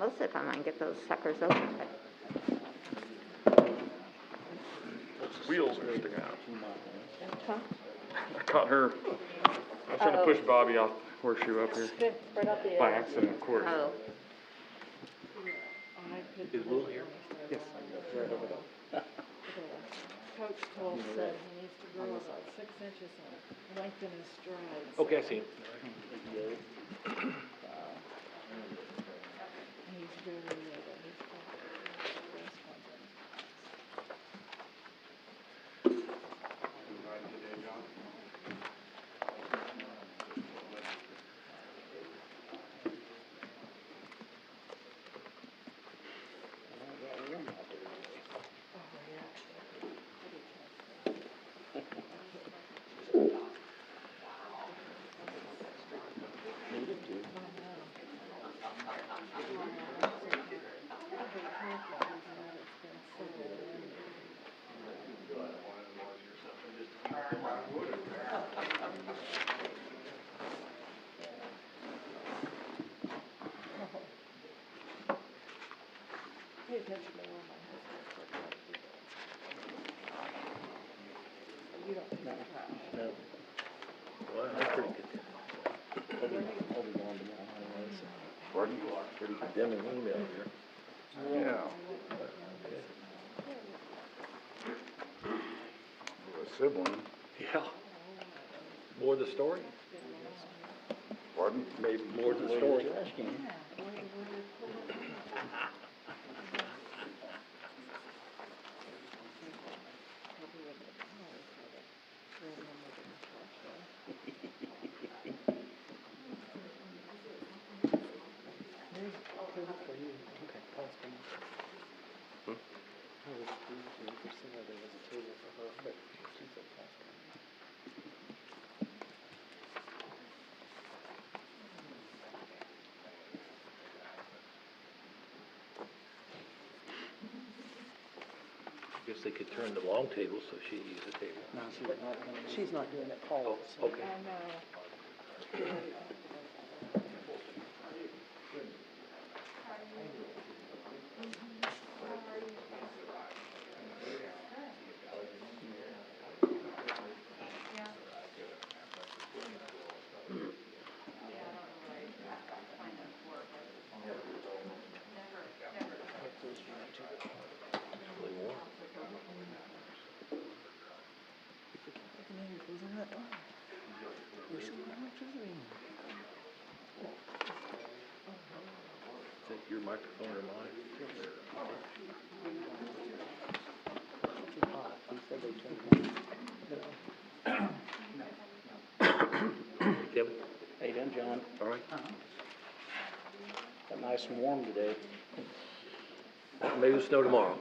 Most of the time I can get those suckers open, but Wheels are sticking out. huh? I caught her. I was trying to push Bobby off the horseshoe up here. Good, right up the By accident, of course. Oh. Is Will here? Yes. Right over there. Coach told said he needs to grow about 6 inches and lengthen his strides. Okay, I see him. And he's very little. He's probably the best one. Pay attention to where my husband's You don't think that. No. Well, that's pretty good. I'll be gone tomorrow anyway, so. Pardon? Pretty condemning email here. Yeah. A sibling. Yeah. More the story? Pardon? Maybe more the story. Guess they could turn the long table so she'd use the table. No, she's not doing it, Paul. Oh, okay. Is that your microphone or mine? Kevin? How you doing, John? All right. Got nice and warm today. Maybe it'll snow tomorrow.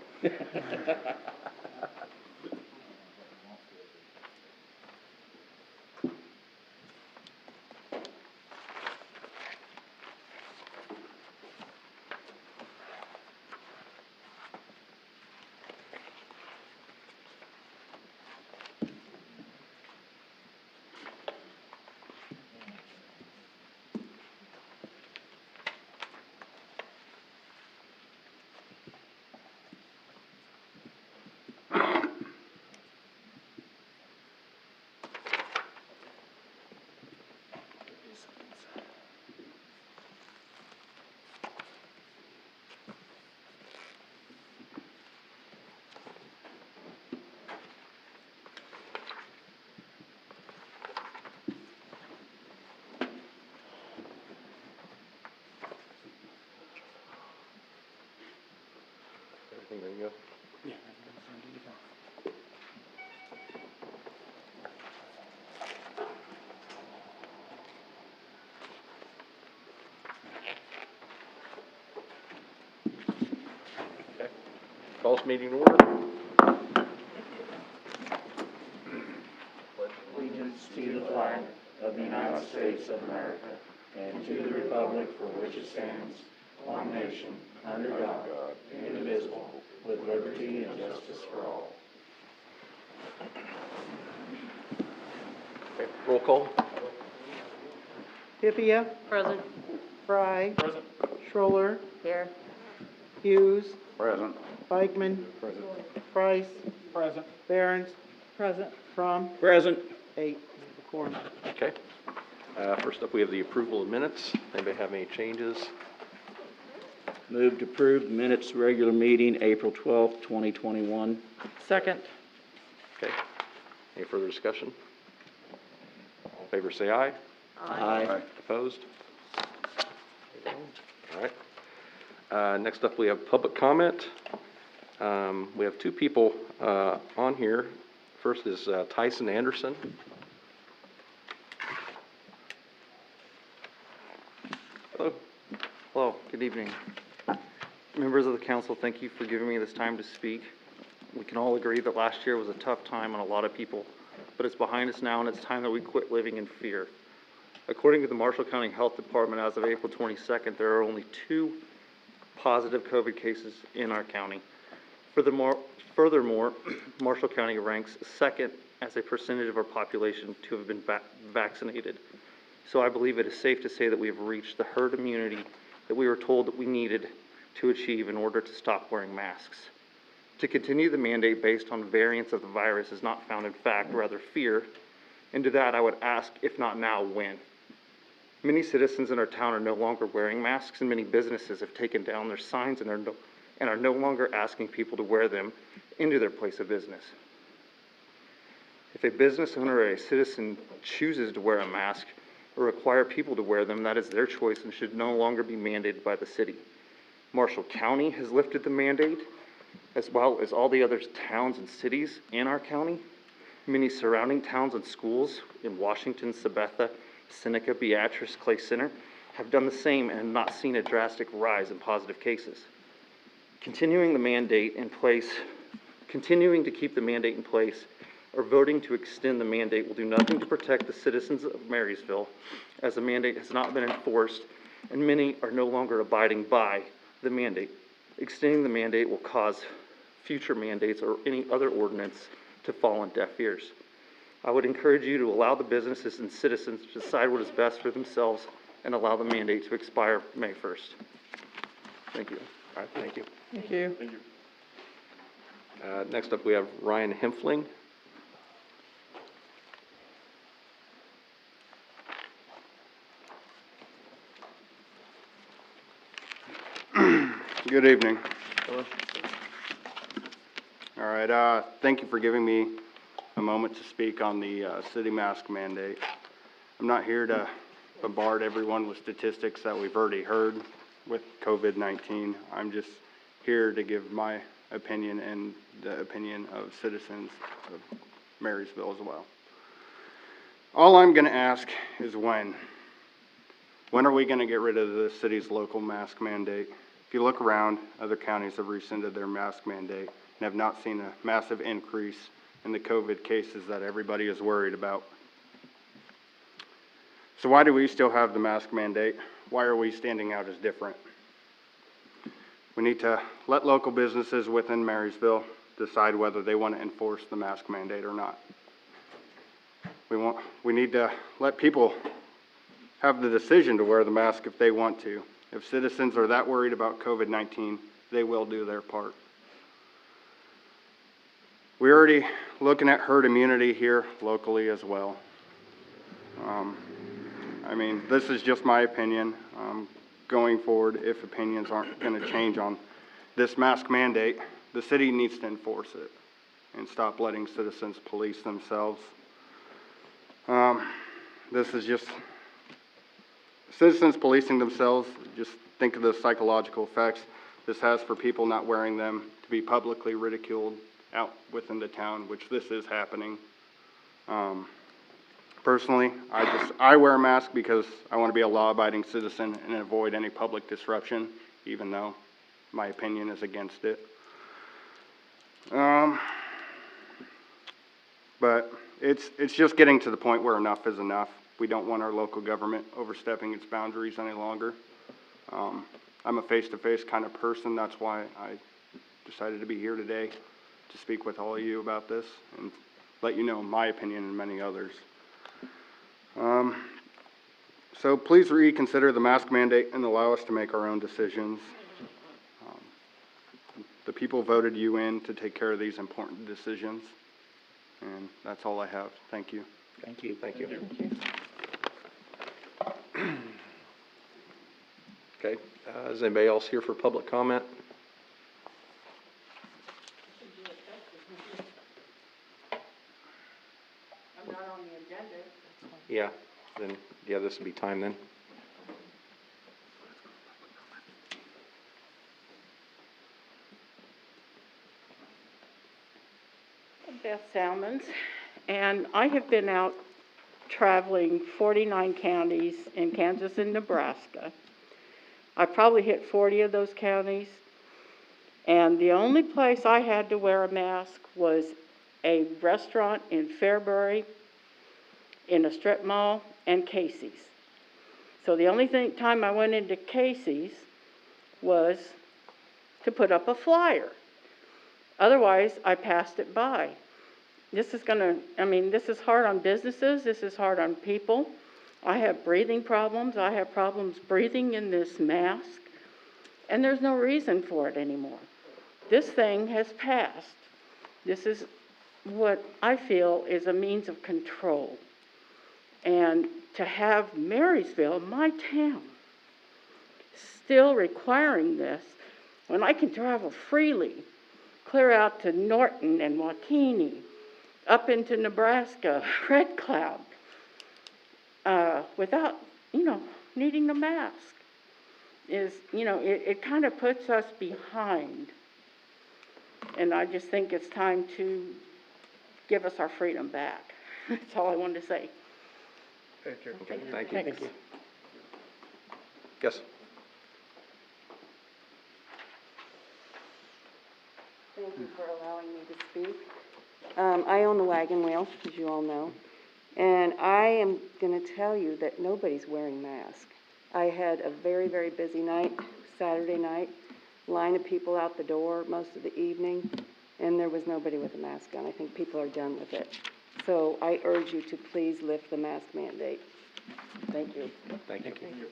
Everything ready to go? Yeah. Okay. Call this meeting to order. Allegiance to the flag of the United States of America and to the republic for which it stands, one nation, under God, indivisible, with liberty and justice for all. Okay, roll call. Pipia, Present. Fry, Present. Schroller, Here. Hughes, Present. Bikeman, Price, Present. Barron's, Present. Crum, Present. 8, quorum. Okay. First up, we have the approval of minutes. Anybody have any changes? Move to approve the minutes regular meeting, April 12th, 2021. Second. Okay. Any further discussion? All in favor, say aye. Aye. Opposed? All right. Next up, we have public comment. We have two people on here. First is Tyson Anderson. Hello. Hello, good evening. Members of the council, thank you for giving me this time to speak. We can all agree that last year was a tough time on a lot of people, but it's behind us now and it's time that we quit living in fear. According to the Marshall County Health Department, as of April 22nd, there are only 2 positive COVID cases in our county. Furthermore, Marshall County ranks second as a percentage of our population to have been vaccinated. So I believe it is safe to say that we have reached the herd immunity that we were told that we needed to achieve in order to stop wearing masks. To continue the mandate based on variants of the virus is not found in fact, rather fear. And to that I would ask, if not now, when? Many citizens in our town are no longer wearing masks, and many businesses have taken down their signs and are no longer asking people to wear them into their place of business. If a business owner or a citizen chooses to wear a mask or require people to wear them, that is their choice and should no longer be mandated by the city. Marshall County has lifted the mandate, as well as all the other towns and cities in our county. Many surrounding towns and schools in Washington, Sabetha, Seneca, Beatrice, Clay Center have done the same and have not seen a drastic rise in positive cases. Continuing to keep the mandate in place or voting to extend the mandate will do nothing to protect the citizens of Marysville, as the mandate has not been enforced and many are no longer abiding by the mandate. Extending the mandate will cause future mandates or any other ordinance to fall on deaf ears. I would encourage you to allow the businesses and citizens to decide what is best for themselves and allow the mandate to expire May 1st. Thank you. All right, thank you. Thank you. Thank you. Next up, we have Ryan Hempfling. Good evening. All right, thank you for giving me a moment to speak on the city mask mandate. I'm not here to bombard everyone with statistics that we've already heard with COVID-19. I'm just here to give my opinion and the opinion of citizens of Marysville as well. All I'm going to ask is when. When are we going to get rid of the city's local mask mandate? If you look around, other counties have rescinded their mask mandate and have not seen a massive increase in the COVID cases that everybody is worried about. So why do we still have the mask mandate? Why are we standing out as different? We need to let local businesses within Marysville decide whether they want to enforce the mask mandate or not. We need to let people have the decision to wear the mask if they want to. If citizens are that worried about COVID-19, they will do their part. We're already looking at herd immunity here locally as well. I mean, this is just my opinion. Going forward, if opinions aren't going to change on this mask mandate, the city needs to enforce it and stop letting citizens police themselves. This is just citizens policing themselves. Just think of the psychological effects this has for people not wearing them, to be publicly ridiculed out within the town, which this is happening. Personally, I wear a mask because I want to be a law-abiding citizen and avoid any public disruption, even though my opinion is against it. But it's just getting to the point where enough is enough. We don't want our local government overstepping its boundaries any longer. I'm a face-to-face kind of person. That's why I decided to be here today to speak with all of you about this and let you know my opinion and many others. So please reconsider the mask mandate and allow us to make our own decisions. The people voted you in to take care of these important decisions, and that's all I have. Thank you. Thank you. Thank you. Okay, is anybody else here for public comment? I'm not on the agenda. Yeah, then, yeah, this would be time then. Beth Salmons, and I have been out traveling 49 counties in Kansas and Nebraska. I probably hit 40 of those counties, and the only place I had to wear a mask was a restaurant in Fairbury, in a strip mall, and Casey's. So the only time I went into Casey's was to put up a flyer. Otherwise, I passed it by. This is this is hard on businesses, this is hard on people. I have breathing problems, I have problems breathing in this mask, and there's no reason for it anymore. This thing has passed. This is what I feel is a means of control. And to have Marysville, my town, still requiring this, when I can travel freely, clear out to Norton and Waukene, up into Nebraska, Red Cloud, without, needing a mask, it kind of puts us behind. And I just think it's time to give us our freedom back. That's all I wanted to say. Okay, thank you. Thank you. Yes. Thank you for allowing me to speak. I own the wagon wheel, as you all know, and I am going to tell you that nobody's wearing masks. I had a very, very busy night, Saturday night, line of people out the door most of the evening, and there was nobody with a mask on. I think people are done with it. So I urge you to please lift the mask mandate. Thank you. Thank you.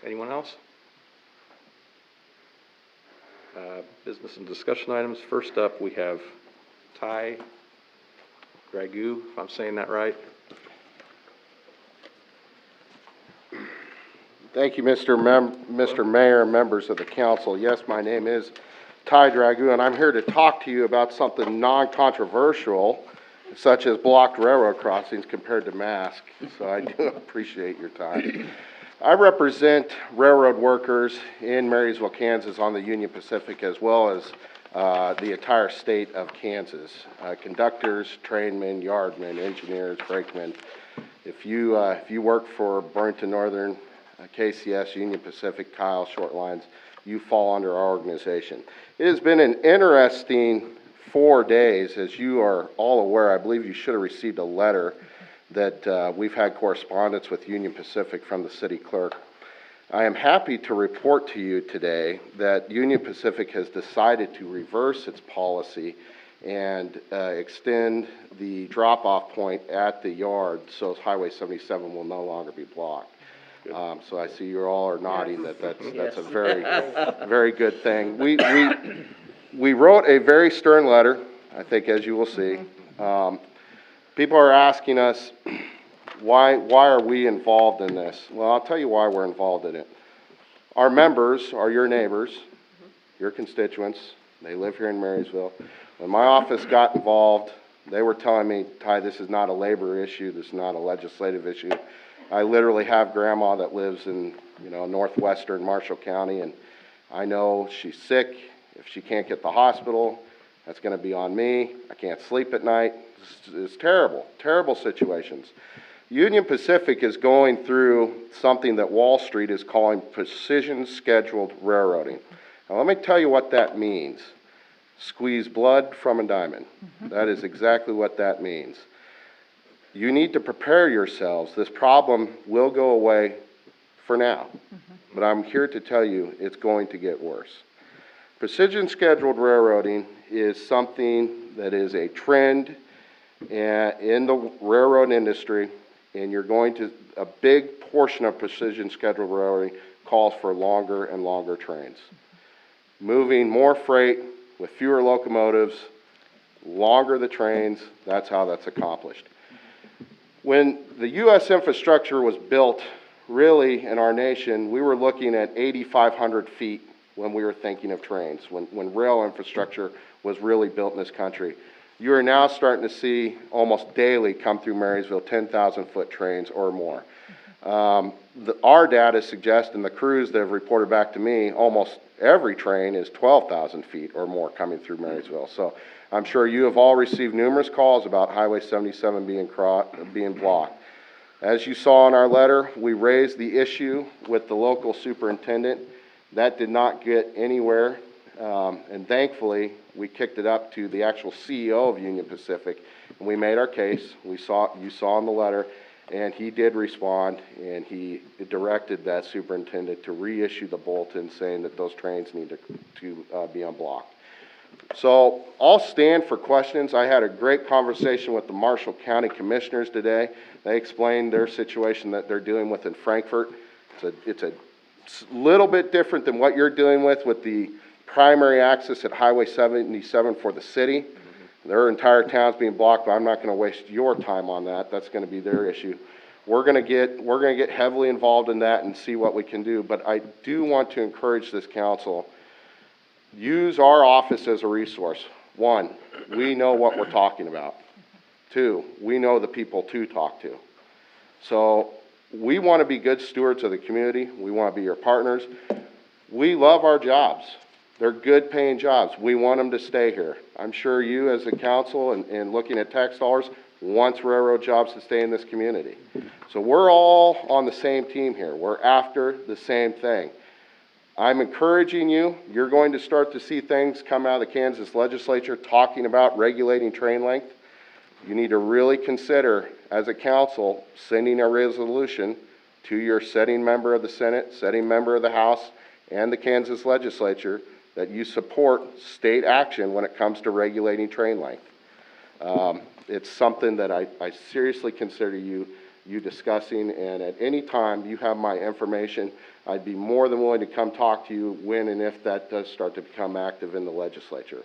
Anyone else? Business and discussion items. First up, we have Ty Dragu, if I'm saying that right. Thank you, Mr. Mayor, members of the council. Yes, my name is Ty Dragu, and I'm here to talk to you about something non-controversial, such as blocked railroad crossings compared to masks. So I do appreciate your time. I represent railroad workers in Marysville, Kansas on the Union Pacific, as well as the entire state of Kansas. Conductors, trainmen, yardmen, engineers, brakemen. If you work for Burlington Northern, KCS, Union Pacific, Kyle, Short Lines, you fall under our organization. It has been an interesting 4 days, as you are all aware. I believe you should have received a letter that we've had correspondence with Union Pacific from the city clerk. I am happy to report to you today that Union Pacific has decided to reverse its policy and extend the drop-off point at the yard, so Highway 77 will no longer be blocked. So I see you all are nodding that's a very, very good thing. We wrote a very stern letter, I think, as you will see. People are asking us, why are we involved in this? Well, I'll tell you why we're involved in it. Our members are your neighbors, your constituents. They live here in Marysville. When my office got involved, they were telling me, Ty, this is not a labor issue, this is not a legislative issue. I literally have grandma that lives in, northwestern Marshall County, and I know she's sick. If she can't get to the hospital, that's going to be on me. I can't sleep at night. It's terrible, terrible situations. Union Pacific is going through something that Wall Street is calling precision scheduled railroading. Now let me tell you what that means. Squeeze blood from a diamond. That is exactly what that means. You need to prepare yourselves. This problem will go away for now, but I'm here to tell you it's going to get worse. Precision scheduled railroading is something that is a trend in the railroad industry, and you're going to, a big portion of precision scheduled railroading calls for longer and longer trains. Moving more freight with fewer locomotives, longer the trains, that's how that's accomplished. When the U.S. infrastructure was built, really, in our nation, we were looking at 8,500 feet when we were thinking of trains, when rail infrastructure was really built in this country. You are now starting to see almost daily come through Marysville 10,000-foot trains or more. Our data suggests, and the crews that have reported back to me, almost every train is 12,000 feet or more coming through Marysville. So I'm sure you have all received numerous calls about Highway 77 being blocked. As you saw in our letter, we raised the issue with the local superintendent. That did not get anywhere, and thankfully, we kicked it up to the actual CEO of Union Pacific, and we made our case. You saw in the letter, and he did respond, and he directed that superintendent to reissue the bulletin saying that those trains need to be unblocked. So I'll stand for questions. I had a great conversation with the Marshall County Commissioners today. They explained their situation that they're dealing with in Frankfort. It's a little bit different than what you're dealing with the primary access at Highway 77 for the city. Their entire town's being blocked, but I'm not going to waste your time on that. That's going to be their issue. We're going to get heavily involved in that and see what we can do. But I do want to encourage this council, use our office as a resource. One, we know what we're talking about. Two, we know the people to talk to. So we want to be good stewards of the community. We want to be your partners. We love our jobs. They're good paying jobs. We want them to stay here. I'm sure you as a council and looking at tax dollars wants railroad jobs to stay in this community. So we're all on the same team here. We're after the same thing. I'm encouraging you. You're going to start to see things come out of the Kansas legislature talking about regulating train length. You need to really consider, as a council, sending a resolution to your setting member of the Senate, setting member of the House, and the Kansas legislature that you support state action when it comes to regulating train length. It's something that I seriously consider you discussing, and at any time you have my information, I'd be more than willing to come talk to you when and if that does start to become active in the legislature.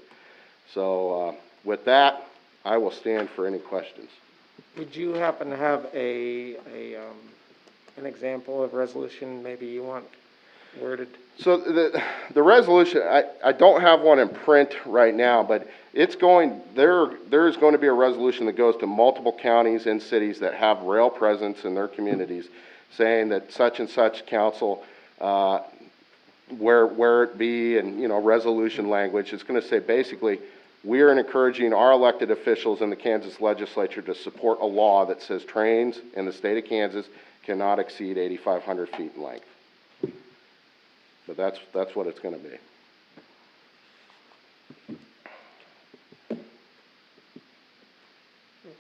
So with that, I will stand for any questions. Would you happen to have an example of resolution maybe you want worded? So the resolution, I don't have one in print right now, but it's going, there's going to be a resolution that goes to multiple counties and cities that have rail presence in their communities, saying that such and such council, where it be, and, you know, resolution language, it's going to say basically, we are encouraging our elected officials in the Kansas legislature to support a law that says trains in the state of Kansas cannot exceed 8,500 feet in length. But that's what it's going to be. Well,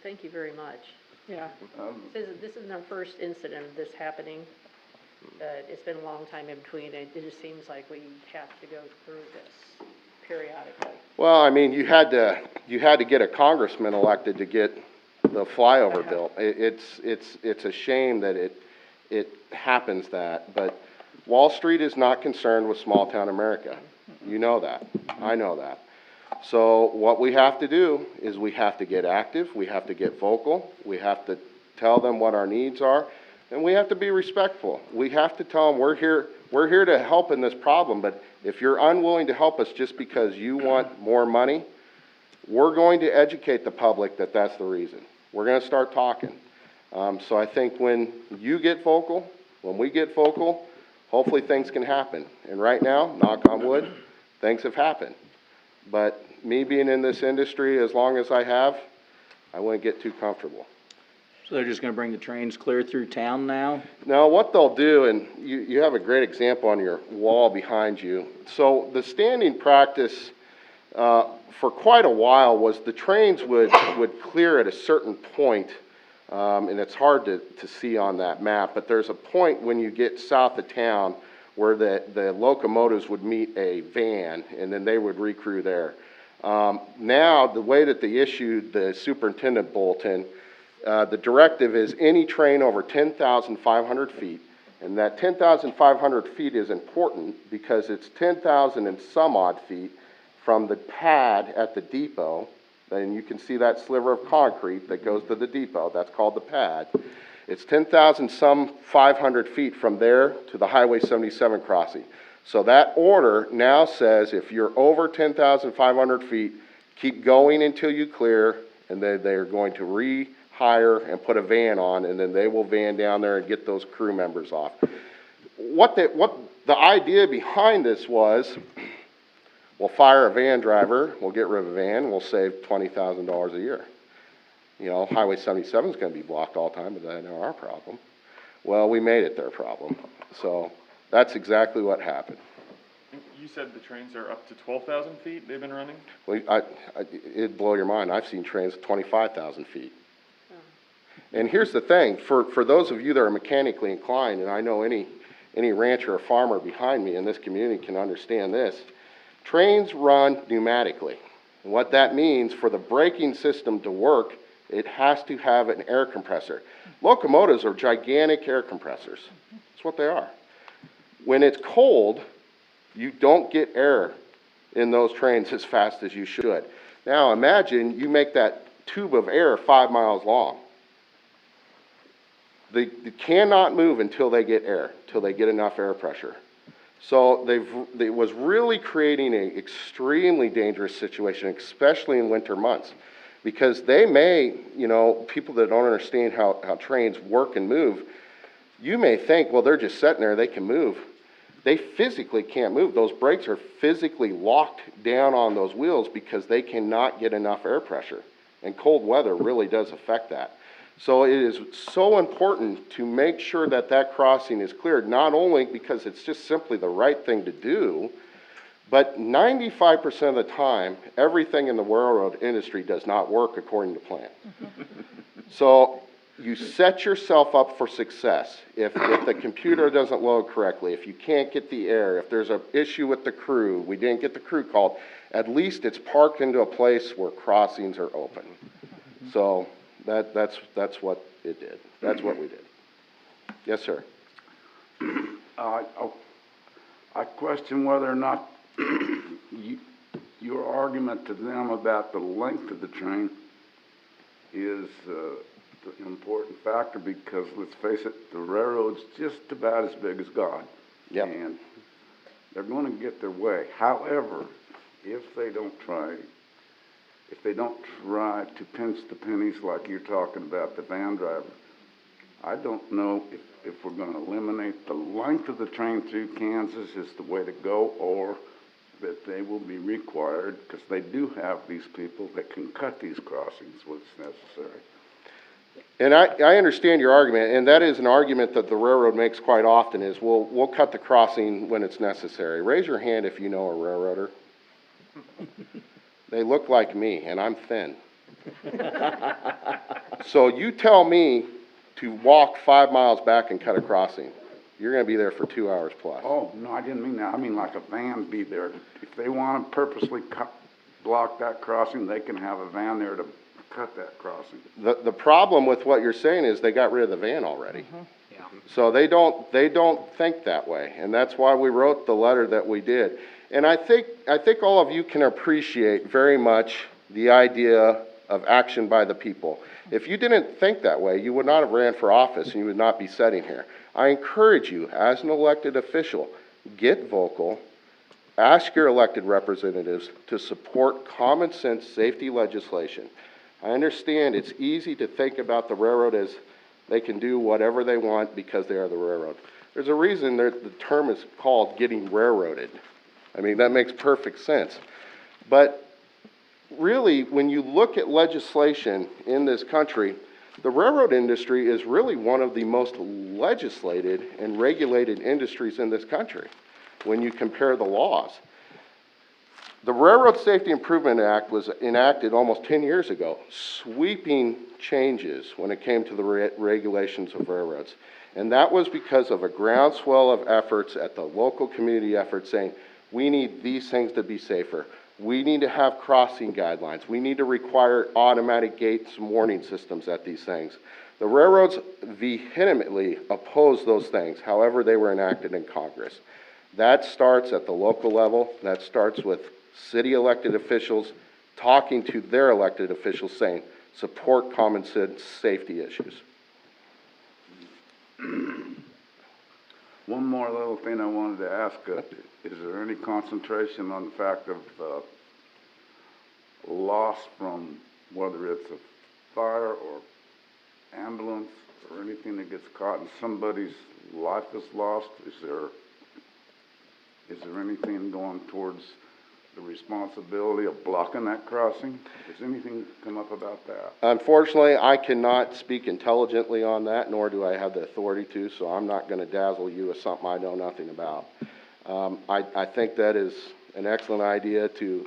thank you very much. Yeah. This isn't our first incident of this happening. It's been a long time in between. It just seems like we have to go through this periodically. Well, I mean, you had to get a congressman elected to get the flyover built. It's a shame that it happens that, but Wall Street is not concerned with small town America. You know that. I know that. So what we have to do is we have to get active, we have to get vocal, we have to tell them what our needs are, and we have to be respectful. We have to tell them we're here to help in this problem, but if you're unwilling to help us just because you want more money, we're going to educate the public that that's the reason. We're going to start talking. So I think when you get vocal, when we get vocal, hopefully things can happen. And right now, knock on wood, things have happened. But me being in this industry as long as I have, I wouldn't get too comfortable. So they're just gonna bring the trains clear through town now? Now, what they'll do, and you have a great example on your wall behind you. So the standing practice for quite a while was the trains would clear at a certain point, and it's hard to see on that map, but there's a point when you get south of town where the locomotives would meet a van, and then they would recrew there. Now, the way that they issued the superintendent bulletin, the directive is any train over 10,500 feet, and that 10,500 feet is important because it's 10,000 and some odd feet from the pad at the depot. Then you can see that sliver of concrete that goes to the depot, that's called the pad. It's 10,000 some 500 feet from there to the Highway 77 crossing. So that order now says if you're over 10,500 feet, keep going until you clear, and then they're going to rehire and put a van on, and then they will van down there and get those crew members off. What the idea behind this was, we'll fire a van driver, we'll get rid of a van, we'll save $20,000 a year. You know, Highway 77 is going to be blocked all the time, but that's not our problem. Well, we made it their problem. So that's exactly what happened. You said the trains are up to 12,000 feet they've been running? Well, it'd blow your mind. I've seen trains at 25,000 feet. And here's the thing, for those of you that are mechanically inclined, and I know any rancher or farmer behind me in this community can understand this, trains run pneumatically. And what that means, for the braking system to work, it has to have an air compressor. Locomotives are gigantic air compressors. That's what they are. When it's cold, you don't get air in those trains as fast as you should. Now imagine you make that tube of air 5 miles long. They cannot move until they get air, until they get enough air pressure. So it was really creating an extremely dangerous situation, especially in winter months, because they may, you know, people that don't understand how trains work and move, you may think, well, they're just sitting there, they can move. They physically can't move. Those brakes are physically locked down on those wheels because they cannot get enough air pressure. And cold weather really does affect that. So it is so important to make sure that that crossing is cleared, not only because it's just simply the right thing to do, but 95% of the time, everything in the railroad industry does not work according to plan. So you set yourself up for success. If the computer doesn't load correctly, if you can't get the air, if there's an issue with the crew, we didn't get the crew called, at least it's parked into a place where crossings are open. So that's what it did. That's what we did. Yes, sir. I question whether or not your argument to them about the length of the train is the important factor, because let's face it, the railroad's just about as big as God. Yep. And they're going to get their way. However, if they don't try to pinch the pennies like you're talking about the van driver, I don't know if we're going to eliminate the length of the train through Kansas is the way to go, or that they will be required, because they do have these people that can cut these crossings when it's necessary. And I understand your argument, and that is an argument that the railroad makes quite often, is we'll cut the crossing when it's necessary. Raise your hand if you know a railroader. They look like me, and I'm thin. So you tell me to walk 5 miles back and cut a crossing. You're going to be there for 2 hours plus. Oh, no, I didn't mean that. I mean like a van be there. If they want to purposely block that crossing, they can have a van there to cut that crossing. The problem with what you're saying is they got rid of the van already. Yeah. So they don't think that way, and that's why we wrote the letter that we did. And I think all of you can appreciate very much the idea of action by the people. If you didn't think that way, you would not have ran for office and you would not be sitting here. I encourage you, as an elected official, get vocal, ask your elected representatives to support common sense safety legislation. I understand it's easy to think about the railroad as they can do whatever they want because they are the railroad. There's a reason the term is called getting railroaded. I mean, that makes perfect sense. But really, when you look at legislation in this country, the railroad industry is really one of the most legislated and regulated industries in this country when you compare the laws. The Railroad Safety Improvement Act was enacted almost 10 years ago, sweeping changes when it came to the regulations of railroads. And that was because of a groundswell of efforts at the local community effort saying, we need these things to be safer. We need to have crossing guidelines. We need to require automatic gates and warning systems at these things. The railroads vehemently oppose those things, however they were enacted in Congress. That starts at the local level. That starts with city elected officials talking to their elected officials saying, support common sense safety issues. One more little thing I wanted to ask, is there any concentration on the fact of loss from whether it's a fire or ambulance or anything that gets caught and somebody's life is lost? Is there anything going towards the responsibility of blocking that crossing? Has anything come up about that? Unfortunately, I cannot speak intelligently on that, nor do I have the authority to, so I'm not going to dazzle you with something I know nothing about. I think that is an excellent idea to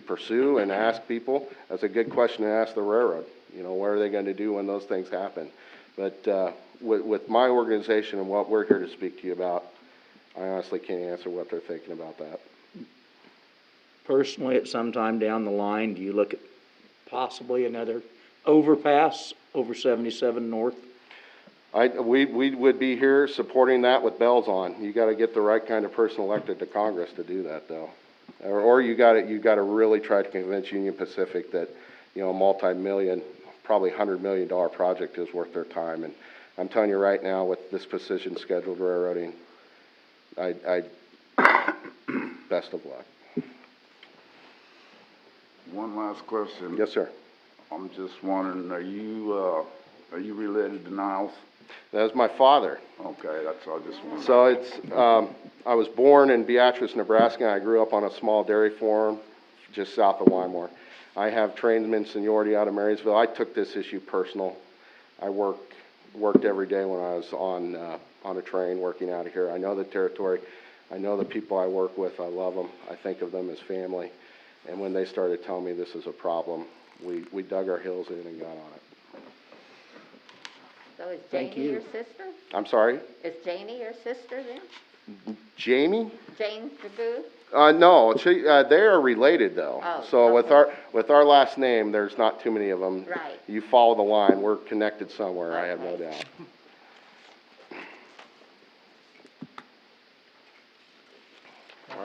pursue and ask people. That's a good question to ask the railroad. You know, what are they going to do when those things happen? But with my organization and what we're here to speak to you about, I honestly can't answer what they're thinking about that. Personally, at some time down the line, do you look at possibly another overpass over 77 North? We would be here supporting that with bells on. You gotta get the right kind of person elected to Congress to do that, though. Or you gotta really try to convince Union Pacific that, you know, a multi-million, probably $100 million project is worth their time. And I'm telling you right now, with this precision scheduled railroading, best of luck. One last question. Yes, sir. I'm just wondering, are you related to Niles? That was my father. Okay, that's all I just wanted. So it's, I was born in Beatrice, Nebraska, and I grew up on a small dairy farm just south of Wymore. I have trainman seniority out of Marysville. I took this issue personal. I worked every day when I was on a train working out of here. I know the territory. I know the people I work with. I love them. I think of them as family. And when they started telling me this is a problem, we dug our heels in and got on it. So is Thank Janie you. your sister? I'm sorry? Is Janie your sister then? Jamie? Jane DeBoo? No, they are related though. Oh, So okay. with our last name, there's not too many of them. Right. You follow the line, we're connected somewhere, I have no Okay. doubt.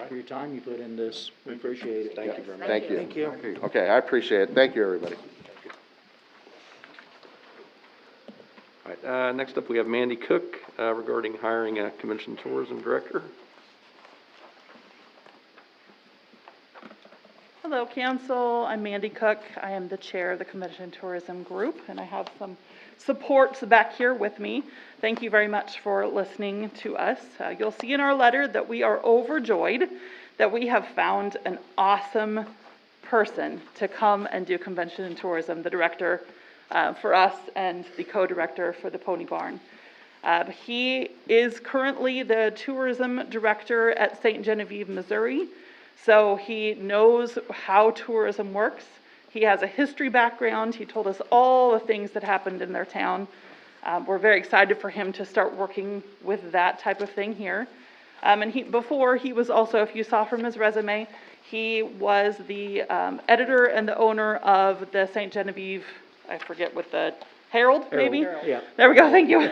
For your time you put in this, we appreciate it. Thank you very much. Thank you. Thank you. Okay, I appreciate it. Thank you, everybody. All right, next up, we have Mandy Cook, regarding hiring a convention tourism director. Hello, Council. I'm Mandy Cook. I am the chair of the Convention Tourism Group, and I have some supports back here with me. Thank you very much for listening to us. You'll see in our letter that we are overjoyed that we have found an awesome person to come and do convention and tourism, the director for us and the co-director for the Pony Barn. He is currently the tourism director at St. Genevieve, Missouri. So he knows how tourism works. He has a history background. He told us all the things that happened in their town. We're very excited for him to start working with that type of thing here. And before he was also, if you saw from his resume, he was the editor and the owner of the St. Genevieve, I forget what the, Herald, maybe? Herald, yeah. There we go, thank you.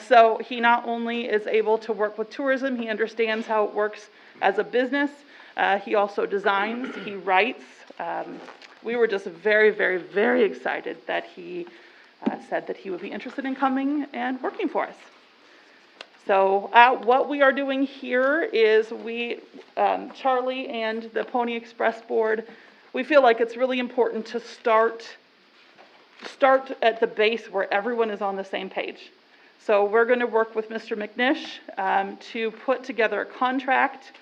So he not only is able to work with tourism, he understands how it works as a business. He also designs, he writes. We were just very, very, very excited that he said that he would be interested in coming and working for us. So what we are doing here is Charlie and the Pony Express Board, we feel like it's really important to start at the base where everyone is on the same page. So we're going to work with Mr. McNish to put together a contract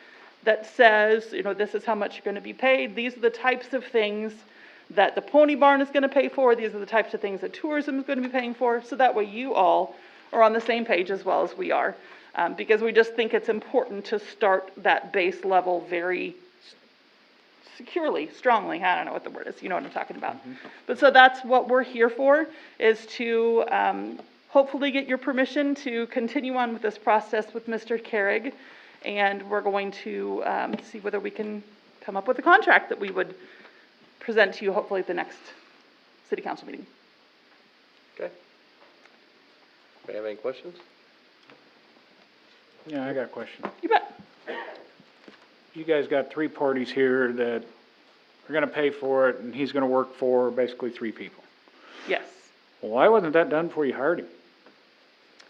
that says, you know, this is how much you're going to be paid. These are the types of things that the Pony Barn is going to pay for. These are the types of things that tourism is going to be paying for. So that way you all are on the same page as well as we are. Because we just think it's important to start that base level very securely, strongly. I don't know what the word is. You know what I'm talking about. Mm-hmm. But so that's what we're here for, is to hopefully get your permission to continue on with this process with Mr. Carrig. And we're going to see whether we can come up with a contract that we would present to you hopefully at the next city council meeting. Okay. May I have any questions? Yeah, I got a question. You bet. You guys got three parties here that are gonna pay for it, and he's gonna work for basically three people. Yes. Well, why wasn't that done before you hired him?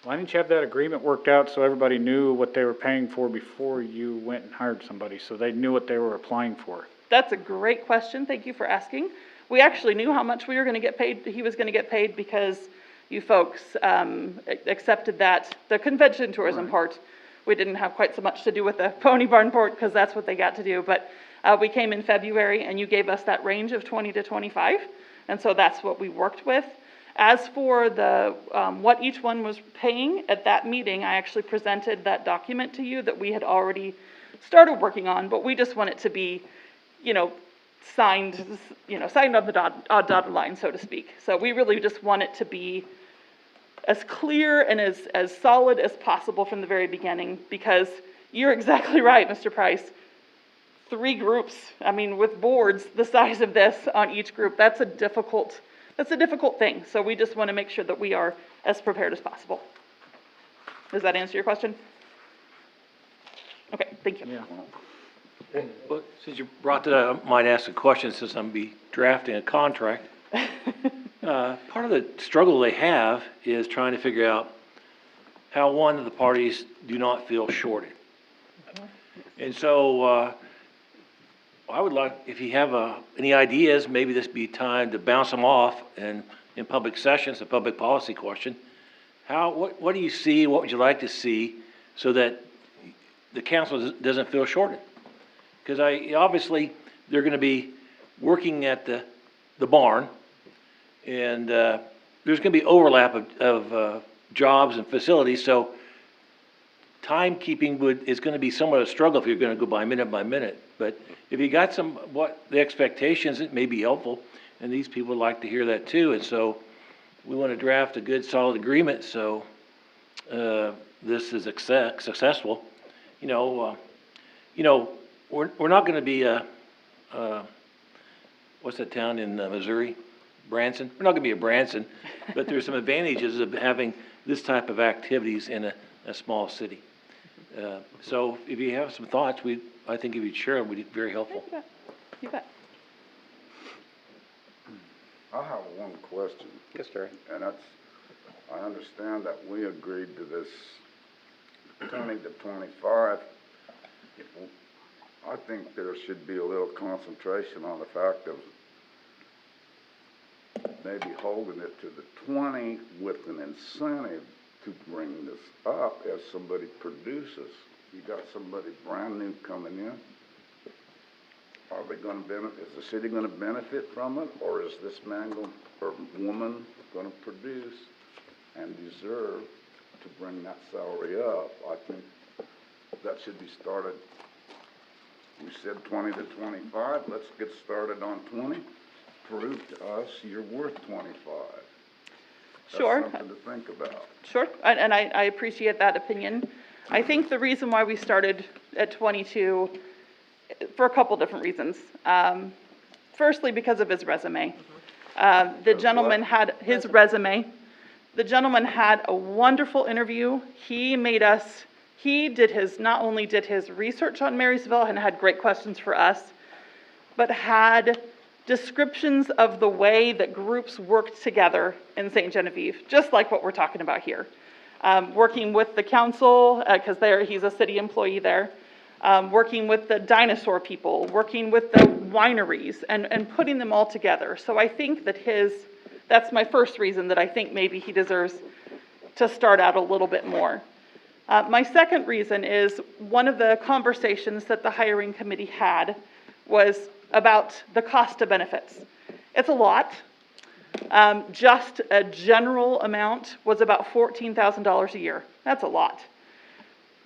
Why didn't you have that agreement worked out so everybody knew what they were paying for before you went and hired somebody, so they knew what they were applying for? That's a great question. Thank you for asking. We actually knew how much we were gonna get paid, he was gonna get paid, because you folks, accepted that, the convention tourism part. We didn't have quite so much to do with the pony barn part, because that's what they got to do, but, we came in February and you gave us that range of 20 to 25, and so that's what we worked with. As for the, what each one was paying at that meeting, I actually presented that document to you that we had already started working on, but we just want it to be, signed on the dotted line, so to speak. So we really just want it to be as clear and as solid as possible from the very beginning, because you're exactly right, Mr. Price. 3 groups, with boards the size of this on each group, that's a difficult thing. So we just want to make sure that we are as prepared as possible. Does that answer your question? Okay, thank you. Yeah. Well, since you brought that up, I might ask a question since I'm be drafting a contract. Part of the struggle they have is trying to figure out how one of the parties do not feel shorted. And so, I would like, if you have any ideas, maybe this be time to bounce them off and in public sessions, a public policy question. What do you see, what would you like to see so that the council doesn't feel shorted? Because obviously, they're gonna be working at the barn, and, there's gonna be overlap of jobs and facilities, so timekeeping is gonna be somewhat a struggle if you're gonna go by minute, but if you got what the expectations, it may be helpful, and these people would like to hear that too, and so we wanna draft a good, solid agreement, so, this is successful. We're not gonna be what's that town in Missouri? Branson? We're not gonna be a Branson, but there's some advantages of having this type of activities in a small city. So if you have some thoughts, I think if you'd share them, would be very helpful. You bet. I have one question. Yes, sir. And that's, I understand that we agreed to this 20 to 25. I think there should be a little concentration on the fact of maybe holding it to the 20 with an incentive to bring this up as somebody produces. You got somebody brand new coming in. Are they gonna benefit, is the city gonna benefit from it, or is this man or woman gonna produce and deserve to bring that salary up? I think that should be started. We said 20 to 25, let's get started on 20. Prove to us you're worth 25. Sure. That's something to think about. Sure, and I appreciate that opinion. I think the reason why we started at 22, for a couple different reasons. Firstly, because of his resume. The gentleman had his resume. The gentleman had a wonderful interview. He not only did his research on Marysville and had great questions for us, but had descriptions of the way that groups worked together in St. Genevieve, just like what we're talking about here. Working with the council, because he's a city employee there, working with the dinosaur people, working with the wineries, and putting them all together. So I think that that's my first reason that I think maybe he deserves to start out a little bit more. My second reason is one of the conversations that the hiring committee had was about the cost of benefits. It's a lot. Just a general amount was about $14,000 a year. That's a lot.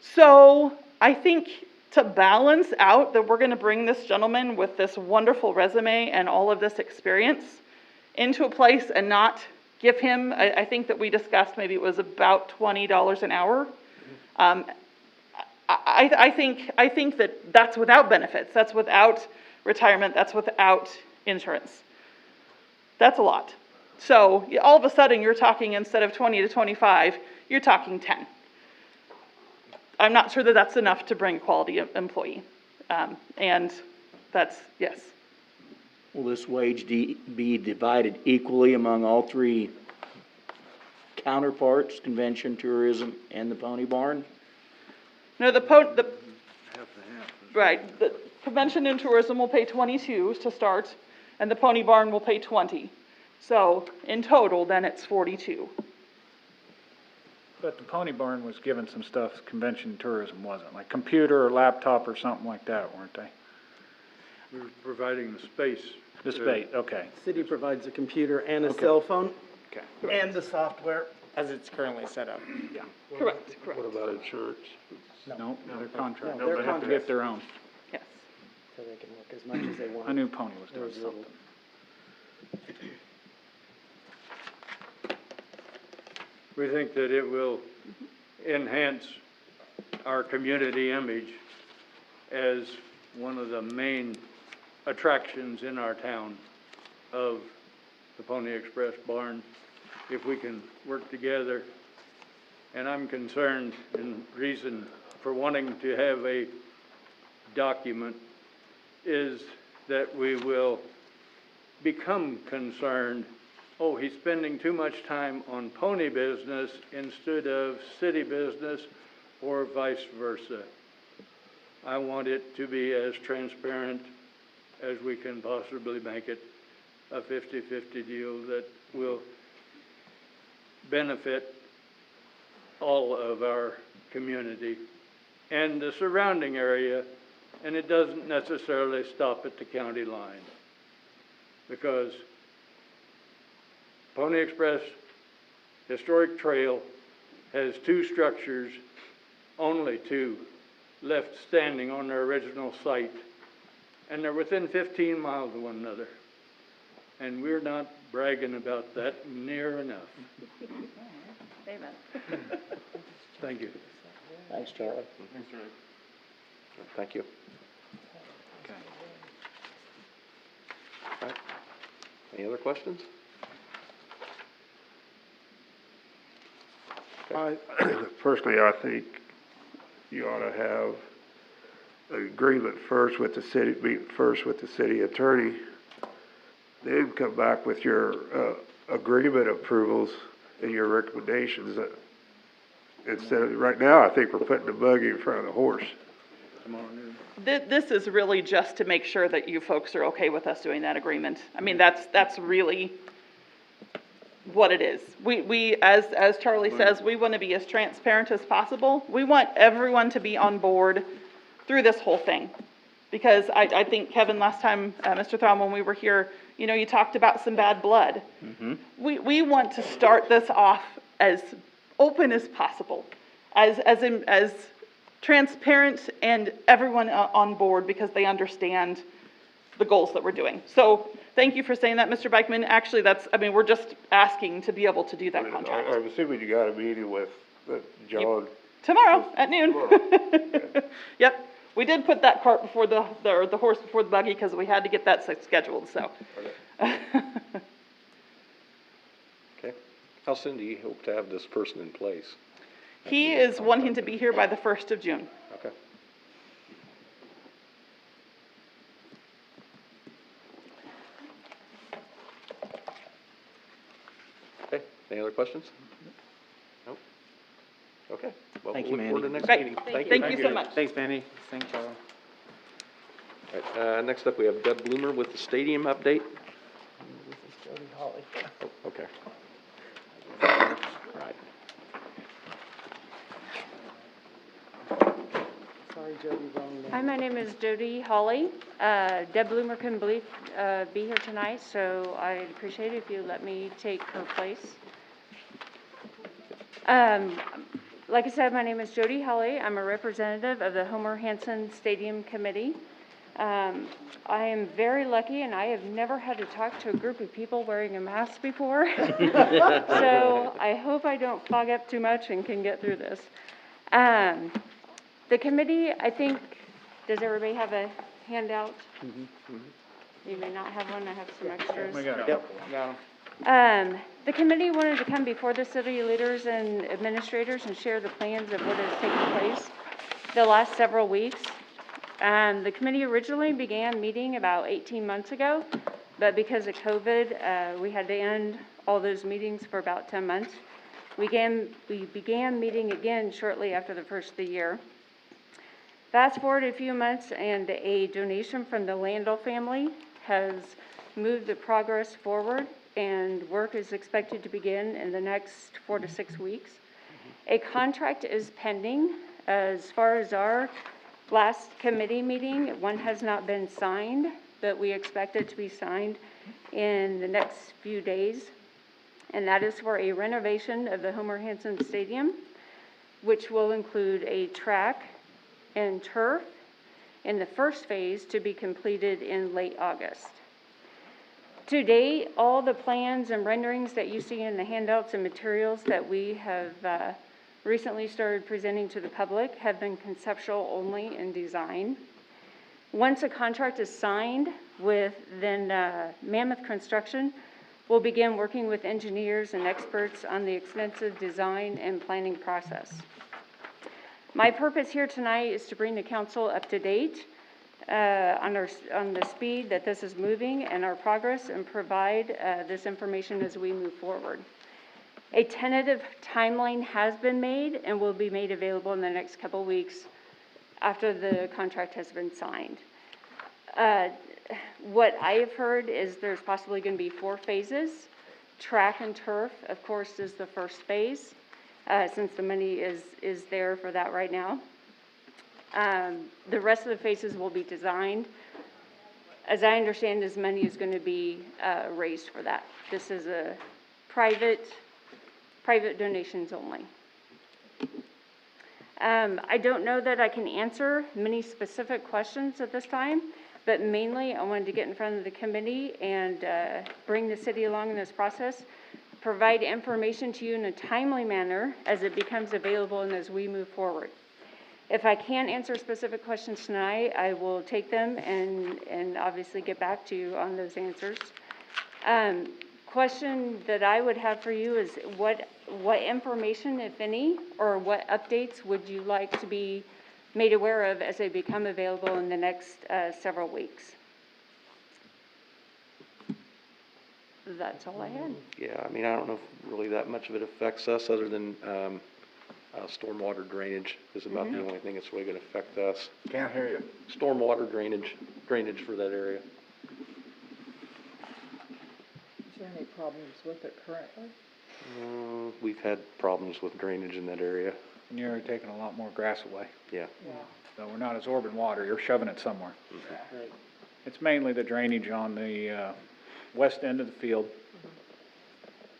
So I think to balance out that we're going to bring this gentleman with this wonderful resume and all of this experience into a place and not give him, I think that we discussed maybe it was about $20 an hour. I think that that's without benefits, that's without retirement, that's without insurance. That's a lot. So all of a sudden, you're talking instead of 20 to 25, you're talking 10. I'm not sure that that's enough to bring a quality employee. And that's, yes. Will this wage be divided equally among all three counterparts, convention, tourism, and the pony barn? No, right, the convention and tourism will pay 22 to start, and the pony barn will pay 20. So in total, then it's 42. But the Pony Barn was given some stuff convention tourism wasn't, like computer or laptop or something like that, weren't they? We were providing the space. The space, okay. City provides a computer and a cell phone. Okay. And the software as it's currently set up. Yeah. Correct. What about insurance? No, they're contract. No, they're They have to get their own. Yes. So they can work as much as they want. I knew Pony was There doing was a little- something. We think that it will enhance our community image as one of the main attractions in our town of the Pony Express barn, if we can work together. And I'm concerned, and reason for wanting to have a document is that we will become concerned, oh, he's spending too much time on pony business instead of city business, or vice versa. I want it to be as transparent as we can possibly make it, a 50-50 deal that will benefit all of our community and the surrounding area, and it doesn't necessarily stop at the county line, because Pony Express Historic Trail has two structures, only two, left standing on their original site, and they're within 15 miles of one another. And we're not bragging about that near enough. Amen. Thank you. Thanks, Charlie. Thanks, Charlie. Thank you. Okay. All right. Any other questions? Personally, I think you ought to have an agreement first with the city, meet first with the city attorney, then come back with your, agreement approvals and your recommendations. Instead of, right now, I think we're putting the buggy in front of the horse. Tomorrow noon. This is really just to make sure that you folks are okay with us doing that agreement. I mean, that's really what it is. We, as Charlie says, we want to be as transparent as possible. We want everyone to be on board through this whole thing. Because I think, Kevin, last time, Mr. Throm, when we were here, you know, you talked about some bad blood. Mm-hmm. We want to start this off as open as possible, as transparent and everyone on board, because they understand the goals that we're doing. So thank you for saying that, Mr. Bikeman. Actually, we're just asking to be able to do that contract. I'm assuming you got a meeting with John. Tomorrow at noon. Tomorrow. Yep. We did put that cart before the horse before the buggy, because we had to get that scheduled, so. Okay. How soon do you hope to have this person in place? He is wanting to be here by the 1st of June. Okay. Okay, any other questions? Nope. Okay. Well, Thank we'll you, look forward to Mandy. next Great. meeting. Thank you so much. Thanks, Manny. Thanks, Charlie. All right, next up, we have Deb Bloomer with the stadium update. This is Jody Holly. Oh, okay. All right. Sorry, Jody, wrong name. Hi, my name is Jody Hawley. Deb Bloomer couldn't be here tonight, so I'd appreciate it if you let me take her place. Like I said, my name is Jody Hawley. I'm a representative of the Homer Hanson Stadium Committee. I am very lucky, and I have never had to talk to a group of people wearing a mask before. So I hope I don't fog up too much and can get through this. The committee, I think, does everybody have a handout? You may not have one, I have some extras. We got a Yep, couple. got 'em. The committee wanted to come before the city leaders and administrators and share the plans of what has taken place the last several weeks. The committee originally began meeting about 18 months ago, but because of COVID, we had to end all those meetings for about 10 months. We began meeting again shortly after the first of the year. Fast forward a few months and a donation from the Landell family has moved the progress forward, and work is expected to begin in the next 4 to 6 weeks. A contract is pending. As far as our last committee meeting, one has not been signed, but we expect it to be signed in the next few days. And that is for a renovation of the Homer Hanson Stadium, which will include a track and turf in the first phase to be completed in late August. To date, all the plans and renderings that you see in the handouts and materials that we have recently started presenting to the public have been conceptual only in design. Once a contract is signed with then Mammoth Construction will begin working with engineers and experts on the extensive design and planning process. My purpose here tonight is to bring the council up to date on the speed that this is moving and our progress, and provide this information as we move forward. A tentative timeline has been made and will be made available in the next couple weeks after the contract has been signed. What I have heard is there's possibly going to be 4 phases. Track and turf, of course, is the first phase, since the money is there for that right now. The rest of the phases will be designed. As I understand, this money is going to be raised for that. This is a private donations only. I don't know that I can answer many specific questions at this time, but mainly I wanted to get in front of the committee and bring the city along in this process, provide information to you in a timely manner as it becomes available and as we move forward. If I can't answer specific questions tonight, I will take them and obviously get back to you on those answers. Question that I would have for you is what information, if any, or what updates would you like to be made aware of as they become available in the next several weeks? That's all I had. Yeah, I mean, I don't know if really that much of it affects us, other than stormwater drainage is about the only thing that's really gonna affect us. Can't hear you. Stormwater drainage for that area. Is there any problems with it currently? We've had problems with drainage in that area. And you're taking a lot more grass away. Yeah. So we're not absorbing water, you're shoving it somewhere. Right. It's mainly the drainage on the west end of the field.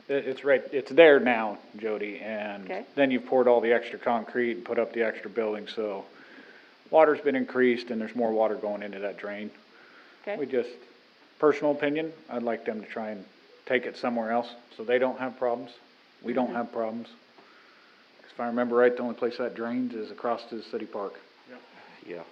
It's there now, Jody, and Okay. then you've poured all the extra concrete and put up the extra building, so water's been increased and there's more water going into that drain. Okay. We just, personal opinion, I'd like them to try and take it somewhere else so they don't have problems. We don't have problems. 'Cause if I remember right, the only place that drains is across to the city park. Yeah.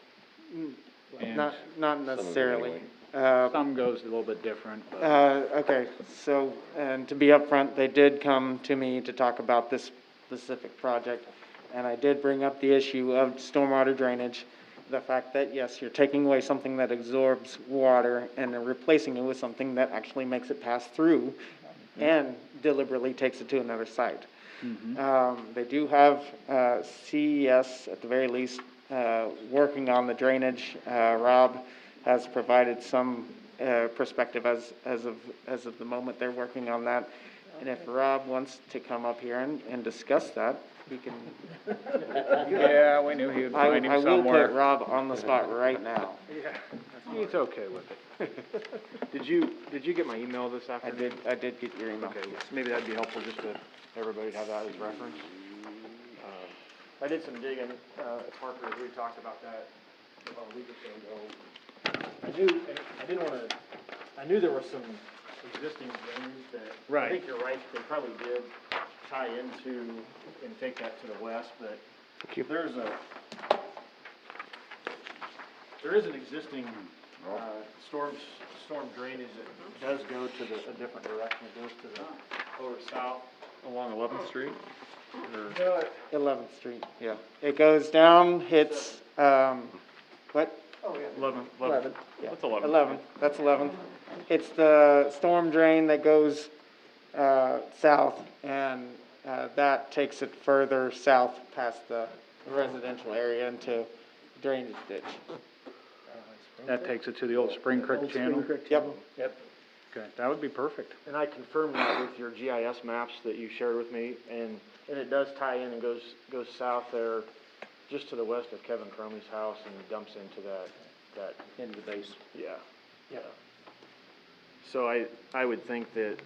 And Not necessarily. some goes a little bit different, but. Okay, so, and to be upfront, they did come to me to talk about this specific project, and I did bring up the issue of stormwater drainage, the fact that, yes, you're taking away something that absorbs water and then replacing it with something that actually makes it pass through and deliberately takes it to another site. They do have CES, at the very least, working on the drainage. Rob has provided some perspective as of the moment they're working on that. And if Rob wants to come up here and discuss that, we can. Yeah, we knew he would find him I will somewhere. put Rob on the spot right now. Yeah, he's okay with it. Did you get my email this afternoon? I did get your email. Okay, yes, maybe that'd be helpful just to everybody to have that as reference. I did some digging, at Parker, as we talked about that about a week or so ago. I knew there were some existing drains that, I Right. think you're right, they probably did tie into and take that to the west, but there's There is an existing, storm drainage that does go to a different direction. It goes to the, over south along 11th Street. Or, 11th Street, yeah. It goes down, hits, what? 11. Yeah. What's 11? 11, that's 11th. It's the storm drain that goes, south, and, that takes it further south past the residential area into drainage ditch. That takes it to the old Spring Creek channel? Yep. Okay, that would be perfect. And I confirmed that with your GIS maps that you shared with me, and it does tie in and goes south there, just to the west of Kevin Cromie's house, and dumps into that. Into the base. Yeah. So I would think that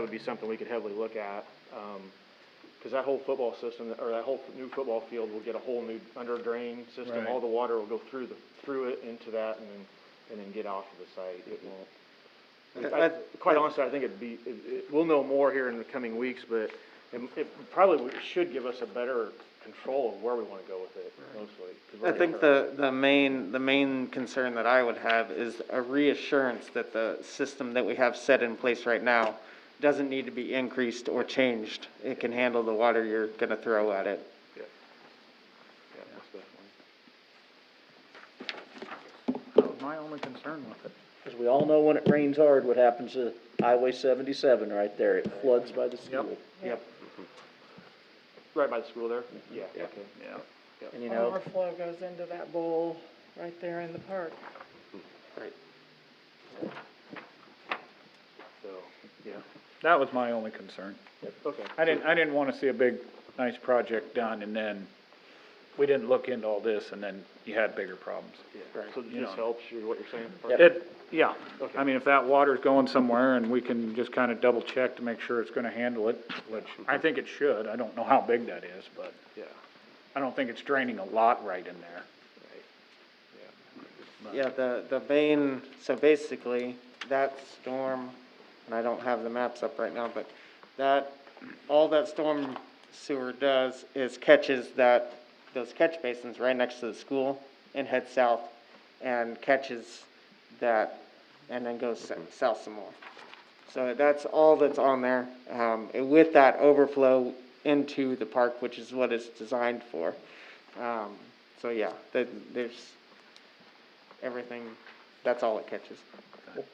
would be something we could heavily look at, because that whole football system, or that whole new football field will get a whole new under drain system. Right. All the water will go through it into that, and then get off of the site. It won't. Quite honestly, I think we'll know more here in the coming weeks, but it probably should give us a better control of where we want to go with it, mostly. 'Cause we're I think the main concern that I would have is a reassurance that the system that we have set in place right now doesn't need to be increased or changed. It can handle the water you're gonna throw at it. Yeah, most definitely. That was my only concern with it. Because we all know when it rains hard, what happens to Highway 77 right there. It floods by the school. Yep. Right by the school there? Yeah, Yeah. okay. Yeah. And you know, Overflow goes into that bowl right there in the park. Right. So, yeah, That was my only concern. okay. I didn't wanna see a big, nice project done and then we didn't look into all this and then you had bigger problems. Yeah, so You this know. helps you, what you're saying? Yeah, Okay. I mean, if that water's going somewhere and we can just kinda double check to make sure it's gonna handle it, which I think it should, I don't know how big that is, but Yeah, I don't think it's draining a lot right in there. right, Yeah, the vein, so basically, that storm, and I don't have the maps up right now, but all that storm sewer does is catches those catch basins right next to the school and heads south and catches that and then goes south some more. So that's all that's on there, with that overflow into the park, which is what it's designed for. So yeah, there's everything, that's all it catches. That's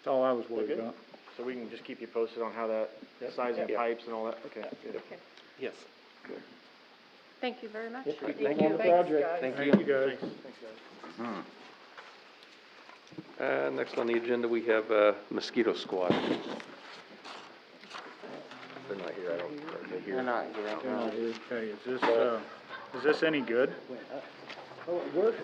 all I was worried Okay. about. so we can just keep you posted on how that, sizing pipes and all that, okay, good. Yes. Thank you very much. keep going on the project. Thank Thank you guys. Thanks, guys. Next on the agenda, we have, mosquito squad. They're not here, I don't, are they They're here? not here. Okay, is this any good? Good works.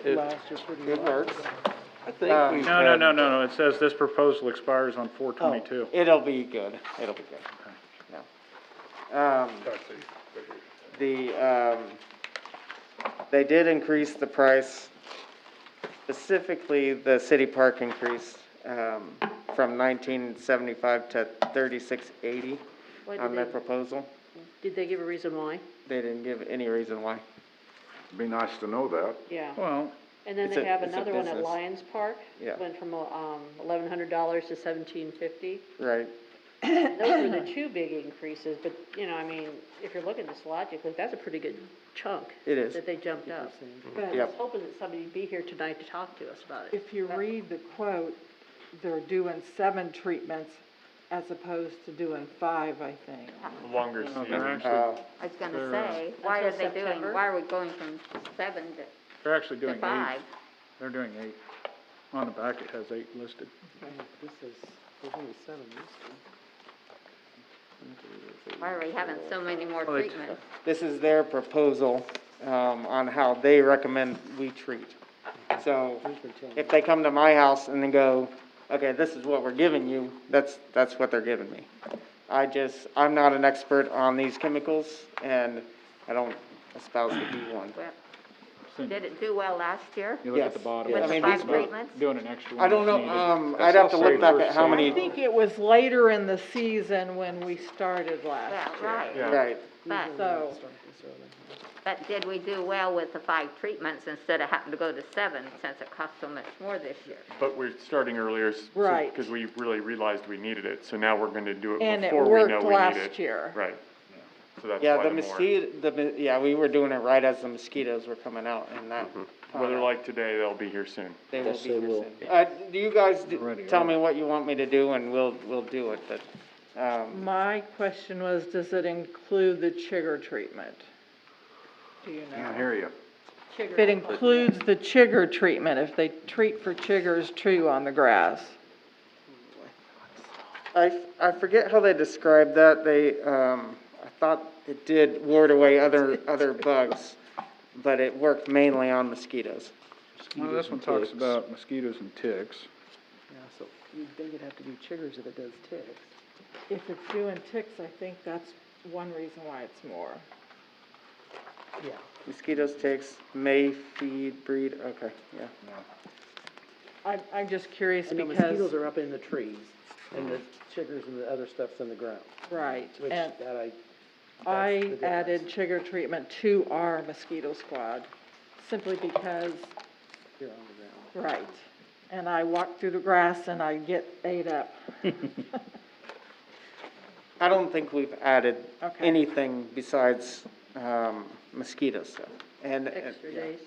I think we've No, had- no, it says this proposal expires on 4/22. It'll be good, it'll be good. No. They did increase the price, specifically the city park increase, from 1975 to 3680 Why on did their they, proposal. did they give a reason why? They didn't give any reason why. Be nice to know that. Yeah. Well, And then It's they a- have it's a another one at business. Lions Park. Yeah. Went from, $1,100 to $1,750. Right. Those were the two big increases, but, I mean, if you're looking at this logically, that's a pretty good chunk. It is. That they jumped up. But I Yep. was hoping that somebody'd be here tonight to talk to us about it. if you read the quote, they're doing 7 treatments as opposed to doing 5, I think. Longer they're season. actually, I was gonna They're, say, why are until they doing, September? why are we going from 7 they're actually to doing 8. 5? They're doing 8. On the back, it has 8 listed. Why are we having so many more Well, treatments? This is their proposal, on how they recommend we treat. So, if they come to my house and then go, okay, this is what we're giving you, that's what they're giving me. I'm not an expert on these chemicals, and I don't espouse to be one. Well, did it do well last year? You look at Yes. the bottom. With it's the about 5 treatments? Doing an extra one. I don't if know, needed. I'd have to look back at how I many, think it was later in the season when we started last Yeah, year. right. Yeah. right. But, So, but did we do well with the 5 treatments instead of having to go to 7 since it cost so much more this year? But we're starting earlier. Right. Because we really realized we needed it, so now we're gonna do it and it before we know worked we need last it. year. Right. So that's Yeah, why the the more. mosquito, yeah, we were doing it right as the mosquitoes were coming out and that. Weather like today, they'll be here soon. They will Yes, be they here will. soon. Do you guys Already, tell right? me what you want me to do and we'll do it, but, My question was, does it include the chigger treatment? Do you know? Can't hear you. If it includes the chigger treatment, if they treat for chiggers too on the grass. I forget how they described that. They, I thought it did ward away other bugs, but it worked mainly on mosquitoes. Well, this one talks about mosquitoes and ticks. Yeah, so you'd think it'd have to do chiggers if it does ticks. If it's doing ticks, I think that's one reason why it's more. Yeah. Mosquitoes, ticks, may feed, breed, okay, yeah. I'm just curious And the because. mosquitoes are up in the trees, and the chiggers and the other stuff's in the ground, Right, which and that that's the I difference. added chigger treatment to our mosquito squad, simply because, Here on the ground. right, and I walk through the grass and I get ate up. I don't think we've added Okay. anything besides, mosquito stuff. And, Extra yeah. days?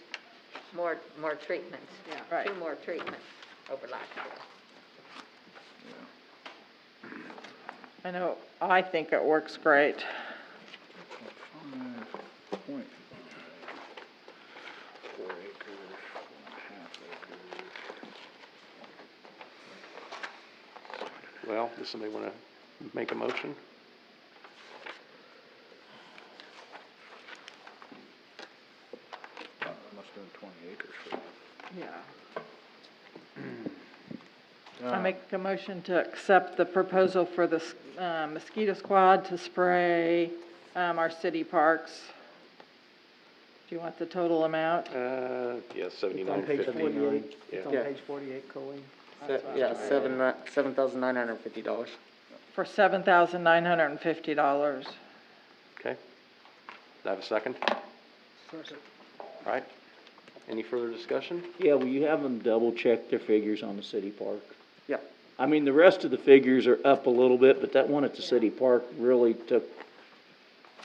More treatments? Yeah, right. 2 more treatments over last year. I know, I think it works great. 5.5. 4 acres, 4.5 acres. Well, does somebody want to make a motion? Almost doing 20 acres for that. Yeah. I make a motion to accept the proposal for the mosquito squad to spray our city parks. Do you want the total amount? Yeah, It's on page 79.50. 48, Yeah. it's on Yeah. page 48, Colleen. Yeah, $7,950. For $7,950. Okay. Do I have a second? All right. Any further discussion? Yeah, will you have them double check their figures on the city park? Yeah. I mean, the rest of the figures are up a little bit, but that one at the city park really took,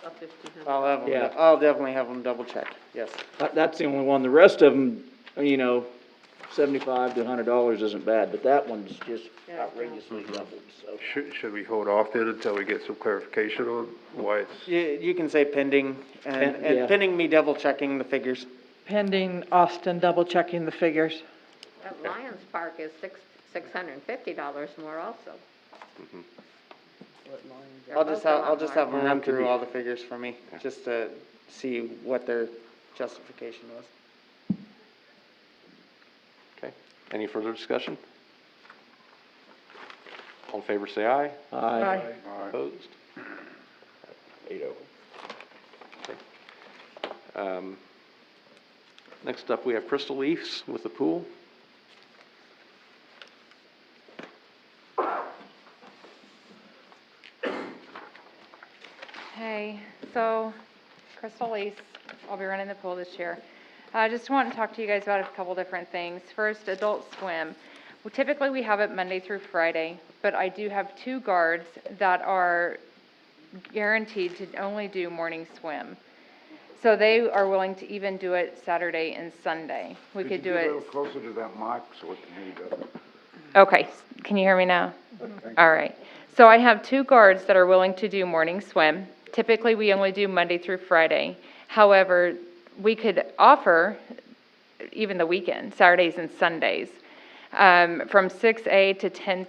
Up 1,500. Yeah. I'll definitely have them double check, yes. that's the only one. The rest of them, you know, $75 to $100 isn't bad, but that one's just outrageously doubled, so. Should we hold off then until we get some clarification on why it's? You can say pending, Yeah. and pending me double checking the figures. Pending Austin double checking the figures. That Lions Park is $650 more also. They're I'll both just a have, lot I'll just more. have them run through all the figures for me, just to see what their justification was. Okay. Any further discussion? All in favor, say aye. Aye. Opposed? 8-0. Okay. Next up, we have Crystal Leafs with the pool. Hey, so Crystal Lease, I'll be running the pool this year. I just want to talk to you guys about a couple different things. First, Adult Swim. Well, typically, we have it Monday through Friday, but I do have 2 guards that are guaranteed to only do morning swim. So they are willing to even do it Saturday and Sunday. We could do Get a it. little closer to that mic so we can hear you better. Okay, can you hear me now? All right. So I have 2 guards that are willing to do morning swim. Typically, we only do Monday through Friday. However, we could offer even the weekend, Saturdays and Sundays, from 6 to 10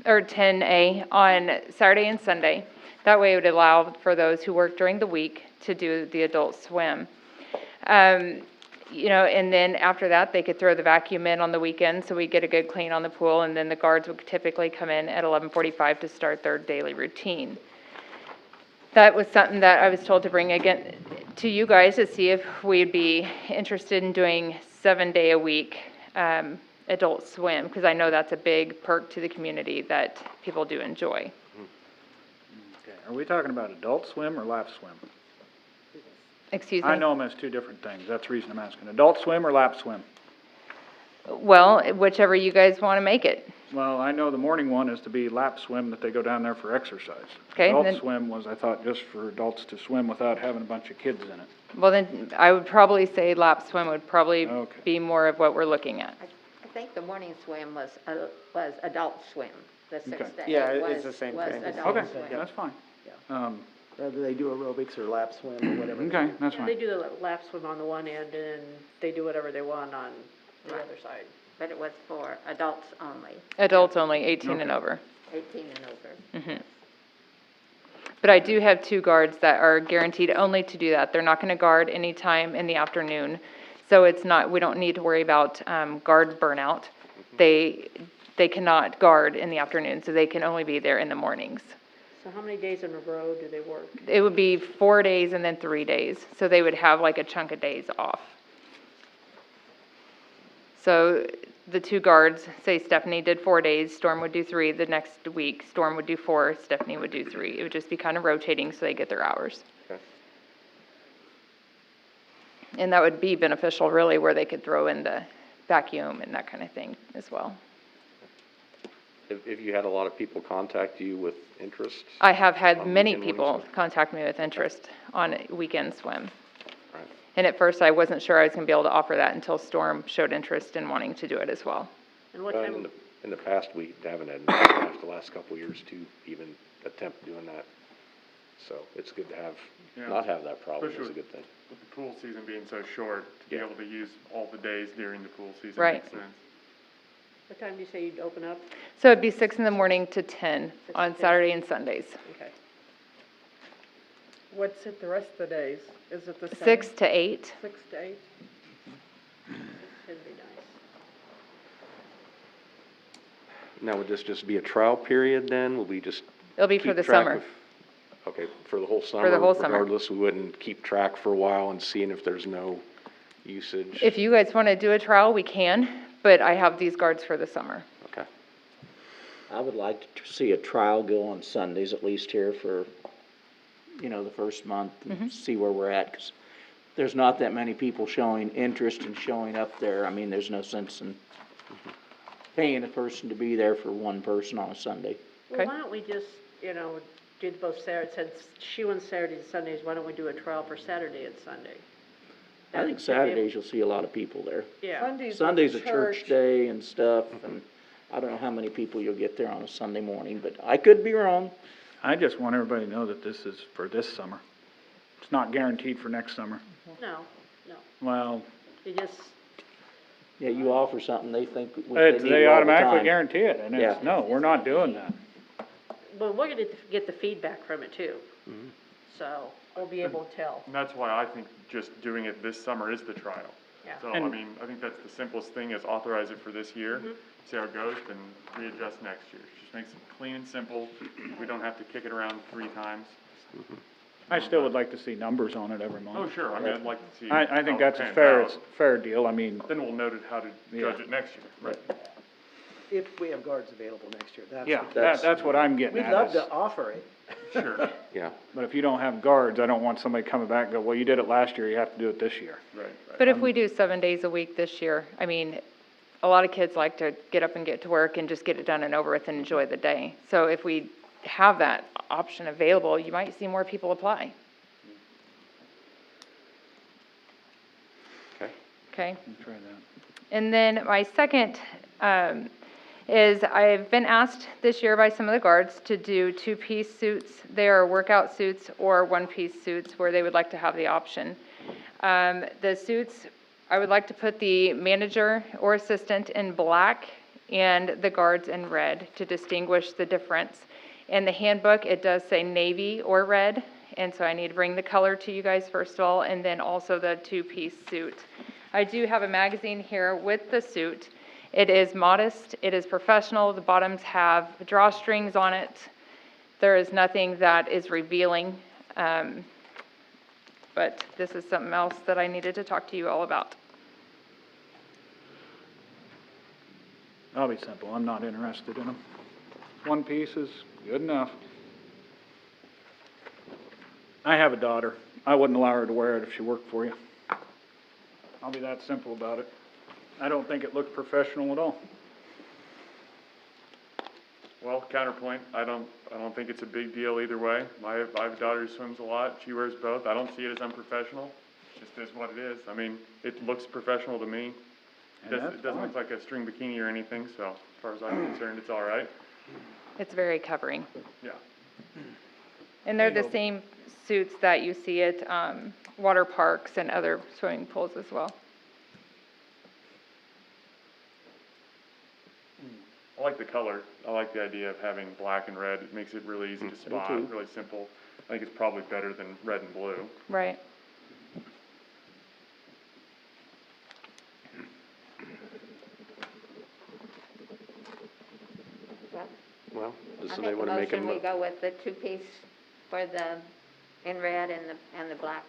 or 10 on Saturday and Sunday. That way it would allow for those who work during the week to do the Adult Swim. You know, and then after that, they could throw the vacuum in on the weekend, so we get a good clean on the pool, and then the guards would typically come in at 11:45 to start their daily routine. That was something that I was told to bring again to you guys to see if we'd be interested in doing 7-day-a-week Adult Swim, because I know that's a big perk to the community that people do enjoy. Okay. Are we talking about adult swim or lap swim? Excuse me? I know them as two different things. That's the reason I'm asking. Adult swim or lap swim? Well, whichever you guys want to make it. Well, I know the morning one is to be lap swim, that they go down there for exercise. Okay, Adult then- swim was, I thought, just for adults to swim without having a bunch of kids in it. Well, then, I would probably say lap swim would probably Okay. be more of what we're looking at. I think the morning swim was adult swim, the 6 Okay. to 8 Yeah, it's was, the same was thing. adult Okay, swim. that's fine. Whether they do aerobics or lap swim or whatever. Okay, that's They fine. do the lap swim on the one end, and then they do whatever they want on the other side. But it was for adults only, Adults only, 18 and Okay. over. 18 and over. Mhm. But I do have 2 guards that are guaranteed only to do that. They're not going to guard anytime in the afternoon. So it's not, we don't need to worry about guard burnout. They cannot guard in the afternoon, so they can only be there in the mornings. So how many days in a row do they work? It would be 4 days and then 3 days. So they would have like a chunk of days off. So the 2 guards, say Stephanie did 4 days, Storm would do 3 the next week, Storm would do 4, Stephanie would do 3. It would just be kind of rotating so they get their hours. Okay. And that would be beneficial really, where they could throw in the vacuum and that kind of thing as well. If you had a lot of people contact you with interest? I have had on many weekend people swim? contact me with interest on weekend swim. Right. And at first, I wasn't sure I was going to be able to offer that until Storm showed interest in wanting to do it as well. And what Well, time, in the past, we haven't had enough staff the last couple of years to even attempt doing that. So it's good to have, Yeah. not have that problem, it's a Especially good thing. with the pool season being so short, to be Yeah. able to use all the days during the pool season Right. makes sense. what time do you say you'd open up? So it'd be 6 in the morning to 10 on Saturday and Sundays. Okay. What's it the rest of the days? Is it the same? 6 to 8. 6 to 8? That'd be nice. Now, would this just be a trial period then? Will we just It'll be for keep the track summer. of- Okay, for the whole summer? the whole summer. Regardless, we wouldn't keep track for a while and seeing if there's no usage? If you guys want to do a trial, we can, but I have these guards for the summer. Okay. I would like to see a trial go on Sundays at least here for, the first month and see where we're at. 'Cause there's not that many people showing interest and showing up there. I mean, there's no sense in paying a person to be there for one person on a Sunday. Well, why don't we just, do both Saturdays, since she wants Saturdays and Sundays, why don't we do a trial for Saturday and Sunday? I think Saturdays you'll see a lot of people there. Yeah. Sunday's a church day and stuff, and I don't know how many people you'll get there on a Sunday morning, but I could be wrong. I just want everybody to know that this is for this summer. It's not guaranteed for next summer. No, Well, you just, Yeah, you offer something, they think they need they it all the automatically time. guarantee it, and Yeah. it's, no, we're not doing that. well, we're gonna get the feedback from it too. So, we'll be able to tell. And that's why I think just doing it this summer is the trial. Yeah. So, I mean, I think that's the simplest thing is authorize it for this year, see how it goes, then readjust next year. Just makes it clean and simple. We don't have to kick it around 3 times. I still would like to see numbers on it every month. Oh, sure, I mean, I'd like to see. I think how that's it a pans fair, out. fair deal. I mean, Then we'll note how to judge it next year. Right. If we have guards available next year, that's. yeah, that's what I'm getting We'd at love is- to offer it. Sure. Yeah. But if you don't have guards, I don't want somebody coming back and go, well, you did it last year, you have to do it this year. Right. But if we do 7 days a week this year, I mean, a lot of kids like to get up and get to work and just get it done and over with and enjoy the day. So if we have that option available, you might see more people apply. Okay. Okay? Try that. And then my second is I've been asked this year by some of the guards to do 2-piece suits. They are workout suits or 1-piece suits where they would like to have the option. The suits, I would like to put the manager or assistant in black and the guards in red to distinguish the difference. In the handbook, it does say navy or red, and so I need to bring the color to you guys first of all, and then also the 2-piece suit. I do have a magazine here with the suit. It is modest, it is professional, the bottoms have drawstrings on it. There is nothing that is revealing, but this is something else that I needed to talk to you all about. I'll be simple, I'm not interested in them. 1 piece is good enough. I have a daughter. I wouldn't allow her to wear it if she worked for you. I'll be that simple about it. I don't think it looks professional at all. Well, counterpoint, I don't think it's a big deal either way. I have a daughter who swims a lot, she wears both, I don't see it as unprofessional, it just is what it is. I mean, it looks professional to me. And that's It doesn't look like a string bikini or anything, so as far as I'm concerned, it's all right. It's very covering. Yeah. And they're the same suits that you see at water parks and other swimming pools as well. I like the color. I like the idea of having black and red. It makes it really easy to spot, too. really simple. I think it's probably better than red and blue. Right. Well, does I somebody make a want to make a motion, we go with the two-piece for the, in red and the black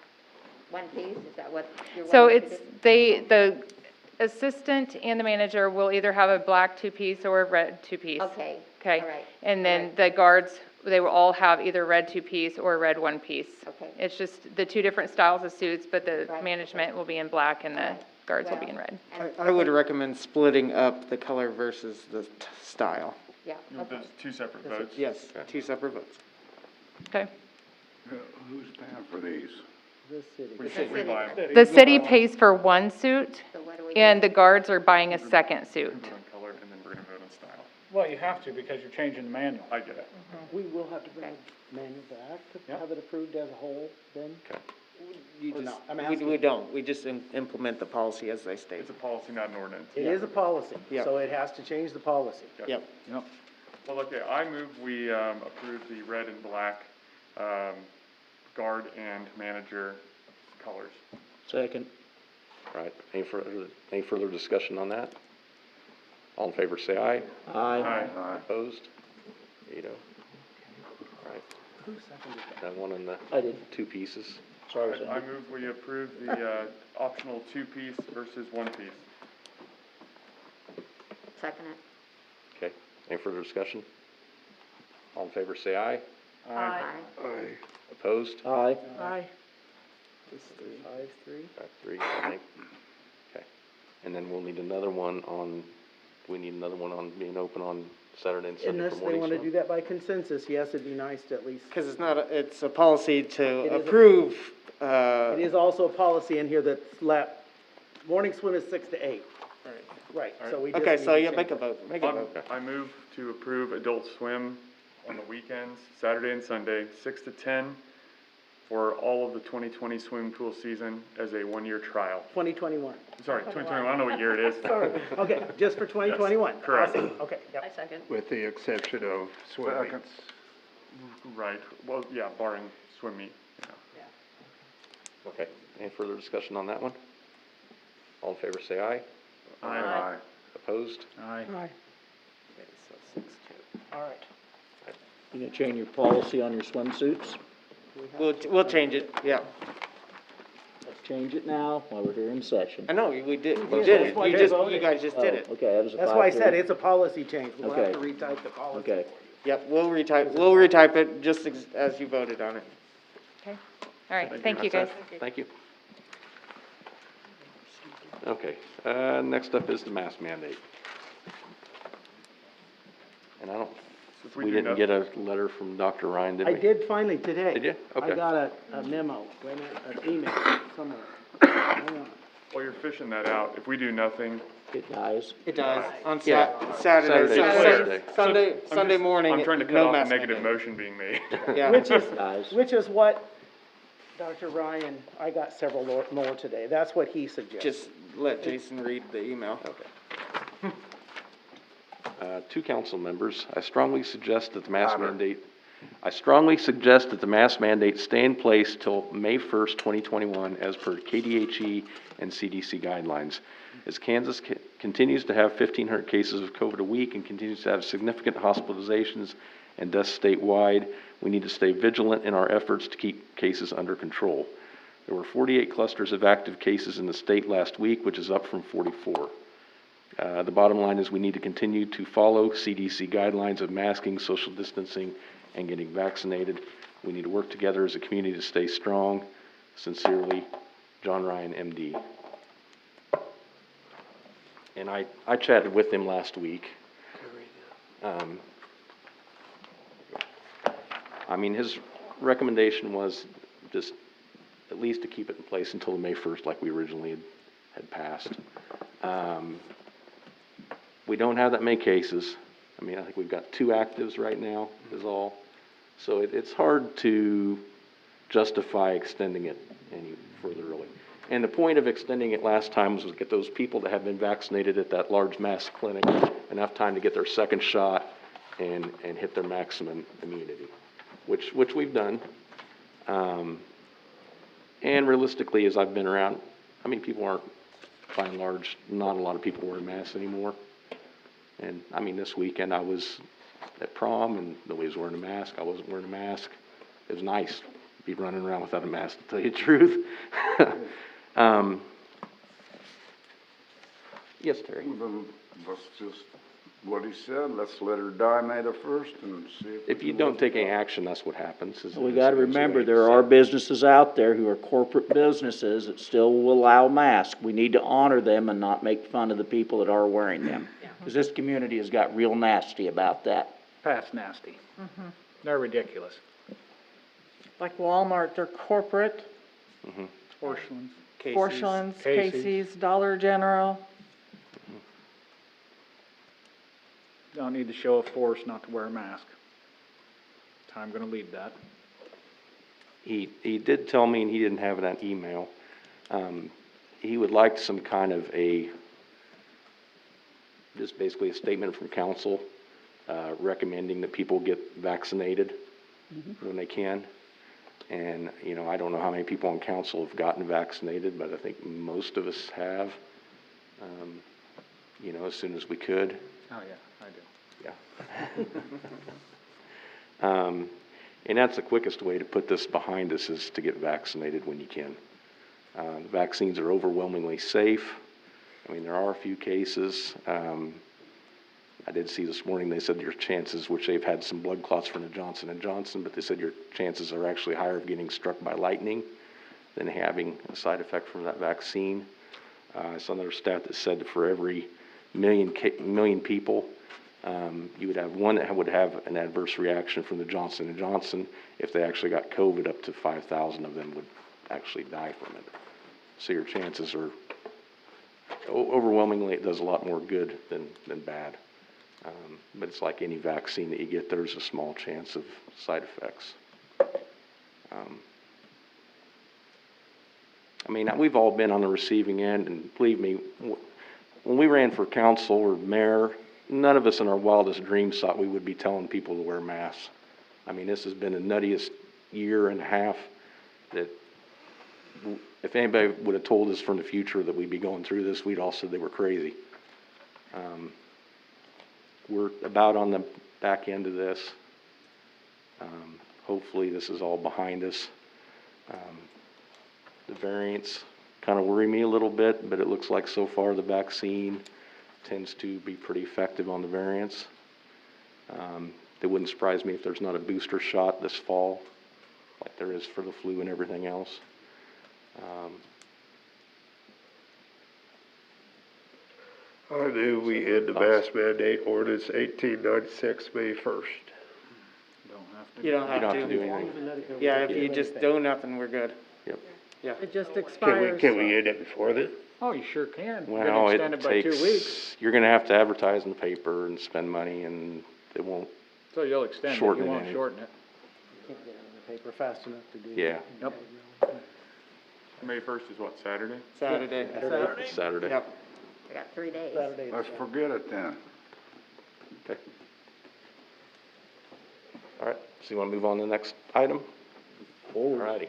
one piece, is that what you're So wanting to it's, do? the assistant and the manager will either have a black two-piece or a red two-piece. Okay, Okay? all right, And then the guards, they will all have either red two-piece or red one-piece. okay. It's just the two different styles of suits, but the Right. management will be in black and the Right. guards will be Well, in red. I would recommend splitting up the color versus the style. Yeah, You want those two separate votes? Yes, two separate votes. Okay. Who's paying for these? We buy 'em. The city pays for one suit, So what do we and do? the guards are buying a second suit. We're gonna vote on color, and then we're gonna vote on style. Well, you have to because you're changing the manual. I get it. We will have to bring the manual back to Yep. have it approved as a whole then? You Or just, not? I'm we asking. don't, we just implement the policy as they state. It's a policy, not an ordinance. It is a policy, Yeah. so it has to change the policy. Yep. Yep. Well, okay, I move we, approve the red and black, guard and manager colors. Second. All right, any further discussion on that? All in favor, say aye. Aye. Aye. Opposed? 8-0. All right, Who seconded that? that one in the I did. two pieces. Sorry, I Cindy. move we approve the, optional two-piece versus one-piece. Second it. Okay, any further discussion? All in favor, say aye. Aye. Opposed? Aye. Aye. 5-3. 5-3, I think. Okay, and then we'll need another one on, being open on Saturday and Sunday Unless for they morning wanna swim. do that by consensus, yes, it'd be nice to at least. Because it's not, it's a policy It to is a- approve, It is also a policy in here that's morning swim is 6 to 8. Right, so we just okay, need so to yeah, change make a it. vote, make a vote. I move to approve adult swim on the weekends, Saturday and Sunday, 6 to 10, for all of the 2020 swimming pool season as a one-year trial. 2021. Sorry, 2021, I don't know what year it is. Sorry, okay, just for 2021. correct. Awesome. Okay, I yep. second. With the exception of swim meets. Right, well, yeah, barring swim meet, yeah. Okay, any further discussion on that one? All in favor, say aye. Aye. Opposed? Aye. Aye. Okay, so 6-2. All right. You gonna change your policy on your swimsuits? We'll change it, yeah. Let's change it now while we're here in session. I know, we did, Yeah, you did that's it, why you they just, voted. you guys just did it. Okay, that was a 5-3. That's why I said it's a policy change. We'll have to Okay. retype the policy. Okay. Yep, we'll retype it just as you voted on it. Okay, all right, thank you guys. Thank you. Okay, next up is the mask mandate. And I don't, If we do didn't noth- get a letter from Dr. Ryan, did I we? did finally today. Did you? I Okay. got a memo, wait a minute, an email somewhere. Hang on. While you're fishing that out, if we do nothing, It dies. It does, on Yeah. Saturday, Saturday. Sunday morning, I'm trying to cut no off mask the negative mandate. motion being made. Yeah. Which is what, Dr. Ryan, I got several more today. That's what he suggested. Just let Jason read the email. Okay. Two council members, I strongly suggest that the mask mandate stay in place till May 1st, 2021, as per KDHE and CDC guidelines. As Kansas continues to have 1,500 cases of COVID a week and continues to have significant hospitalizations and deaths statewide, we need to stay vigilant in our efforts to keep cases under control. There were 48 clusters of active cases in the state last week, which is up from 44. The bottom line is we need to continue to follow CDC guidelines of masking, social distancing, and getting vaccinated. We need to work together as a community to stay strong. Sincerely, John Ryan, MD. And I chatted with him last week. I mean, his recommendation was just at least to keep it in place until the May 1st like we originally had passed. We don't have that many cases. I mean, I think we've got 2 actives right now is all. So it's hard to justify extending it any further really. And the point of extending it last time was to get those people that have been vaccinated at that large mass clinic enough time to get their second shot and hit their maximum immunity, which we've done. And realistically, as I've been around, I mean, people aren't, by and large, not a lot of people wearing masks anymore. And I mean, this weekend I was at prom and nobody was wearing a mask. I wasn't wearing a mask. It was nice to be running around without a mask, to tell you the truth. Yes, Terry? Then let's just, what he said, let's let her die May the 1st and see if. If you don't take any action, that's what happens. We gotta remember, there are businesses out there who are corporate businesses that still will allow masks. We need to honor them and not make fun of the people that are wearing them. Because this community has got real nasty about that. Past nasty. They're ridiculous. Like Walmart, they're corporate. Porcelains. Porcelains, Casey's, Dollar General. Don't need to show of force not to wear a mask. I'm gonna lead that. He did tell me, and he didn't have it on email, he would like some kind of just basically a statement from council, recommending that people get vaccinated when they can. And, you know, I don't know how many people on council have gotten vaccinated, but I think most of us have, you know, as soon as we could. Oh, yeah, I do. Yeah. And that's the quickest way to put this behind us is to get vaccinated when you can. The vaccines are overwhelmingly safe. I mean, there are a few cases. I did see this morning, they said your chances, which they've had some blood clots from the Johnson & Johnson, but they said your chances are actually higher of getting struck by lightning than having a side effect from that vaccine. I saw another stat that said for every million people, you would have one that would have an adverse reaction from the Johnson & Johnson. If they actually got COVID, up to 5,000 of them would actually die from it. So your chances are, overwhelmingly, it does a lot more good than bad. But it's like any vaccine that you get, there's a small chance of side effects. I mean, we've all been on the receiving end, and believe me, when we ran for council or mayor, none of us in our wildest dreams thought we would be telling people to wear masks. I mean, this has been the nuttiest year and a half that if anybody would have told us from the future that we'd be going through this, we'd all said they were crazy. We're about on the back end of this. Hopefully this is all behind us. The variants kind of worry me a little bit, but it looks like so far the vaccine tends to be pretty effective on the variants. It wouldn't surprise me if there's not a booster shot this fall, like there is for the flu and everything else. I knew we end the mask mandate ordinance 1896 May 1st. You don't have to. do anything. Yeah, if you just do nothing, we're good. Yep. Yeah. It just expires. Can we end it before then? Oh, you sure can. We're Well, gonna it extend it by 2 weeks. takes, you're gonna have to advertise in the paper and spend money, and it won't, So you'll extend it, shorten you it won't any. shorten it. Can't get it in the paper fast enough to do. yeah, Nope. May 1st is what, Saturday? Saturday. it's Saturday. Yep. I got 3 days. Saturday. Let's forget it then. Okay. All right, so you wanna move on to the next item? All righty.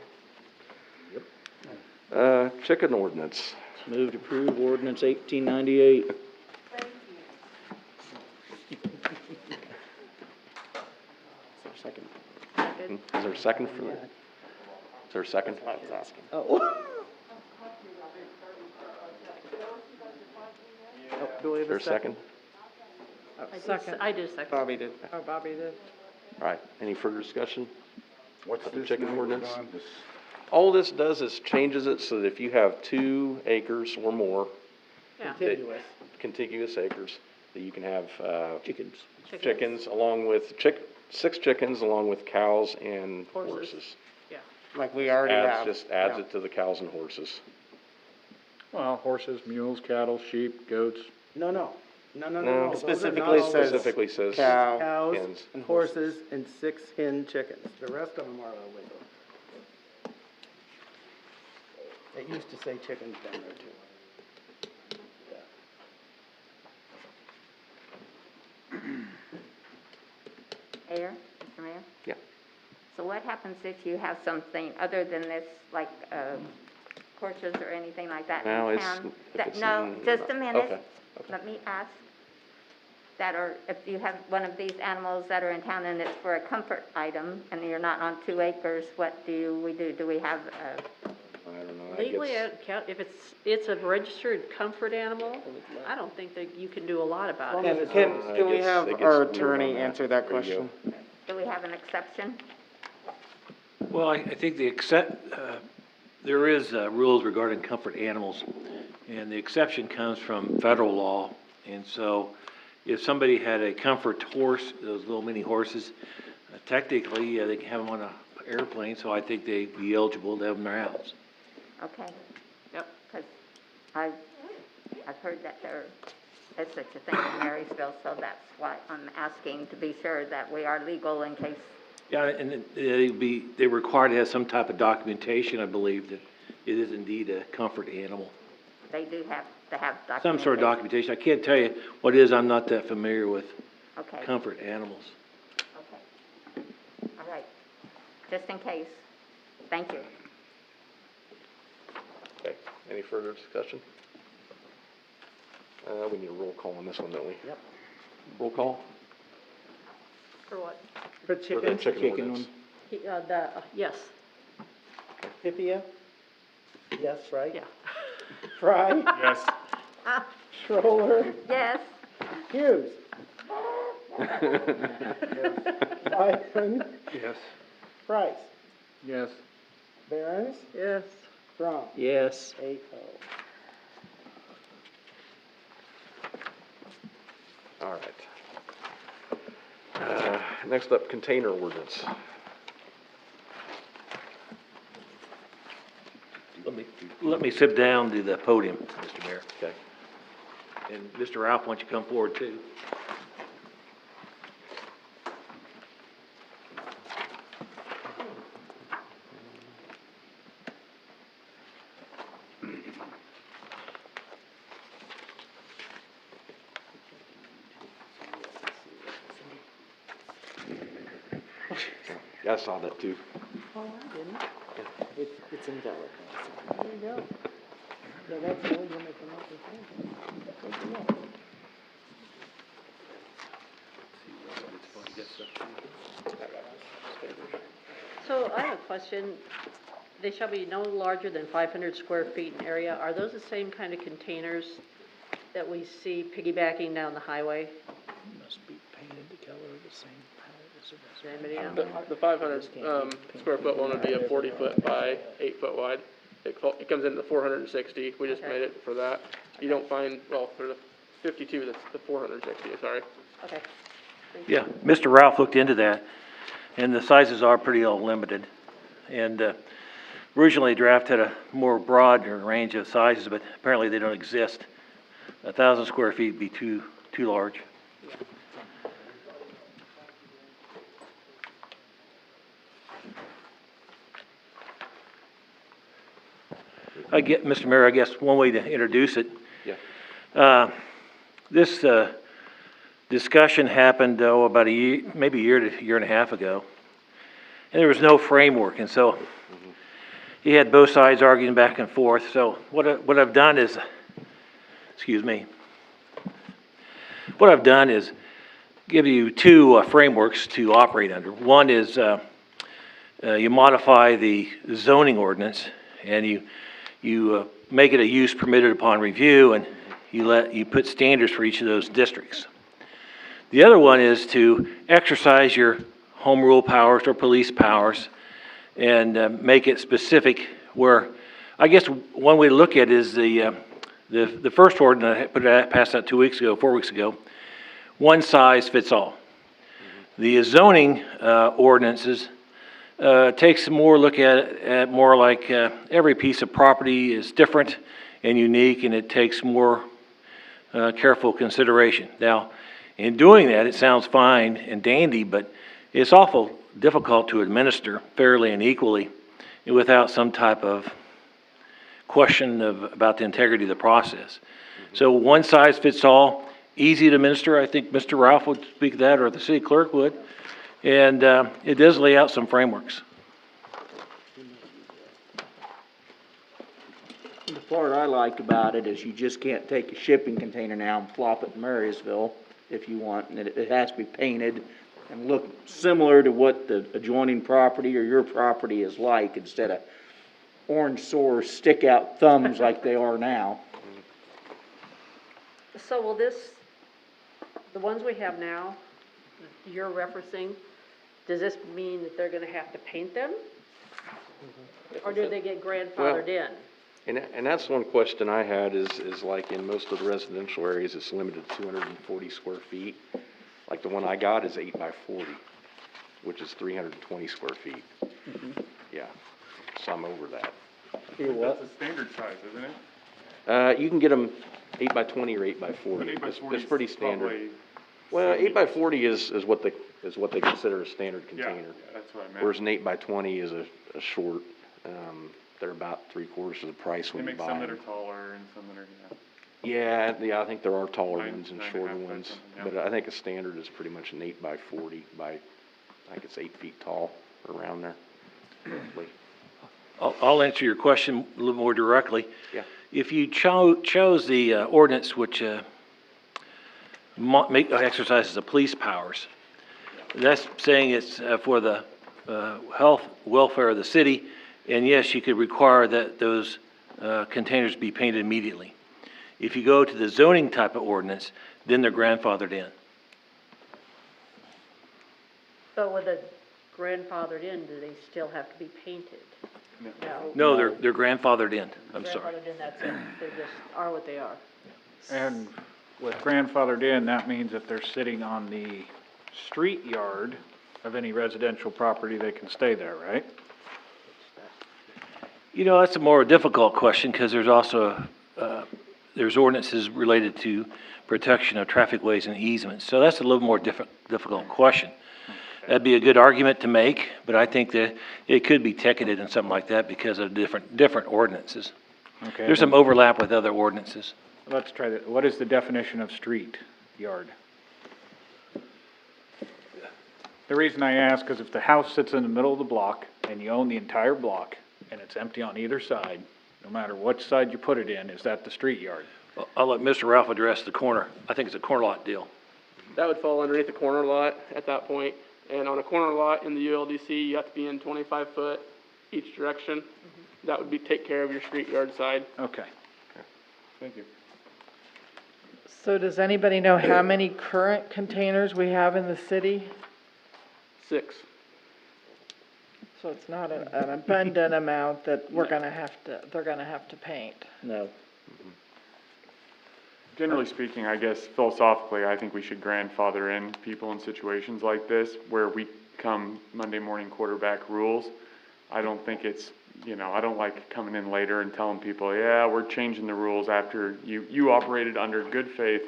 Chicken ordinance. Move to approve ordinance 1898. Second. Is there a second for that? Is there a second? I was asking. Oh. Do we Is have there a a second? Second. I did second. Bobby did. Oh, Bobby did. All right, any further discussion? What's of the this chicken now we're ordinance. doing? This- All this does is changes it so that if you have 2 acres or more, Contiguous. contiguous acres, that you can have, Chickens. chickens along with 6 chickens along with cows and horses. Yeah. Like we already have. Just adds Yeah. it to the cows and horses. Well, horses, mules, cattle, sheep, goats. No. No, Those are Specifically not all- says Specifically says cow. Cows, hens. and horses, and 6 hen chickens. The rest of them are illegal. It used to say chickens down there too. Mayor, Mr. Mayor? Yeah. So what happens if you have something other than this, like, porches or anything like that No, in it's- town? if That- it's No, in- just a minute. okay. Let me ask. That are, if you have one of these animals that are in town and it's for a comfort item and you're not on 2 acres, what do we do? Do we have a, I don't know. Legally, if it's a registered comfort animal, I don't think that you can do a lot about it. Can we have our attorney answer that There you question? do we have an exception? Well, I think there is rules regarding comfort animals, and the exception comes from federal law. And so if somebody had a comfort horse, those little mini horses, technically, they can have them on an airplane, so I think they'd be eligible to have them in their house. Okay. Yep. Because I've heard that there is such a thing in Marysville, so that's why I'm asking to be sure that we are legal in case. Yeah, and they're required to have some type of documentation, I believe, that it is indeed a comfort animal. They do have to have documentation. Some sort of documentation. I can't tell you what it is, I'm not that familiar with Okay. comfort animals. Okay. All right. Just in case. Thank you. Okay, any further discussion? We need a roll call on this one, don't we? Yep. Roll call? For what? For For the chickens, chicken ordinance. Yes. Pipia? Yes, right? Yeah. Fry? Yes. Schroller? Yes. Hughes? Lyman? Yes. Price? Yes. Barons? Yes. Crum? Yes. 8-0. All right. Next up, container ordinance. Let me sit down to the podium, Mr. Mayor. Okay. And Mr. Ralph, why don't you come forward too? Yeah, I saw that too. Oh, I didn't. It's invalid. There you go. Yeah, that's the one you're making up with. Good deal. So I have a question. They shall be no larger than 500 square feet in area. Are those the same kind of containers that we see piggybacking down the highway? Must be painted the color of the same Does anybody know? The 500 square foot one would be a 40-foot by 8-foot wide. It comes in the 460. We just Okay. made it for that. You don't find, well, for the 52, that's the 460, sorry. Okay. Yeah, Mr. Ralph looked into that, and the sizes are pretty limited. And originally, draft had a more broader range of sizes, but apparently they don't exist. 1,000 square feet would be too large. Mr. Mayor, I guess one way to introduce it. Yeah. This discussion happened, about maybe a year to year and a half ago, and there was no framework, and so you had both sides arguing back and forth. So what I've done is, what I've done is give you 2 frameworks to operate under. One is you modify the zoning ordinance, and you make it a use permitted upon review, and you put standards for each of those districts. The other one is to exercise your home rule powers or police powers and make it specific where, I guess one way to look at it is the first ordinance, passed out 4 weeks ago, one size fits all. The zoning ordinances takes a more look at more like every piece of property is different and unique, and it takes more careful consideration. Now, in doing that, it sounds fine and dandy, but it's awful difficult to administer fairly and equally without some type of question about the integrity of the process. So one size fits all, easy to administer. I think Mr. Ralph would speak to that, or the city clerk would. And it does lay out some frameworks. The part I like about it is you just can't take a shipping container now and plop it in Marysville if you want, and it has to be painted and look similar to what the adjoining property or your property is like, instead of orange sore stick out thumbs like they are now. So will the ones we have now, you're referencing, does this mean that they're gonna have to paint them? Or do they get grandfathered in? And that's one question I had is like in most of the residential areas, it's limited to 240 square feet. Like the one I got is 8 by 40, which is 320 square feet. Yeah, so I'm over that. That's a standard size, isn't it? You can get them 8 by 20 or 8 by 40. But 8 by 40 It's pretty is standard. probably Well, 8 by 40 is what they consider a standard container. Yeah, that's what I meant. Whereas an 8 by 20 is a short, they're about 3/4 of the price They when you make buy some them. that are taller and some that are, Yeah, I think there are taller Nine- ones and 9.5 shorter by ones, something, but I think a standard is pretty much an 8 by 40 by, I think it's 8 feet tall, around there. roughly. I'll answer your question a little more directly. Yeah. If you chose the ordinance which exercises the police powers, that's saying it's for the health, welfare of the city, and yes, you could require that those containers be painted immediately. If you go to the zoning type of ordinance, then they're grandfathered in. But with a grandfathered in, do they still have to be painted? No, they're grandfathered in, I'm sorry. Grandfathered in, that's it, they just are what they are. And with grandfathered in, that means if they're sitting on the street yard of any residential property, they can stay there, right? You know, that's a more difficult question, because there's also, there's ordinances related to protection of traffic ways and easements, so that's a little more difficult question. That'd be a good argument to make, but I think that it could be ticketed and something like that because of different ordinances. Okay. There's some overlap with other ordinances. Let's try that. What is the definition of street yard? The reason I ask is if the house sits in the middle of the block and you own the entire block and it's empty on either side, no matter what side you put it in, is that the street yard? I'll let Mr. Ralph address the corner. I think it's a corner lot deal. That would fall underneath the corner lot at that point. And on a corner lot in the ULDC, you have to be in 25 foot each direction. That would take care of your street yard side. Okay. Thank you. So does anybody know how many current containers we have in the city? 6. So it's not an abundant amount that they're gonna have to paint. No. Generally speaking, I guess philosophically, I think we should grandfather in people in situations like this where we come Monday morning quarterback rules. I don't think it's, I don't like coming in later and telling people, yeah, we're changing the rules after you operated under good faith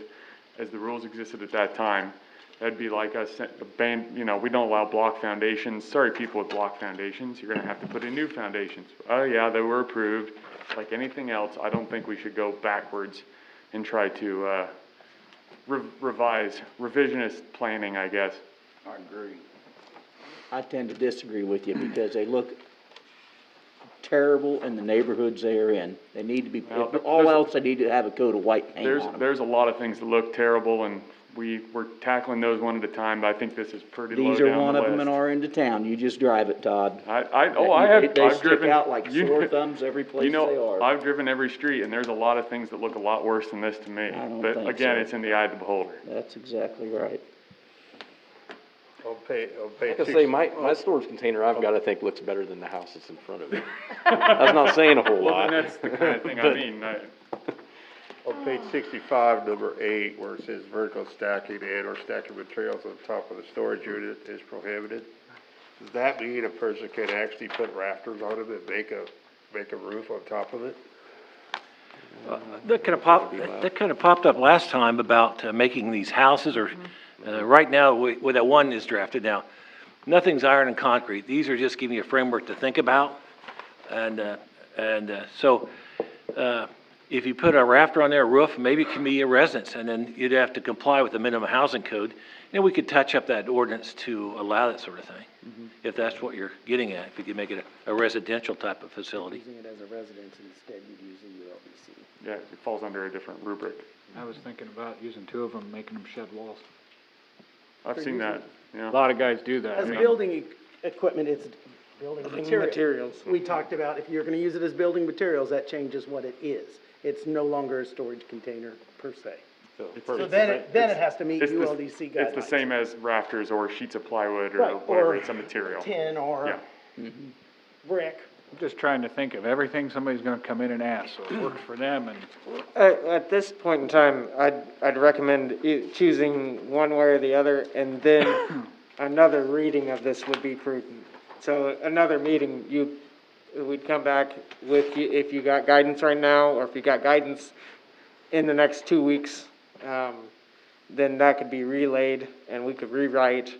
as the rules existed at that time. That'd be like us we don't allow block foundations. Sorry, people with block foundations, you're gonna have to put in new foundations. Oh yeah, they were approved. Like anything else, I don't think we should go backwards and try to revisionist planning, I guess. I agree. I tend to disagree with you because they look terrible in the neighborhoods they are in. They need to be, if all else, they need to have a coat of white paint on them. There's a lot of things that look terrible, and we're tackling those one at a time, but I think this is pretty low down the list. These are one of them in our end of town. You just drive it, Todd. They stick out like sore thumbs every place they are. I've driven every street, and there's a lot of things that look a lot worse than this to me. I don't But think again, so. it's in the eye of the beholder. That's exactly right. on page Like I say, my storage container I've got, I think, looks better than the house that's in front of it. That's not saying a whole Well, lot. then that's the kind of thing I but- mean, On page 65, number 8, where it says vertical stacking and/or stacking materials on top of the storage unit is prohibited, does that mean a person can actually put rafters on it and make a roof on top of it? That kind of popped up last time about making these houses, or, right now, where that one is drafted now, nothing's iron and concrete. These are just giving you a framework to think about. So, if you put a rafter on their roof, maybe it can be a residence, and then you'd have to comply with the minimum housing code. And we could touch up that ordinance to allow that sort of thing, if that's what you're getting at, if you could make it a residential type of facility. Using it as a residence instead, you'd use a ULDC. yeah, it falls under a different rubric. I was thinking about using 2 of them, making them shed walls. I've seen that, yeah. A lot of guys do that. As building equipment, it's building materials. We talked about if you're gonna use it as building materials, that changes what it is. It's no longer a storage container per se. So then it has to meet It's the- ULDC guidelines. It's the same as rafters or sheets of plywood or Right, whatever, or it's a material. tin or Yeah. brick. I'm just trying to think of everything somebody's gonna come in and ask, so it works for them and. At this point in time, I'd recommend choosing one way or the other, and then another reading of this would be prudent. So another meeting, we'd come back with, if you got guidance right now, or if you got guidance in the next 2 weeks, then that could be relayed, and we could rewrite,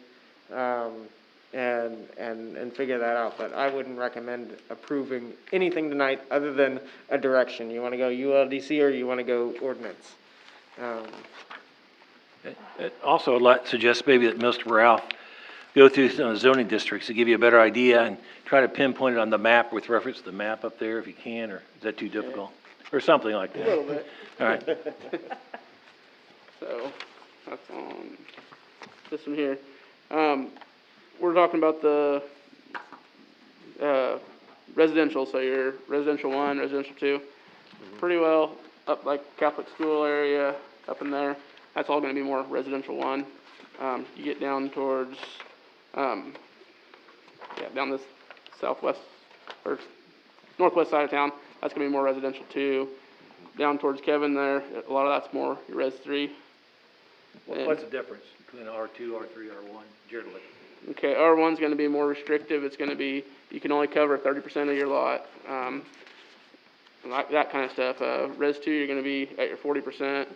and figure that out. But I wouldn't recommend approving anything tonight other than a direction. You wanna go ULDC or you wanna go ordinance? Also, I'd like to suggest maybe that Mr. Ralph go through some of the zoning districts to give you a better idea and try to pinpoint it on the map with reference to the map up there if you can, or is that too difficult? Or something like that. A little bit. All right. So, that's on this one here. We're talking about the, residential, so your residential 1, residential 2. Pretty well up like Catholic school area, up in there. That's all gonna be more residential 1. You get down towards, down this southwest, or northwest side of town, that's gonna be more residential 2. Down towards Kevin there, a lot of that's more your res 3. What's the difference between R2, R3, R1, generally? Okay, R1's gonna be more restrictive, it's gonna be, you can only cover 30% of your lot, like that kind of stuff. Res 2, you're gonna be at your 40%.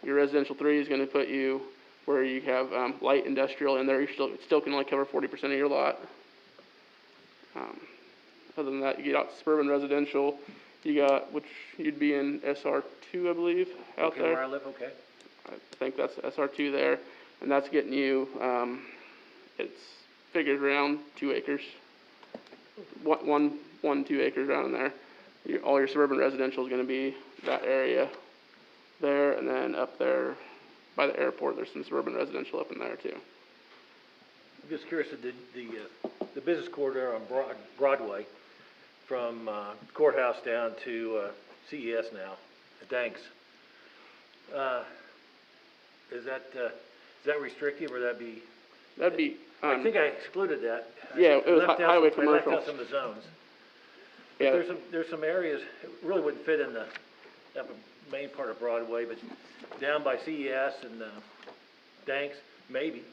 Your residential 3 is gonna put you where you have, light industrial in there, you still can only cover 40% of your lot. Other than that, you get out suburban residential, you got, which you'd be in SR2, I believe, out there. Okay, where I live, okay. I think that's SR2 there, and that's getting you, it's figured around 2 acres. 2 acres around in there. All your suburban residential is gonna be that area there, and then up there by the airport, there's some suburban residential up in there too. I'm just curious, the business corridor on Broadway, from courthouse down to CES now, thanks. Is that restrictive, or that'd be? That'd be. I think I excluded that. Yeah, it was highway I commercial. left out some of the zones. But Yeah. there's some areas, it really wouldn't fit in the main part of Broadway, but down by CES and Danks, maybe.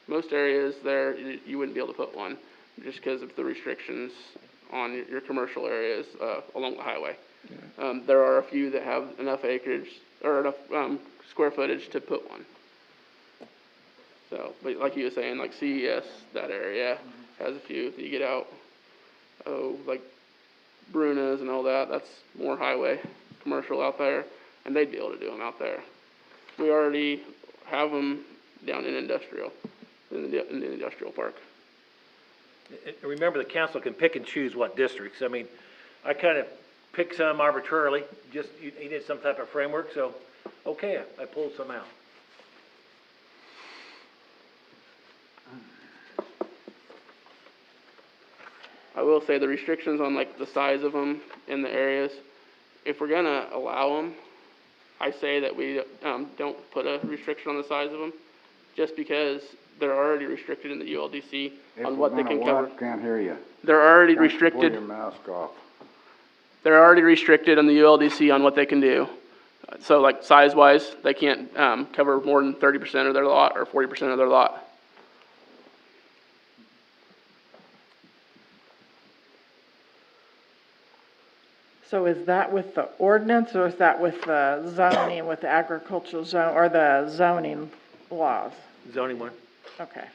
Most areas there, you wouldn't be able to put one, just because of the restrictions on your commercial areas, along the highway. There are a few that have enough acreage, or enough, square footage to put one. So, but like you were saying, like CES, that area has a few. You get out, like Bruna's and all that, that's more highway, commercial out there, and they'd be able to do them out there. We already have them down in industrial, in the industrial park. Remember, the council can pick and choose what districts. I mean, I kind of picked some arbitrarily, just, you needed some type of framework, so, okay, I pulled some out. I will say the restrictions on like the size of them in the areas, if we're gonna allow them, I say that we don't put a restriction on the size of them. just because they're already restricted in the ULDC If on we're what they gonna can cover. what? Can't hear you. They're already Pull restricted, your mask off. they're already restricted on the ULDC on what they can do. So like size-wise, they can't, cover more than 30% of their lot or 40% of their lot. So is that with the ordinance, or is that with the zoning, with the agricultural zone, or the zoning laws? Zoning one. Okay.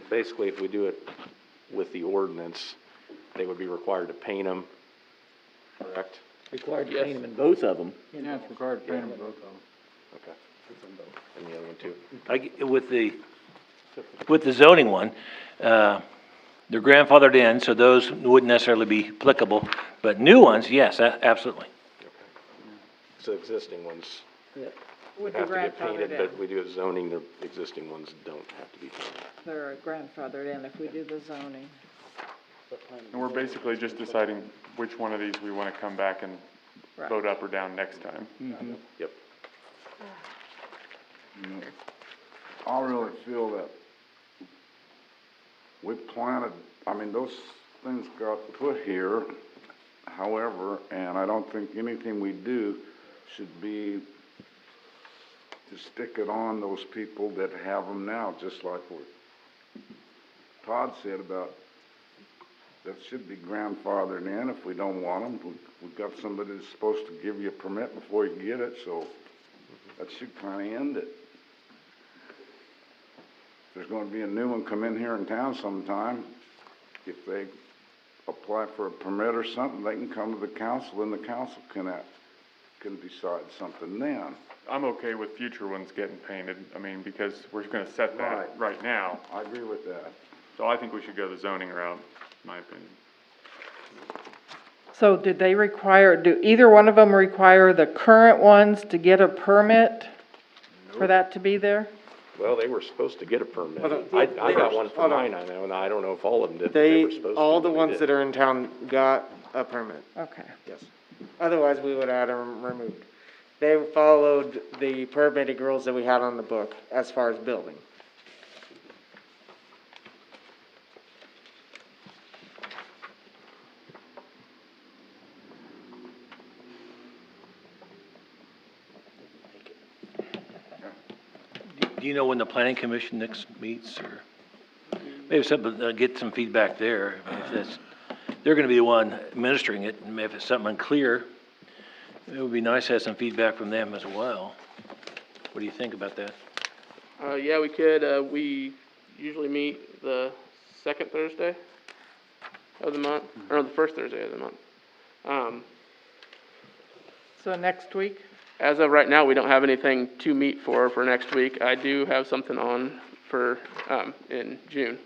Basically, if we do it with the ordinance, they would be required to paint them, correct? Required to paint them in both of them. Yeah, it's required to paint them both of them. Okay. And the other one too? With the zoning one, they're grandfathered in, so those wouldn't necessarily be applicable, but new ones, yes, absolutely. So existing ones Would be have to get grandfathered painted, in. but we do it zoning, the existing ones don't have to be painted. They're grandfathered in if we do the zoning. And we're basically just deciding which one of these we wanna come back and Right. vote up or down next time. Yep. You know, I really feel that we planted, I mean, those things got put here, however, and I don't think anything we do should be to stick it on those people that have them now, just like what Todd said about that should be grandfathered in if we don't want them. We've got somebody that's supposed to give you a permit before you get it, so that should kinda end it. There's gonna be a new one come in here in town sometime. If they apply for a permit or something, they can come to the council and the council can decide something then. I'm okay with future ones getting painted, I mean, because we're gonna set that right now. I agree with that. So I think we should go the zoning route, in my opinion. So did they require, do either one of them require the current ones to get a permit for that to be there? Well, they were supposed to get a permit. Hold on. I got one for Hold on. mine, I know, and I don't know if all of them did, but they were supposed to. All the but they ones that didn't. are in town got a permit, Okay. yes. Otherwise, we would have had them removed. They followed the permitting rules that we had on the book as far as building. Do you know when the planning commission next meets, or maybe something, get some feedback there? I mean, if that's, they're gonna be the one administering it, and if it's something unclear, it would be nice to have some feedback from them as well. What do you think about that? Yeah, we could, we usually meet the second Thursday of the month, or the first Thursday of the month. So next week? As of right now, we don't have anything to meet for next week. I do have something on for, in June.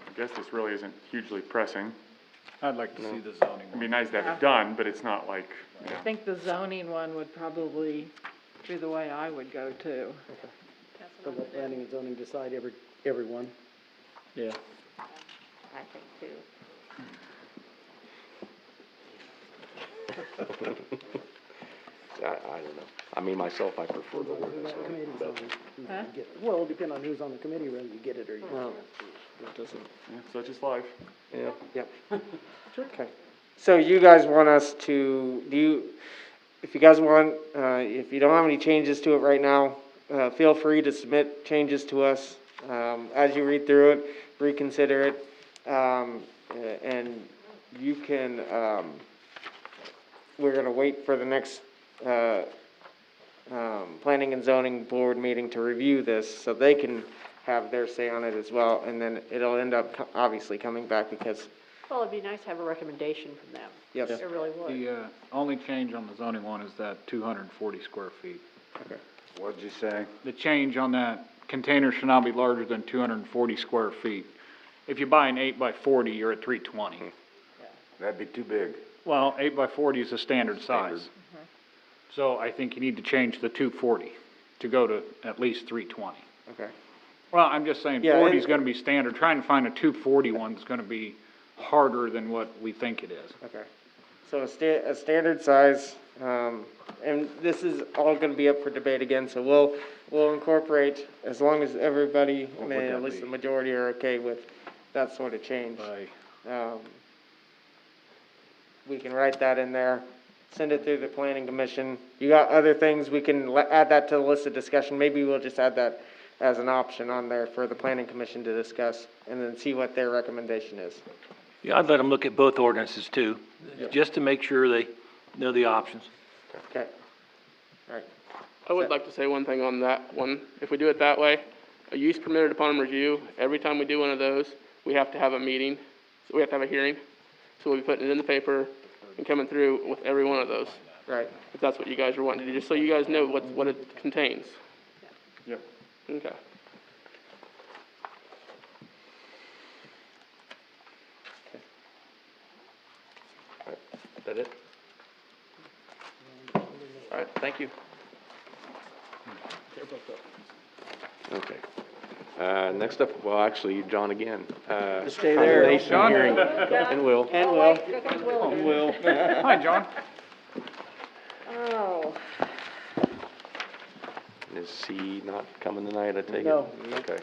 I guess this really isn't hugely pressing. I'd like to see the zoning It'd be one. nice to have it done, but it's not like, you know. I think the zoning one would probably be the way I would go too. So let planning and zoning decide everyone. Yeah. I think too. I don't know. I mean, myself, I prefer the ordinance one, Committee's but on, you get- well, depending on who's on the committee, whether you get it or you don't. It doesn't, Yeah, such is life. yeah. yep. Okay. So you guys want us to, if you guys want, if you don't have any changes to it right now, feel free to submit changes to us, as you read through it, reconsider it, and you can, we're gonna wait for the next, planning and zoning board meeting to review this, so they can have their say on it as well, and then it'll end up obviously coming back because, Well, it'd be nice to have a recommendation from them. yes. It really would. The, only change on the zoning one is that 240 square feet. Okay. What'd you say? The change on that, container should not be larger than 240 square feet. If you buy an 8x40, you're at 320. That'd be too big. Well, 8x40 is a standard size. So I think you need to change the 240 to go to at least 320. Okay. Well, I'm just saying Yeah, 40 is gonna be standard. Trying to find a 240 one's gonna be harder than what we think it is. Okay. So a standard size, and this is all gonna be up for debate again, so we'll incorporate, as long as everybody, What would maybe that at least be? the majority are okay with that sort of change. We can write that in there, send it through the planning commission. You got other things, we can add that to the list of discussion. Maybe we'll just add that as an option on there for the planning commission to discuss, and then see what their recommendation is. Yeah, I'd let them look at both ordinances too, just to make sure they know the options. Okay. All right. I would like to say one thing on that one. If we do it that way, a use permitted upon review, every time we do one of those, we have to have a meeting, so we have to have a hearing. So we'll be putting it in the paper and coming through with every one of those. Right. If that's what you guys are wanting to do, just so you guys know what it contains. Yep. Okay. Is that it? All right, thank you. Okay. Next up, well, actually, John again. Stay there. Condemnation John? hearing. And Will. And Will. Will. Hi, John. Oh, Is he not coming tonight, I take it? No. Okay.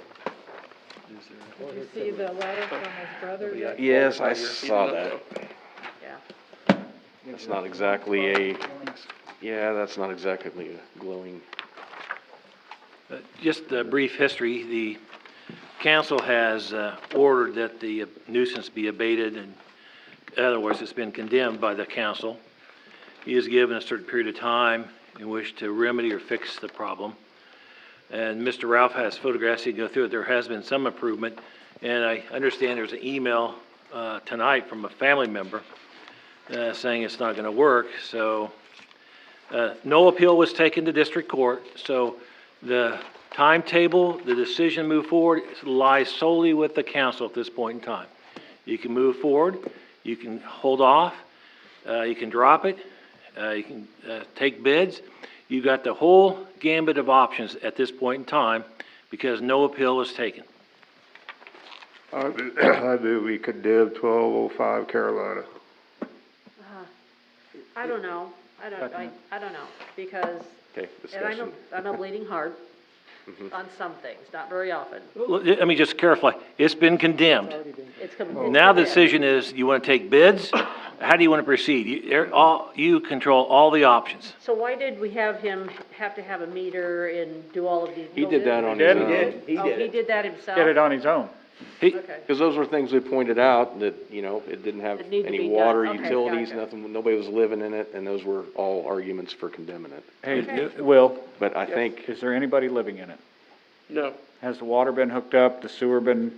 Did you see the letter from his brother? yet? Yes, I saw that. Yeah. That's not exactly that's not exactly a glowing. Just a brief history, the council has ordered that the nuisance be abated, and in other words, it's been condemned by the council. He is given a certain period of time in which to remedy or fix the problem. And Mr. Ralph has photographs, he can go through it, there has been some improvement, and I understand there's an email tonight from a family member saying it's not gonna work, so no appeal was taken to district court, so the timetable, the decision to move forward lies solely with the council at this point in time. You can move forward, you can hold off, you can drop it, you can take bids. You've got the whole gambit of options at this point in time because no appeal was taken. I move we condemn 1205 Carolina. I don't know. I don't know, because, Okay, and I discussion. know Bleeding Heart on some things, not very often. Let me just clarify, it's been condemned. It's Now the decision is, you want to take bids? How do you want to proceed? You control all the options. So why did we have him have to have a meter and do all of these? He did that on He his did? own. He did that himself? Get it on his own. Okay. Because those were things we pointed out, that, it didn't have That need to any be water, done. Okay, utilities, gotcha. nothing, nobody was living in it, and those were all arguments for condemning it. Hey, Will, But I think, is there anybody living in it? No, Has the water been hooked up, the sewer been,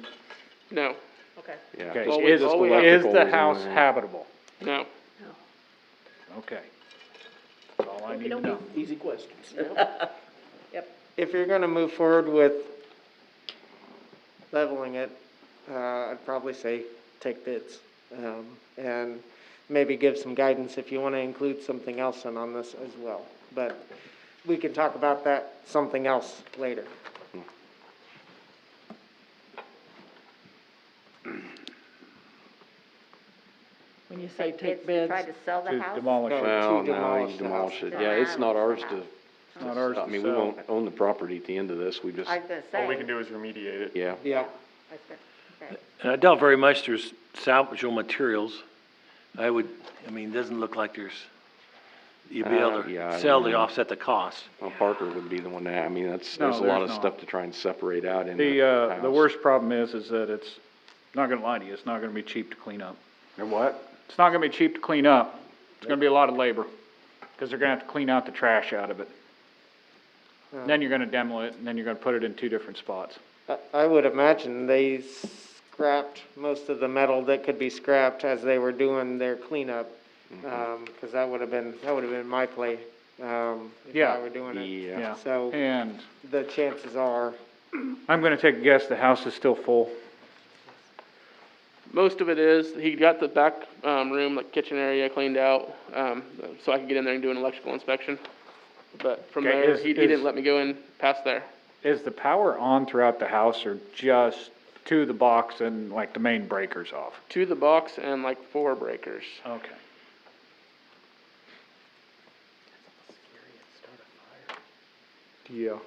no, Okay. yeah. okay, just- is just the electrical was house on there. habitable? no. Okay. That's all I need to know. Easy questions. Yep. If you're gonna move forward with leveling it, I'd probably say take bids. And maybe give some guidance if you wanna include something else in on this as well. But we can talk about that, something else later. When you say It's take to bids, try to sell the To house? demolish it. Well, to no, demolish you the demolish house. it. To Yeah, it's not ours demolish to, the Not ours I to mean, we sell. won't own the property at the end of this, we just, I was gonna All we say, can do is remediate it. yeah. Yeah. okay. And I doubt very much there's salvageable materials. It doesn't look like you'd be able yeah, I to sell don't to know. offset the cost. Well, Parker would be the one that, there's No, a lot there's of not. stuff to try and separate out in The, the the house. worst problem is that it's, not gonna lie to you, it's not gonna be cheap to clean up. And what? It's not gonna be cheap to clean up. It's gonna be a lot of labor, because they're gonna have to clean out the trash out of it. Then you're gonna demo it, and then you're gonna put it in 2 different spots. I would imagine they scrapped most of the metal that could be scrapped as they were doing their cleanup. Cause that would have been my play, if Yeah. I were doing it. Yeah. So And the chances are, I'm gonna take a guess, the house is still full. Most of it is, he got the back, room, like kitchen area cleaned out, so I could get in there and do an electrical inspection. But from Okay, there, is- he didn't is- let me go in past there. Is the power on throughout the house or just to the box and like the main breakers off? To the box and like 4 breakers. Okay. Yeah.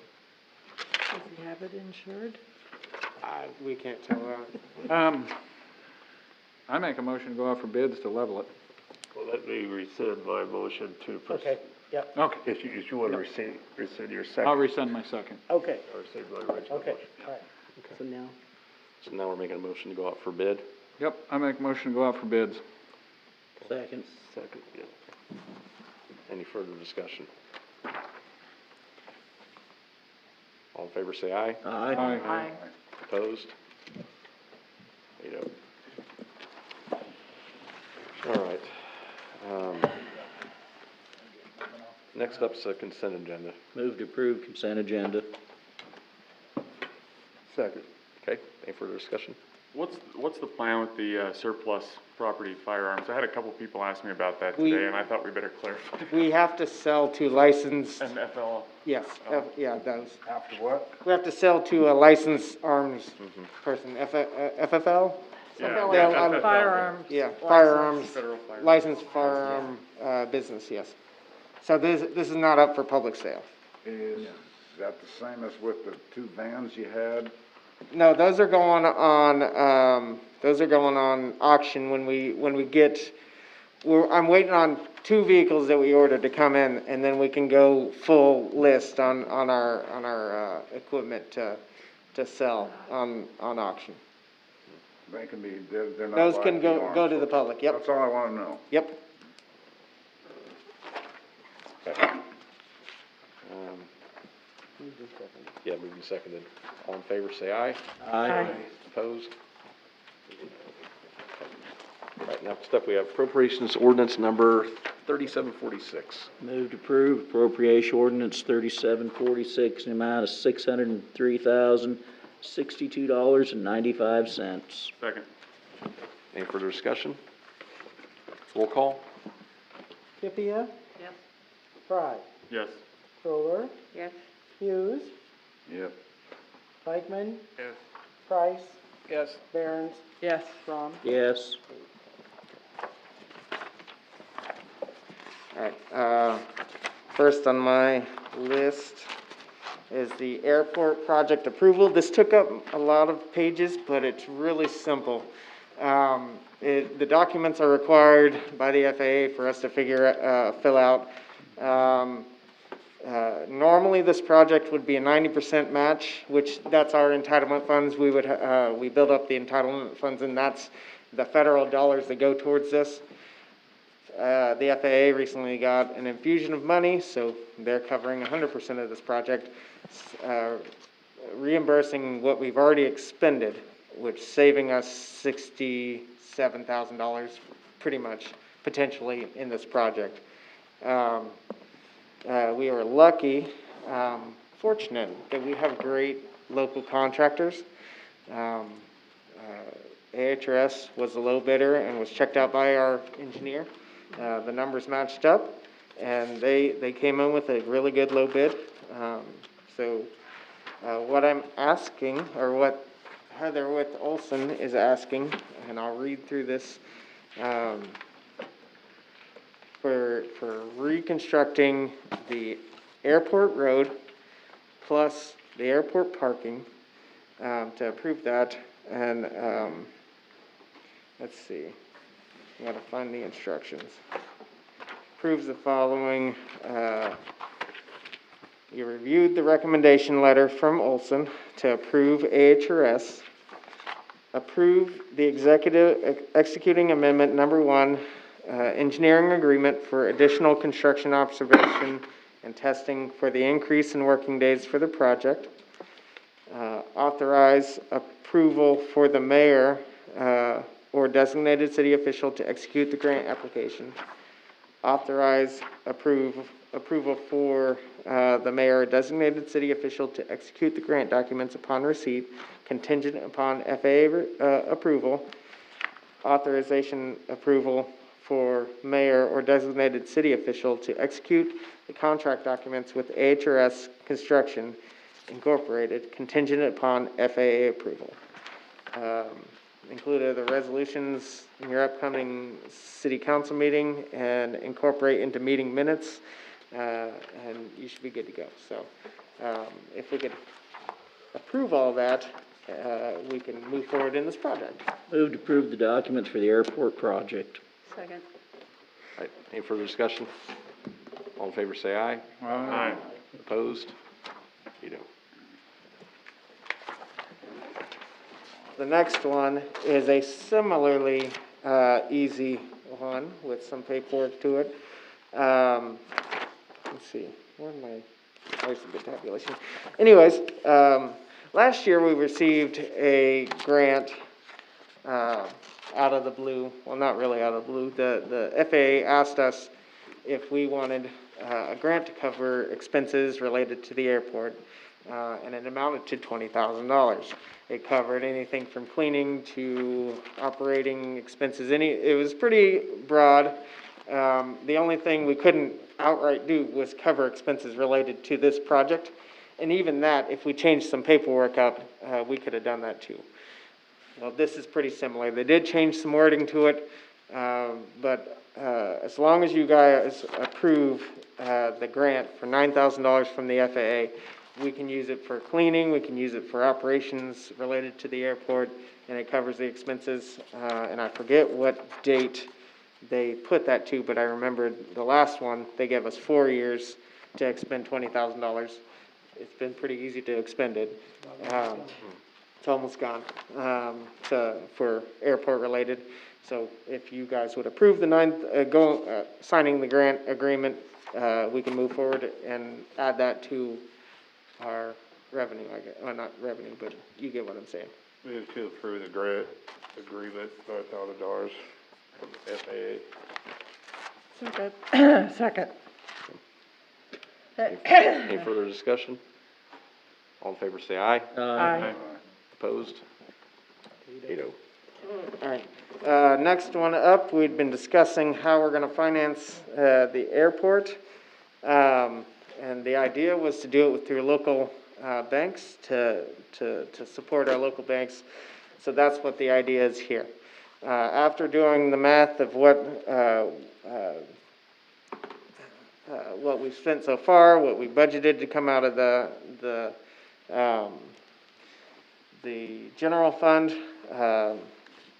Does he have it insured? We can't tell that. I make a motion to go out for bids to level it. Well, let me rescind my motion to. Okay, yep, Okay. If you wanna rescind your second. I'll rescind my second. okay, Or rescind my original okay, motion. all right. So now, So now we're making a motion to go out for bid. Yep, I make a motion to go out for bids. Second. Second, yeah. Any further discussion? All in favor, say aye. Aye. Aye. Opposed? 8-0. All right. Next up's a consent agenda. Move to approve consent agenda. Second. Okay, any further discussion? What's the plan with the surplus property firearms? I had a couple people ask me about that We- today, and I thought we better clarify. We have to sell to licensed, And FL, yes, yeah, those. After what? We have to sell to a licensed arms person, FFL? yeah, They'll- FFL. Firearms. Yeah, license. firearms, Federal firearms. licensed firearm, business, yes. So this is not up for public sale. Is that the same as with the 2 vans you had? No, those are going on auction when we get, I'm waiting on 2 vehicles that we ordered to come in, and then we can go full list on our equipment to sell on auction. They can be, they're not Those like can the go arms. to the public, yep, That's all I wanna know. yep. Yeah, moved and seconded. All in favor, say aye. Aye. Opposed? All right, next up, we have appropriations ordinance number 3746. Move to approve appropriation ordinance 3746 in the amount of $603,062.95. Second. Any further discussion? Roll call? Kipia, Yes. Fry, Yes. Kroller, Yes. Hughes, Yep. Reichman, Yes. Price, Yes. Barron's, Yes. Ron. Yes. All right, first on my list is the airport project approval. This took up a lot of pages, but it's really simple. The documents are required by the FAA for us to fill out. Normally, this project would be a 90% match, which that's our entitlement funds. We build up the entitlement funds, and that's the federal dollars that go towards this. The FAA recently got an infusion of money, so they're covering 100% of this project, reimbursing what we've already expended, which saving us $67,000 pretty much, potentially, in this project. We are lucky, fortunate that we have great local contractors. AHRS was the low bidder and was checked out by our engineer. The numbers matched up, and they came in with a really good low bid. What I'm asking, or what Heather with Olson is asking, and I'll read through this, for reconstructing the airport road plus the airport parking, to approve that, and, let's see, I gotta find the instructions. Approves the following, you reviewed the recommendation letter from Olson to approve AHRS, approve the executing amendment number 1, engineering agreement for additional construction observation and testing for the increase in working days for the project. Authorize approval for the mayor or designated city official to execute the grant application. Authorize approval for the mayor or designated city official to execute the grant documents upon receipt, contingent upon FAA approval. Authorization approval for mayor or designated city official to execute the contract documents with AHRS Construction Incorporated contingent upon FAA approval. Included the resolutions in your upcoming city council meeting and incorporate into meeting minutes, and you should be good to go. So, if we could approve all that, we can move forward in this project. Move to approve the documents for the airport project. Second. All right, any further discussion? All in favor, say aye. Aye. Opposed? Veto. The next one is a similarly easy one with some paperwork to it. Let's see, where's a good tabulation. Anyways, last year we received a grant out of the blue. Well, not really out of the blue. The FAA asked us if we wanted a grant to cover expenses related to the airport, and it amounted to $20,000. It covered anything from cleaning to operating expenses. It was pretty broad. The only thing we couldn't outright do was cover expenses related to this project. And even that, if we changed some paperwork up, we could have done that too. Well, this is pretty similar. They did change some wording to it, but as long as you guys approve the grant for $9,000 from the FAA, we can use it for cleaning, we can use it for operations related to the airport, and it covers the expenses. And I forget what date they put that to, but I remember the last one, they gave us 4 years to expend $20,000. It's been pretty easy to expend it. It's almost gone, for airport related. So if you guys would approve the signing the grant agreement, we can move forward and add that to our revenue, I guess. Well, not revenue, but you get what I'm saying. Move to approve the grant agreement, $9,000 from FAA. Second. Any further discussion? All in favor, say aye. Aye. Opposed? Veto. All right, next one up, we'd been discussing how we're gonna finance, the airport. And the idea was to do it through local, banks to support our local banks. So that's what the idea is here. After doing the math of what we've spent so far, what we budgeted to come out of the general fund,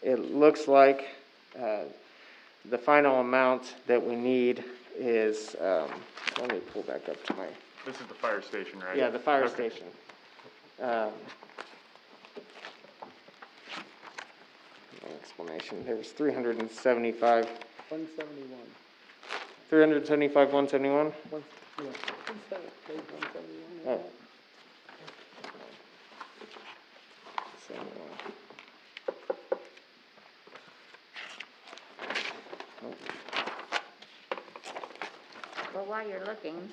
it looks like the final amount that we need is, let me pull back up to my. This is the fire station, right? Yeah, the fire Okay. station. Explanation, there was 375. 171. 375, 171? Oh. 71. Well, while you're looking,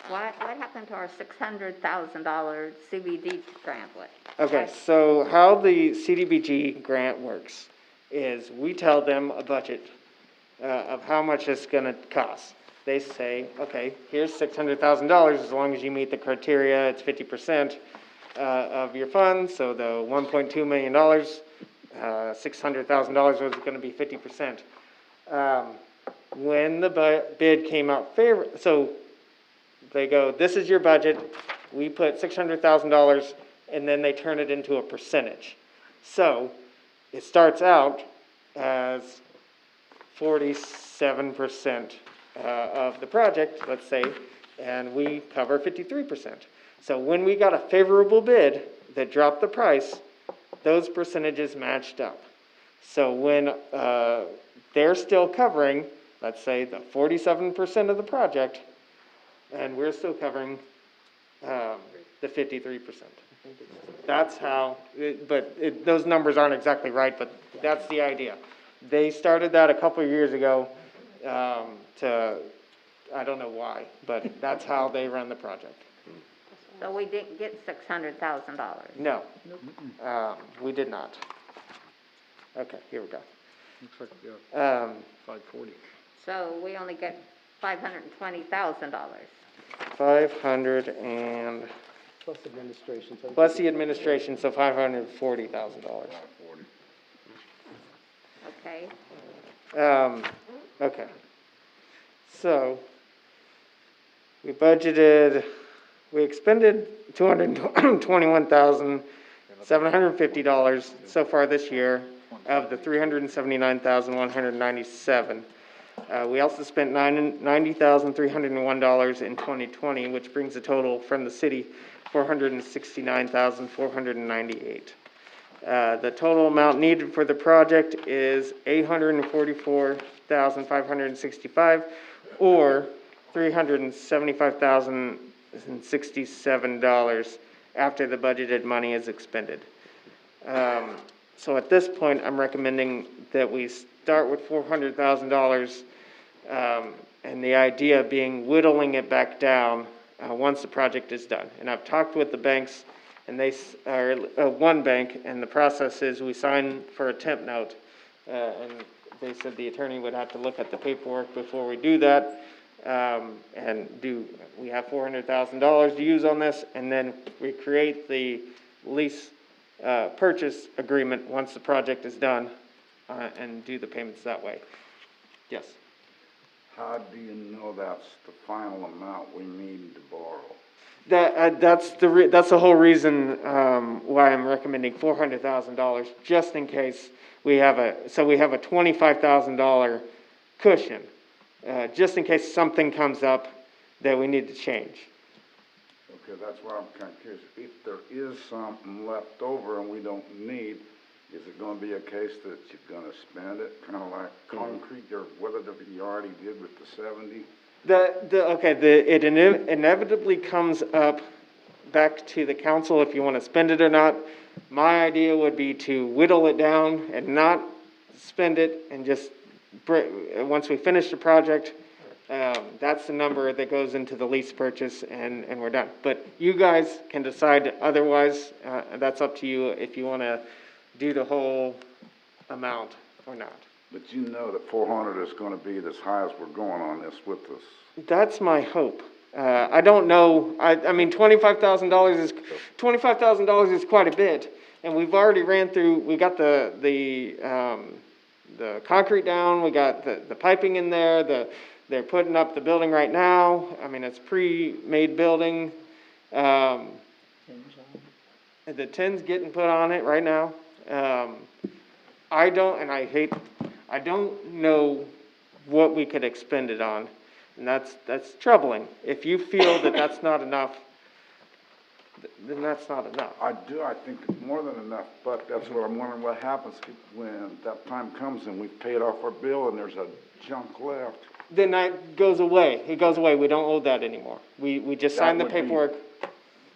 what happened to our $600,000 CBD grant? Okay, so how the CDBG grant works is we tell them a budget of how much it's gonna cost. They say, okay, here's $600,000, as long as you meet the criteria, it's 50% of your funds, so the $1.2 million, $600,000 was gonna be 50%. When the bid came out so they go, this is your budget, we put $600,000, and then they turn it into a percentage. So it starts out as 47% of the project, let's say, and we cover 53%. So when we got a favorable bid that dropped the price, those percentages matched up. So when they're still covering, let's say, the 47% of the project, and we're still covering the 53%. That's how, those numbers aren't exactly right, but that's the idea. They started that a couple of years ago I don't know why, but that's how they run the project. So we didn't get $600,000? No, we did not. Okay, here we go. Looks like, yeah, 540. So we only get $520,000. 500 and, Plus administration. So plus the administration, so $540,000. Okay, Okay. So, we expended $221,750 so far this year of the $379,197. We also spent $90,301 in 2020, which brings the total from the city, $469,498. The total amount needed for the project is $844,565, or $375,067 after the budgeted money is expended. So at this point, I'm recommending that we start with $400,000, and the idea being whittling it back down once the project is done. And I've talked with the banks, and they are one bank, and the process is we sign for a temp note, and they said the attorney would have to look at the paperwork before we do that, we have $400,000 to use on this, and then we create the lease purchase agreement once the project is done, and do the payments that way. Yes. How do you know that's the final amount we need to borrow? That's the whole reason why I'm recommending $400,000, just in case we have a $25,000 cushion, just in case something comes up that we need to change. Okay, that's why I'm kind of curious. If there is something left over and we don't need, is it gonna be a case that you're gonna spend it, kind of like concrete, or whatever you already did with the 70? It inevitably comes up back to the council if you want to spend it or not. My idea would be to whittle it down and not spend it, and just, once we finish the project, that's the number that goes into the lease purchase, and we're done. But you guys can decide otherwise. That's up to you if you want to do the whole amount or not. But you know that 400 is gonna be as high as we're going on this with us. That's my hope. I don't know, I mean, $25,000 is quite a bit, and we've already ran through, we got the concrete down, we got the piping in there, they're putting up the building right now. I mean, it's pre-made building. The tin's getting put on it right now. I don't know what we could expend it on, and that's troubling. If you feel that that's not enough, then that's not enough. I think it's more than enough, but that's what I'm wondering, what happens when that time comes and we've paid off our bill and there's a junk left? Then that goes away. It goes away. We don't owe that anymore. We just signed the paperwork.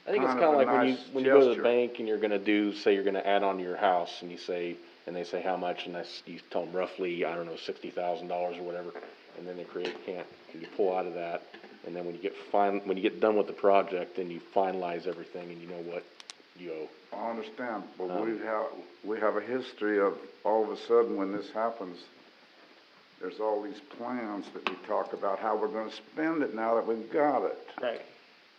I think it's kind of like when you go to the bank and you're gonna say you're gonna add on to your house, and they say how much, and you tell them roughly, I don't know, $60,000 or whatever, and then they create a account, and you pull out of that, and then when you get done with the project, then you finalize everything and you know what you owe. I understand, but we have a history of all of a sudden when this happens, there's all these plans that we talk about how we're gonna spend it now that we've got it. Right.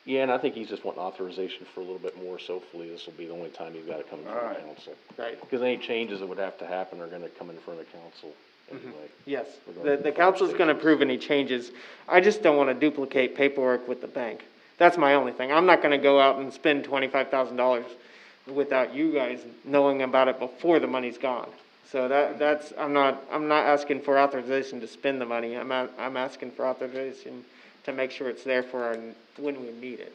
Yeah, and I think he's just wanting authorization for a little bit more, so hopefully this will be the only time he's gotta come in front of council. Right. Because any changes that would have to happen are gonna come in front of council anyway. Yes, the council's gonna approve any changes. I just don't wanna duplicate paperwork with the bank. That's my only thing. I'm not gonna go out and spend $25,000 without you guys knowing about it before the money's gone. So I'm not asking for authorization to spend the money. I'm asking for authorization to make sure it's there for when we need it.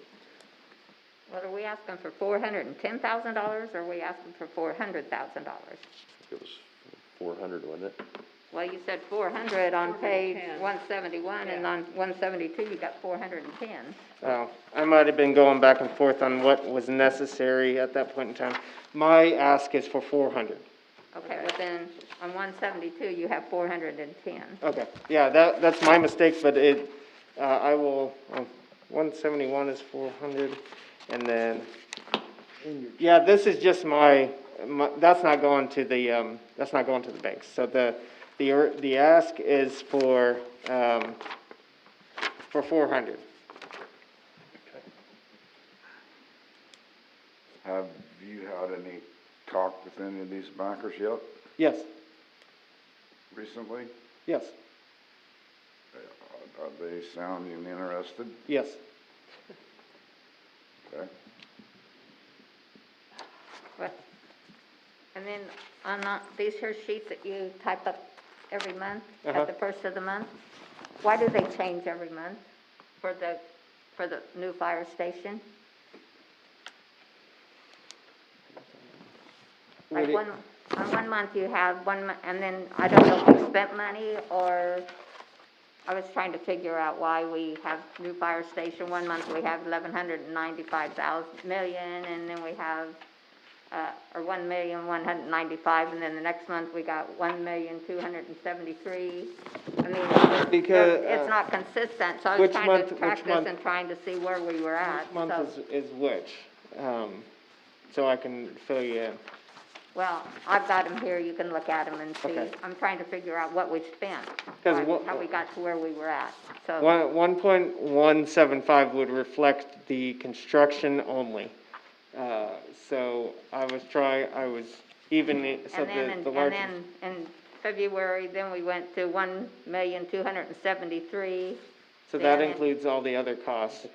what are we asking for, $410,000, or are we asking for $400,000? It was 400, wasn't it? Well, you said 400 on page 171, and on 172 you got 410. Oh, I might have been going back and forth on what was necessary at that point in time. My ask is for 400. Okay, but then on 172 you have 410. Okay, yeah, that's my mistake, but 171 is 400, and then, yeah, this is just that's not going to the banks. So The ask is for 400. Have you had any talk with any of these bankers yet, Yes, recently? yes, Are they sounding interested? yes. Okay. What- And then on these here sheets that you type up every month, Uh-huh. at the first of the month, why do they change every month for the new fire station? Like on 1 month you have and then I don't know if you spent money or, I was trying to figure out why we have new fire station. 1 month we have 1,195 million, and then we have, or 1,195, and then the next month we got 1,273. I mean, Because, it's not consistent, so I was which trying month- to track which this month- and trying to see where we were at, Which month so. is which? So I can fill you in. Well, I've got them here, you can look at them and see. Okay. I'm trying to figure out what we spent, 'Cause how we got to where we were at, so. 1.175 would reflect the construction only. So I was even, so And then, the and large. then in February, then we went to 1,273,000. So that then- includes all the other costs.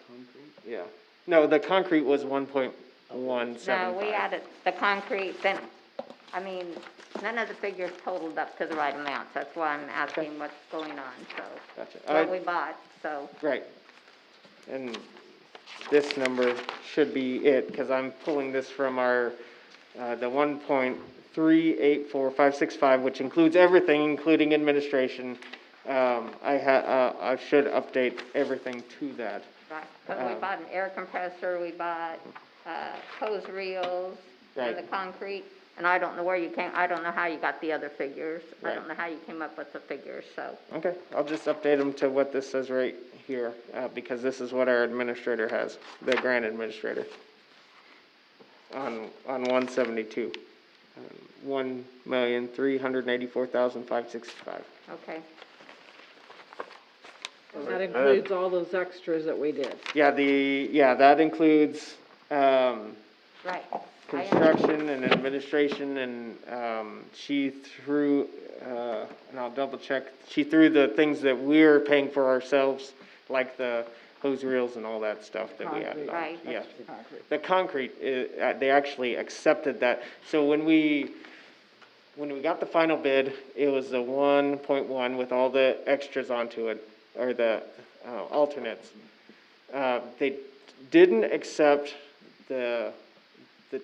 Yeah. No, the concrete was 1.175. No, we added the concrete, then, I mean, none of the figures totaled up to the right amount, that's why I'm asking what's going on, so. Gotcha. What we bought, so. Right. And this number should be it, because I'm pulling this from our, the 1.384565, which includes everything, including administration. I should update everything to that. Right, because we bought an air compressor, we bought, hose reels, and the Right. concrete, and I don't know where you I don't know how you got the other figures. I Right. don't know how you came up with the figures, so. Okay, I'll just update them to what this says right here, because this is what our administrator has, the grant administrator. On 172, 1,384,565. Okay. And that includes all those extras that we did. Yeah, that includes, Right. construction and administration, and, she threw, and I'll double check, she threw the things that we're paying for ourselves, like the hose reels and all that stuff that we added on. Right. Yeah. The concrete, they actually accepted that. So when we got the final bid, it was the 1.1 with all the extras onto it, or the alternates. They didn't accept the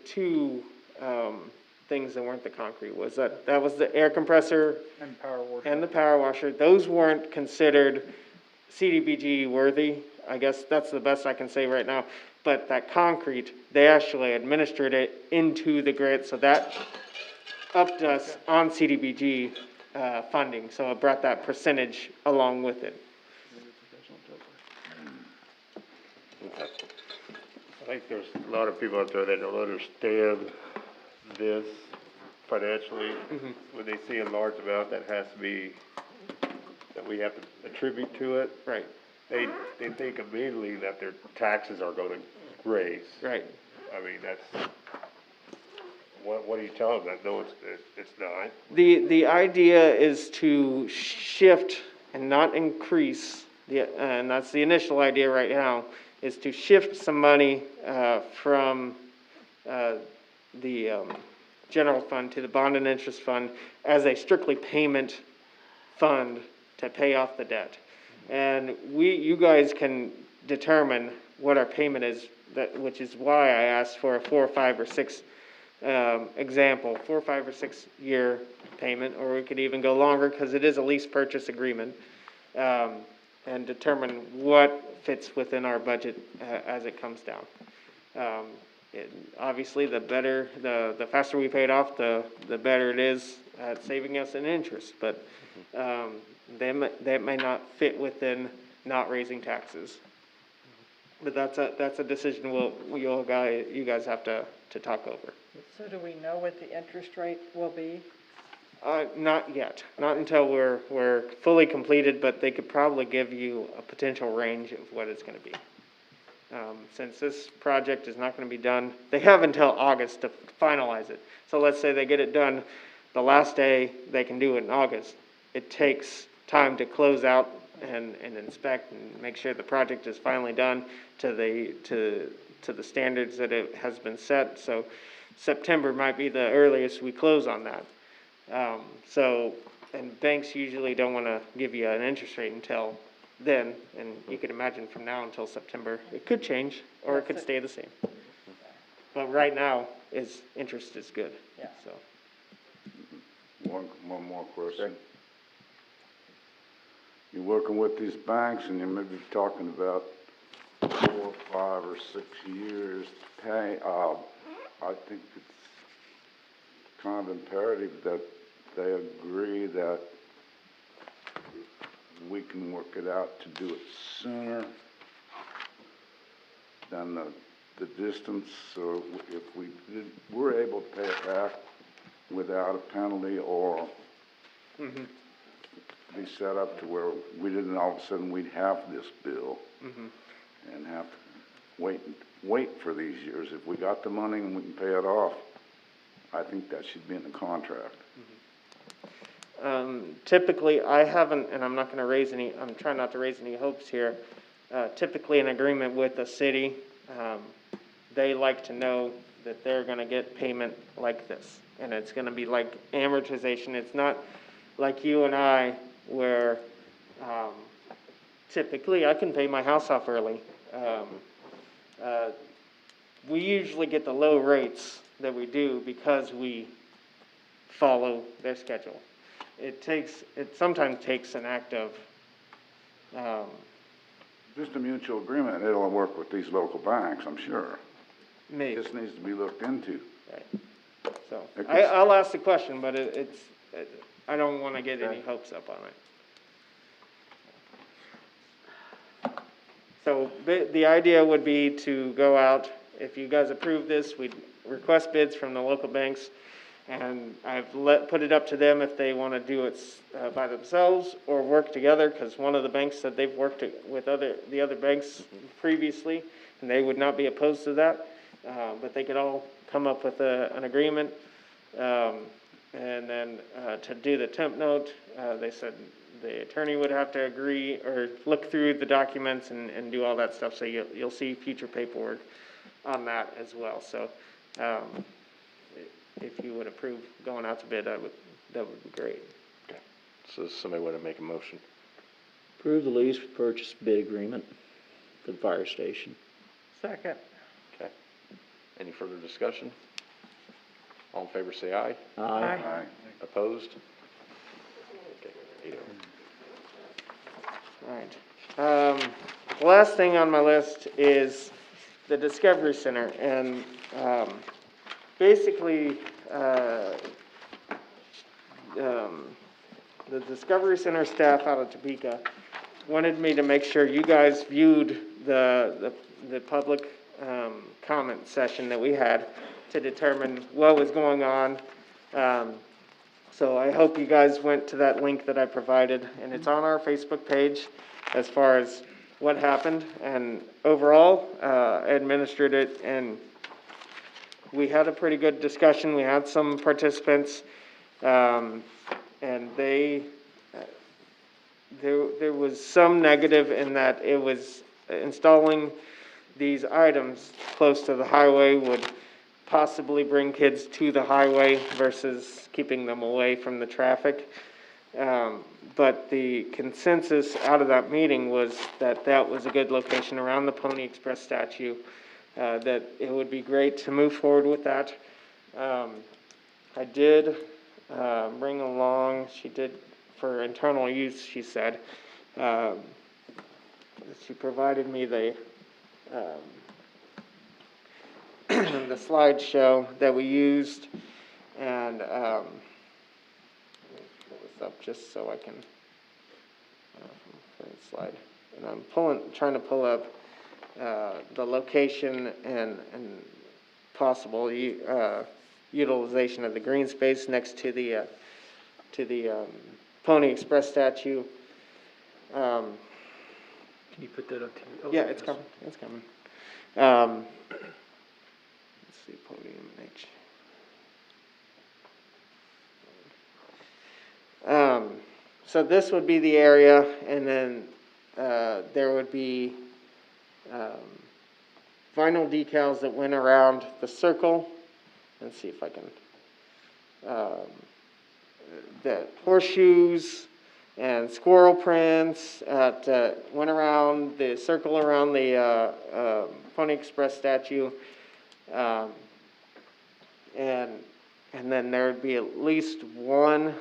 two things that weren't the concrete. That was the air compressor And power washer. and the power washer. Those weren't considered CDBG worthy. I guess that's the best I can say right now. But that concrete, they actually administered it into the grant, so that upped us on CDBG funding. So it brought that percentage along with it. I think there's a lot of people out there that don't understand this financially. When they see a large amount that has to be, that we have to attribute to it. Right. They think immediately that their taxes are gonna raise. Right. I mean, that's, what do you tell them? That, no, it's not. The idea is to shift and not increase, and that's the initial idea right now, is to shift some money from the general fund to the bond and interest fund as a strictly payment fund to pay off the debt. And you guys can determine what our payment is, which is why I asked for a 4 or 5 or 6 example, 4, 5 or 6 year payment, or we could even go longer because it is a lease purchase agreement, and determine what fits within our budget as it comes down. Obviously, the faster we pay it off, the better it is at saving us in interest, but that may not fit within not raising taxes. But that's a decision you guys have to talk over. So do we know what the interest rate will be? Not yet, not until we're fully completed, but they could probably give you a potential range of what it's gonna be. Since this project is not gonna be done, they have until August to finalize it. So let's say they get it done the last day they can do it in August. It takes time to close out and inspect and make sure the project is finally done to the standards that it has been set. So September might be the earliest we close on that. And banks usually don't wanna give you an interest rate until then, and you can imagine from now until September, it could change, or it could stay the same. But right now, interest is good, Yeah. so. One more question. You're working with these banks and you may be talking about 4, 5, or 6 years to pay. I think it's kind of imperative that they agree that we can work it out to do it sooner than the distance. So if we're able to pay it back without a penalty or be set up to where we didn't all of a sudden we'd have this bill and have to wait for these years. If we got the money and we can pay it off, I think that should be in the contract. Typically, I haven't, and I'm trying not to raise any hopes here. Typically, an agreement with the city, they like to know that they're gonna get payment like this. And it's gonna be like amortization. It's not like you and I, where, typically I can pay my house off early. We usually get the low rates that we do because we follow their schedule. It sometimes takes an act of, Just a mutual agreement, it'll work with these local banks, I'm sure. maybe. This needs to be looked into. Right. So, I'll ask the question, but I don't wanna get any hopes up on it. So, the idea would be to go out, if you guys approve this, we'd request bids from the local banks, and I've put it up to them if they wanna do it, by themselves or work together, cause one of the banks said they've worked with the other banks previously, and they would not be opposed to that, but they could all come up with an agreement. And then, to do the temp note, they said the attorney would have to agree or look through the documents and do all that stuff, so you'll see future paperwork on that as well, so, if you would approve going out to bid, that would be great. Okay. So somebody want to make a motion? Approve the lease purchase bid agreement for the fire station. Second. Okay. Any further discussion? All in favor, say aye. Aye. Opposed? Okay, 8-0. All right. The last thing on my list is the Discovery Center, and, basically, the Discovery Center staff out of Topeka wanted me to make sure you guys viewed the public, comment session that we had to determine what was going on. So I hope you guys went to that link that I provided, and it's on our Facebook page as far as what happened. And overall, I administered it, and we had a pretty good discussion. We had some participants, and there was some negative in that it was installing these items close to the highway would possibly bring kids to the highway versus keeping them away from the traffic. But the consensus out of that meeting was that that was a good location around the Pony Express statue, that it would be great to move forward with that. I did bring along, she did, for internal use, she said, she provided me the the slideshow that we used, and pull this up just so I can slide. And I'm trying to pull up the location and possible utilization of the green space next to the to the, Pony Express statue. Can you put that up to your? Yeah, it's coming, it's coming. Let's see, podium H. So this would be the area, and then, there would be, vinyl decals that went around the circle. Let's see if I can, the horseshoes and squirrel prints went around the circle around the Pony Express statue. And then there would be at least one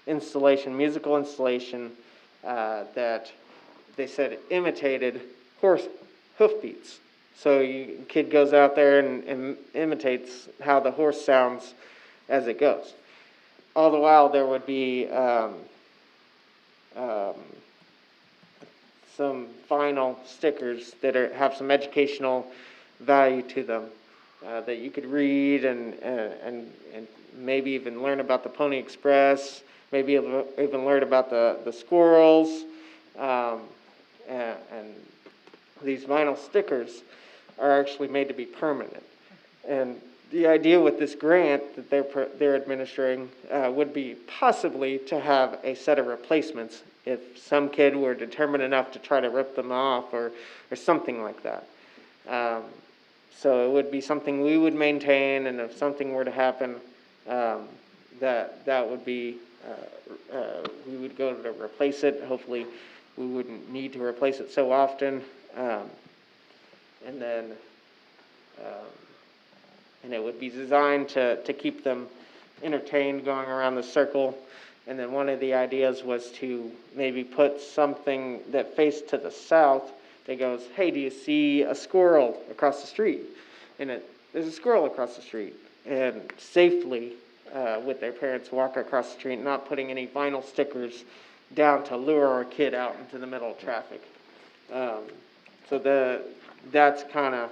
installation, musical installation, that they said imitated horse hoofbeats. So kid goes out there and imitates how the horse sounds as it goes. All the while there would be some vinyl stickers that have some educational value to them, that you could read and maybe even learn about the Pony Express, maybe even learn about the squirrels, and these vinyl stickers are actually made to be permanent. And the idea with this grant that they're administering would be possibly to have a set of replacements if some kid were determined enough to try to rip them off or something like that. So it would be something we would maintain, and if something were to happen, that would be, we would go to replace it. Hopefully we wouldn't need to replace it so often. And then, and it would be designed to keep them entertained going around the circle. And then one of the ideas was to maybe put something that faced to the south that goes, hey, do you see a squirrel across the street? And there's a squirrel across the street. And safely, with their parents, walk across the street, not putting any vinyl stickers down to lure a kid out into the middle of traffic. So that's kind of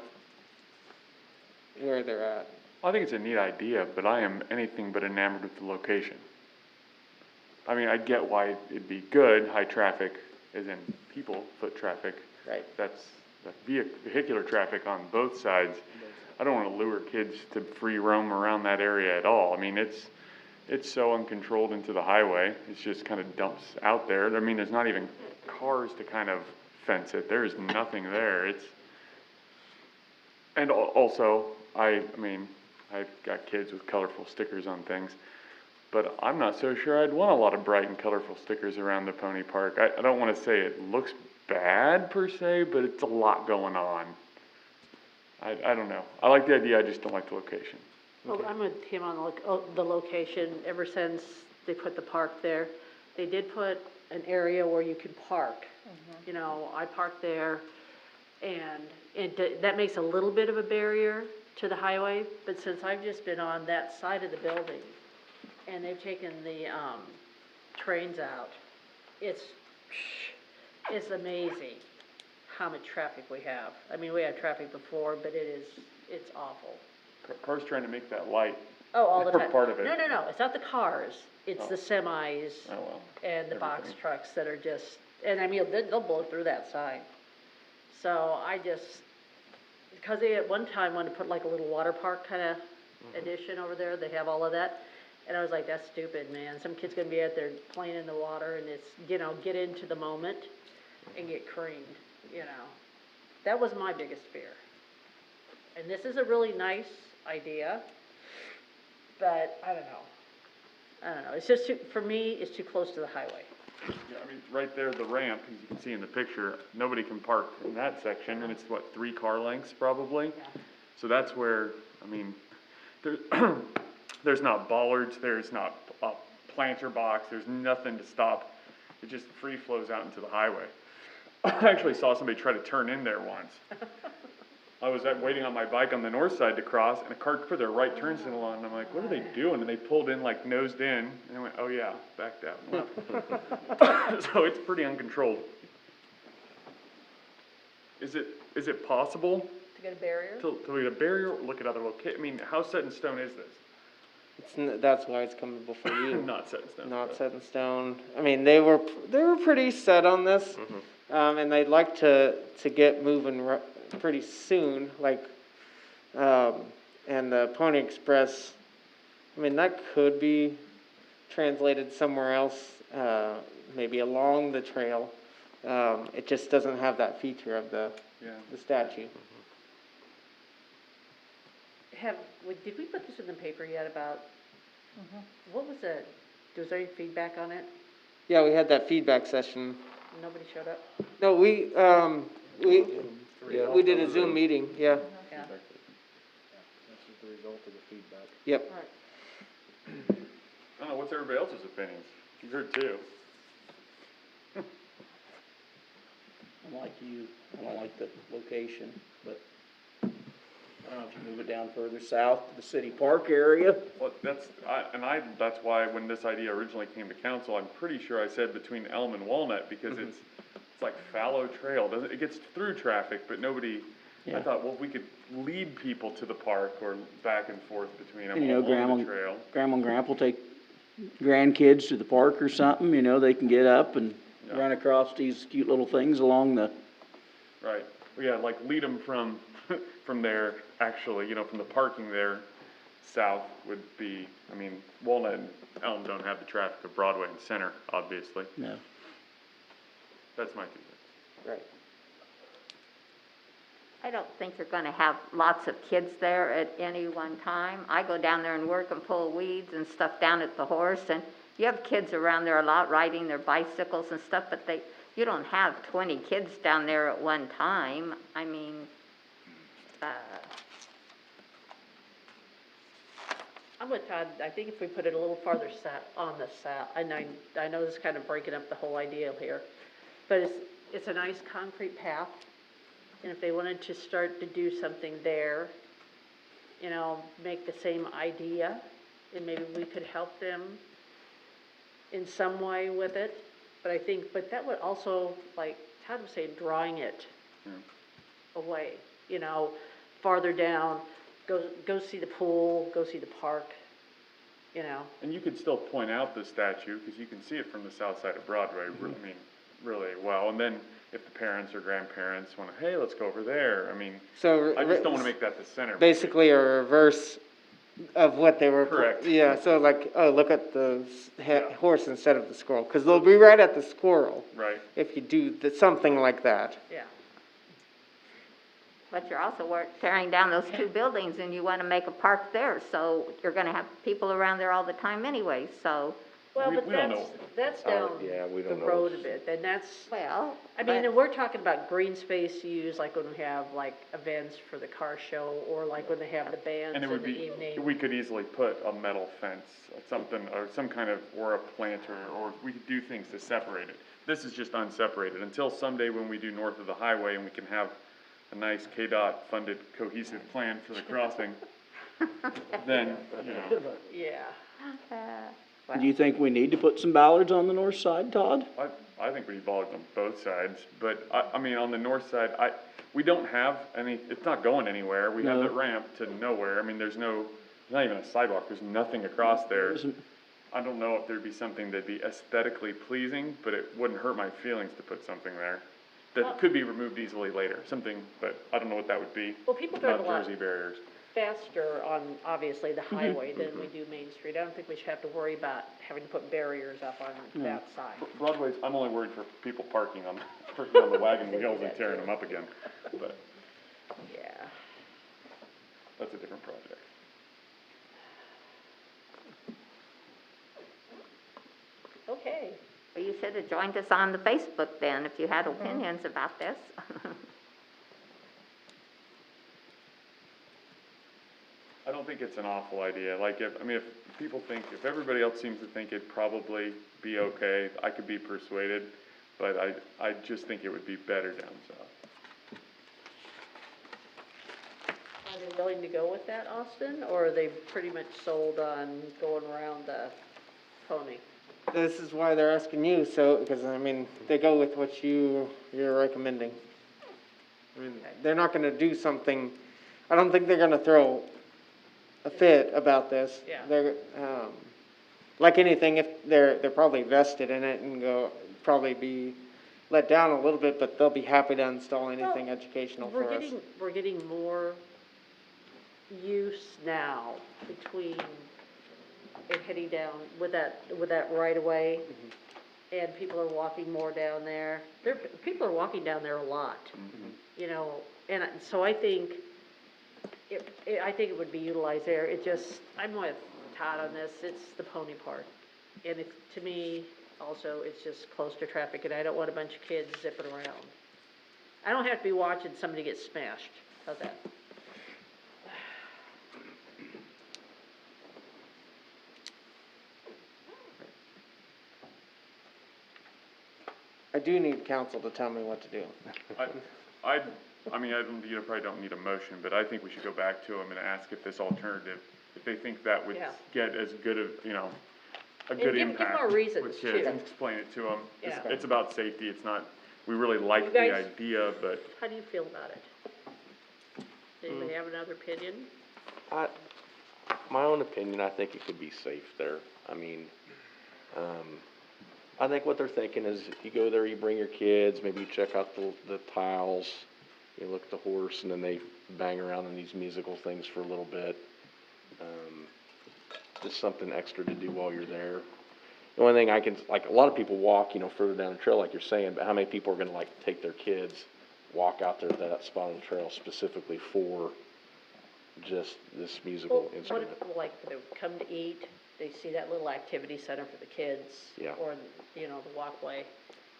where they're at. I think it's a neat idea, but I am anything but enamored with the location. I mean, I get why it'd be good, high traffic, as in people, foot traffic. Right. That's vehicular traffic on both sides. I don't want to lure kids to free roam around that area at all. I mean, it's so uncontrolled into the highway. It's just kind of dumps out there. I mean, there's not even cars to kind of fence it. There's nothing there. And also, I mean, I've got kids with colorful stickers on things, but I'm not so sure I'd want a lot of bright and colorful stickers around the pony park. I don't want to say it looks bad per se, but it's a lot going on. I don't know. I like the idea, I just don't like the location. Well, I'm with him on the location. Ever since they put the park there, they did put an area where you could park. You know, I park there, and that makes a little bit of a barrier to the highway, but since I've just been on that side of the building, and they've taken the trains out, it's amazing how much traffic we have. I mean, we had traffic before, but it's awful. Cars trying to make that light. Oh, all the time. Part of it. No, it's not the cars, it's the semis well, and the box trucks that are just, and I mean, they'll blow through that sign. So because they at one time wanted to put like a little water park kind of addition over there, they have all of that. And I was like, that's stupid, man. Some kid's gonna be out there playing in the water and it's, get into the moment and get creamed, That was my biggest fear. And this is a really nice idea, but I don't know. It's just for me, it's too close to the highway. Yeah, I mean, right there, the ramp, as you can see in the picture, nobody can park in that section, and it's 3 car lengths probably? Yeah. So that's where, I mean, there's not bollards, there's not a planter box, there's nothing to stop. It just free flows out into the highway. I actually saw somebody try to turn in there once. I was waiting on my bike on the north side to cross, and a car put their right turn signal on, and I'm like, what are they doing? And they pulled in, nosed in, and I went, oh yeah, backed out. So it's pretty uncontrolled. Is it possible To get a barrier? to get a barrier or look at other locations? I mean, how set in stone is this? That's why it's coming before you. Not set in stone. Not set in stone. I mean, they were pretty set on this, and they'd like to get moving pretty soon, like, and the Pony Express, I mean, that could be translated somewhere else, maybe along the trail. It just doesn't have that feature of the statue. Did we put this in the paper yet about, what was it? Was there any feedback on it? Yeah, we had that feedback session. Nobody showed up? No, we did a Zoom meeting, yeah. Yeah. This is the result of the feedback. Yep. I don't know, what's everybody else's opinions? You heard two. I'm like you, I don't like the location, but I don't know if you move it down further south to the city park area. Well, that's why when this idea originally came to council, I'm pretty sure I said between Elm and Walnut, because it's like fallow trail, it gets through traffic, but nobody, I thought, well, we could lead people to the park or back and forth between them And, you know, along the trail. Grandma and Grandpa will take grandkids to the park or something, you know, they can get up and run across these cute little things along the. Right, well, yeah, like lead them from, from there, actually, you know, from the parking there, south would be, I mean, Walnut and Elm don't have the traffic of Broadway and Center, obviously. No. That's my feeling. Right. I don't think you're gonna have lots of kids there at any one time. I go down there and work and pull weeds and stuff down at the horse, and you have kids around there a lot riding their bicycles and stuff, but you don't have 20 kids down there at one time. I mean, I'm with Todd. I think if we put it a little farther on the south, and I know this is kind of breaking up the whole idea here, but it's a nice concrete path, and if they wanted to start to do something there, you know, make the same idea, and maybe we could help them in some way with it. But that would also, like Todd was saying, drawing it away, you know, farther down, go see the pool, go see the park, you know. And you could still point out the statue, because you can see it from the south side of Broadway, I mean, really well. And then if the parents or grandparents want to, hey, let's go over there, I mean, So I just don't want to make that the center. basically a reverse of what they were. Correct. Yeah, so like, oh, look at the horse instead of the squirrel, because they'll be right at the squirrel. Right. If you do something like that. Yeah. but you're also tearing down those two buildings and you wanna make a park there, so you're gonna have people around there all the time anyway, so. Well, We but don't know. that's down we the don't know. road a bit, and that's, Well, I mean, and we're talking about green space use, like when we have like events for the car show, or like when they have the bands And in it would the be, evening. we could easily put a metal fence, something, or some kind of, or a planter, or we could do things to separate it. This is just unseparated, until someday when we do north of the highway and we can have a nice KDOT funded cohesive plan for the crossing, then, you know. Yeah. Do you think we need to put some bollards on the north side, Todd? I think we bollards on both sides, but I mean, on the north side, we don't have any, it's not going anywhere. We have No. the ramp to nowhere. I mean, there's not even a sidewalk, there's nothing across there. I don't know if there'd be something that'd be aesthetically pleasing, but it wouldn't hurt my feelings to put something there. That could be removed easily later, something, but I don't know what that would be. Well, people drive a Not lot Jersey barriers. faster on, obviously, the highway than we do Main Street. I don't think we should have to worry about having to put barriers up on that side. Broadway's, I'm only worried for people parking on the wagon wheels and tearing them up again, but Yeah. that's a different project. Okay. well, you should have joined us on the Facebook then, if you had opinions about this. I don't think it's an awful idea, like if people think, if everybody else seems to think it'd probably be okay, I could be persuaded, but I just think it would be better down south. Are they willing to go with that, Austin, or are they pretty much sold on going around the pony? This is why they're asking you, so, because, I mean, they go with what you're recommending. I mean, they're not gonna do something, I don't think they're gonna throw a fit about this. Yeah. They're, like anything, if they're probably vested in it and probably be let down a little bit, but they'll be happy to install anything educational for us. We're getting more use now between it heading down with that right of way. And people are walking more down there. People are walking down there a lot, you know, and so I think it would be utilized there. I'm with Todd on this. It's the pony park. And it's, to me, also, it's just close to traffic, and I don't want a bunch of kids zipping around. I don't have to be watching somebody get smashed. How's that? I do need council to tell me what to do. I mean, you probably don't need a motion, but I think we should go back to them and ask if this alternative, if they think that would get as good of, you know, a good impact more reasons, with kids, too. and explain it to them. Yeah. It's about safety, it's not, we really like You the guys- idea, but How do you feel about it? Does anybody have another opinion? My own opinion, I think it could be safe there. I mean, I think what they're thinking is you go there, you bring your kids, maybe you check out the tiles, you look at the horse, and then they bang around in these musical things for a little bit. Just something extra to do while you're there. The only thing like a lot of people walk, you know, further down the trail like you're saying, but how many people are gonna like take their kids, walk out there to that spot on the trail specifically for just this musical instrument? Like, they come to eat, they see that little activity center for the kids. Yeah. Or, you know, the walkway,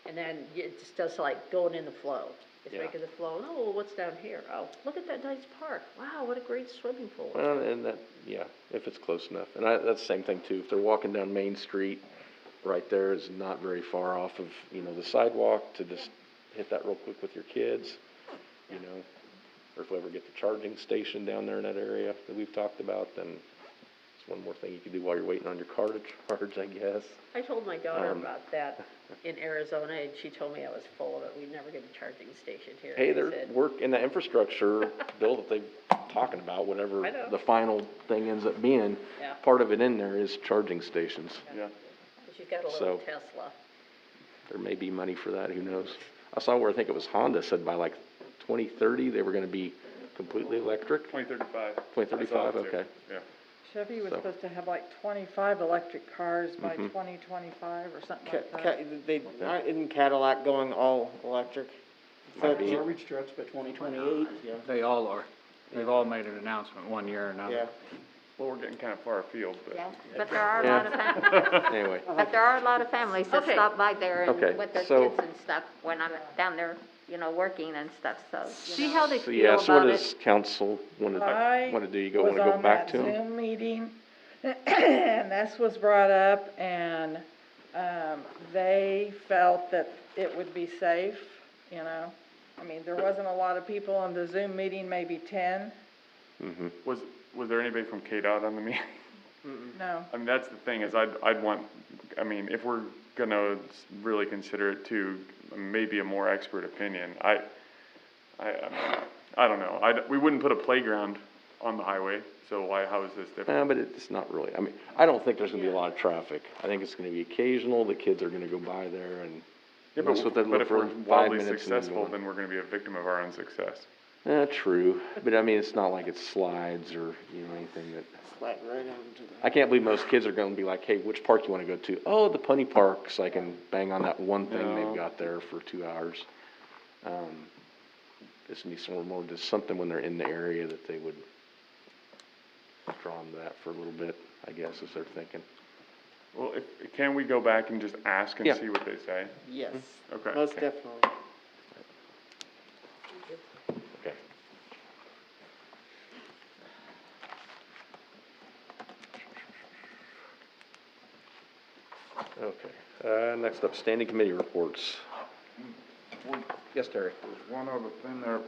and then it just does like going in the flow. It's Yeah. making the flow, oh, well, what's down here? Oh, look at that nice park. Wow, what a great swimming pool. Well, and that, yeah, if it's close enough. And that's the same thing too. If they're walking down Main Street, right there is not very far off of, you know, the sidewalk to just hit that real quick with your kids, you know. Or if we ever get the charging station down there in that area that we've talked about, then it's one more thing you can do while you're waiting on your car to charge, I guess. I told my daughter about that in Arizona, and she told me I was full of it. We'd never get a charging station here. Hey, They they're said, in the infrastructure bill that they're talking about, whatever I know. the final thing ends up being. Yeah. Part of it in there is charging stations. yeah. She's got a little So- Tesla. There may be money for that, who knows? I saw where I think it was Honda said by like 2030, they were gonna be completely electric. 2035. 2035, okay. Yeah. Chevy was So- supposed to have like 25 electric cars by Mhm. 2025 or something like that. Isn't Cadillac going all electric? Might be. Garbage trucks by 2028. They all are. They've all made an announcement one year or another. Yeah. Well, we're getting kind of far afield, but. Yeah, but there are a lot of families, Anyway, but there are a lot of families that Okay. stop by there Okay, and with their so- kids and stuff when I'm down there, you know, working and stuff, so, See you know. how they so feel yeah, so what about does it. council want to do? You was want to go on back that to them? Zoom meeting, and this was brought up, and, they felt that it would be safe, you know? I mean, there wasn't a lot of people on the Zoom meeting, maybe 10, Mm-hmm. Was there anybody from KDOT on the meeting? no. I mean, that's the thing is I'd want, I mean, if we're gonna really consider it too, maybe a more expert opinion. I don't know. We wouldn't put a playground on the highway, so how is this different? But it's not really, I mean, I don't think there's gonna be a lot of traffic. I think it's gonna be occasional, the kids are gonna go by there and Yeah, mess with that but little if for we're 5 wildly minutes and then go successful, on. then we're gonna be a victim of our own success. True, but I mean, it's not like it's slides or, you know, anything that, Slide right into I can't believe most kids are gonna be like, hey, which park you wanna go to? Oh, the Pony Park, so I can bang on that one thing No. they've got there for 2 hours. This needs somewhere more, just something when they're in the area that they would draw them to that for a little bit, I guess, is they're thinking. Well, can we go back and just ask and Yeah. see what they say? Yes, Okay. most definitely. Okay. Okay, next up, standing committee reports. Yes, Terry? There's one other thing there,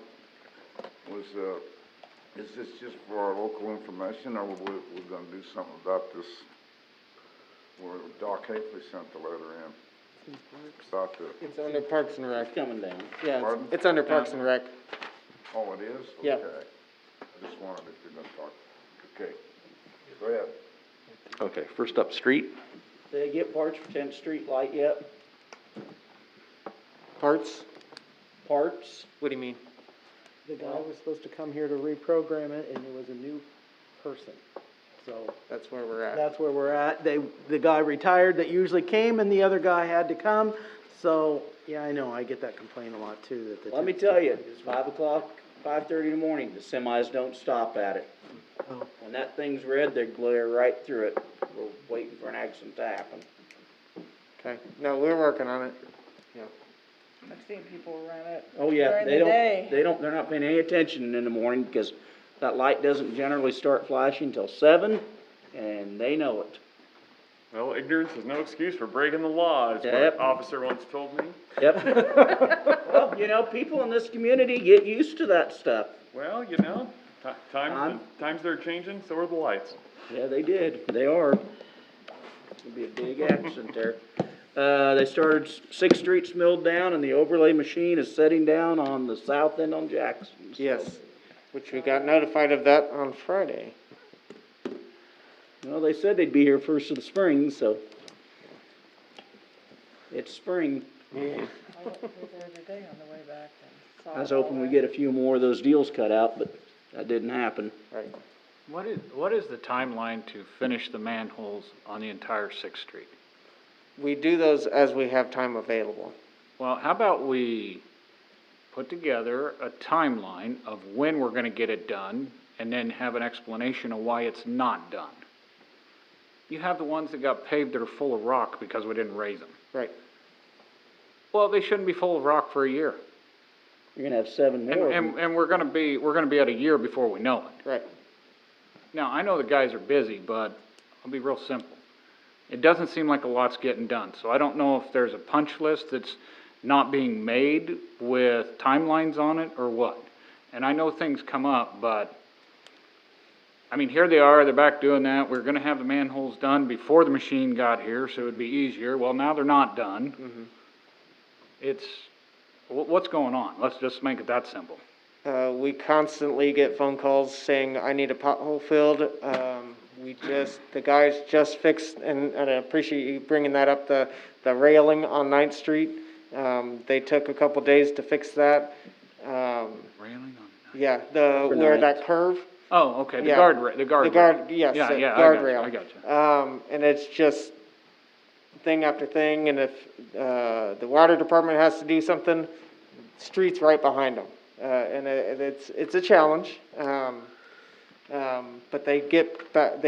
is this just for our local information, or we're gonna do something about this? Where Doc Hafley sent the letter in, about the, It's under Parks and Rec. Coming down. Yeah, Pardon? it's under Parks and Rec. oh, it is? Yeah. Okay. I just wondered if you're gonna talk, okay. Go ahead. Okay, first up, street. Did they get parts for 10th Street light yet? Parts? Parts? What do you mean? The guy was supposed to come here to reprogram it, and it was a new person. So That's where we're at. that's where we're at. The guy retired that usually came, and the other guy had to come. So, yeah, I know, I get that complaint a lot too, that the. Let me tell you, it's 5 o'clock, 5:30 in the morning, the semis don't stop at it. Oh. When that thing's red, they glare right through it. We're waiting for an accident to happen. Okay, no, we're working on it. I've seen people run it Oh, yeah, during they the day. they're not paying any attention in the morning because that light doesn't generally start flashing till 7, and they know it. Well, ignorance is no excuse for breaking the law, is what Yep. an officer once told me. Yep. Well, you know, people in this community get used to that stuff. Well, you know, times they're changing, so are the lights. Yeah, they did. They are. It'll be a big accident there. They started 6th Street's milled down, and the overlay machine is setting down on the south end on Jackson. So. Yes, which we got notified of that on Friday. Well, they said they'd be here first of the spring, so. It's spring. I went through there today on the way back and saw I was it all hoping we'd there. get a few more of those deals cut out, but that didn't happen. Right. What is the timeline to finish the manholes on the entire 6th Street? We do those as we have time available. Well, how about we put together a timeline of when we're gonna get it done, and then have an explanation of why it's not done. You have the ones that got paved that are full of rock because we didn't raise them. Right. Well, they shouldn't be full of rock for a year. You're gonna have 7 more. And we're gonna be at a year before we know it. Right. Now, I know the guys are busy, but I'll be real simple. It doesn't seem like a lot's getting done, so I don't know if there's a punch list that's not being made with timelines on it or what. And I know things come up, but, I mean, here they are, they're back doing that. We're gonna have the manholes done before the machine got here, so it'd be easier. Well, now they're not done. It's, what's going on? Let's just make it that simple. We constantly get phone calls saying, I need a pothole filled. The guys just fixed, and I appreciate you bringing that up, the railing on 9th Street. They took a couple days to fix that. Railing on? Yeah, where that curve. Oh, okay, the Yeah. guard. Yes, Yeah, yeah, guardrail. I got you. And it's just thing after thing, and if, the water department has to do something, street's right behind them. And it's a challenge. But they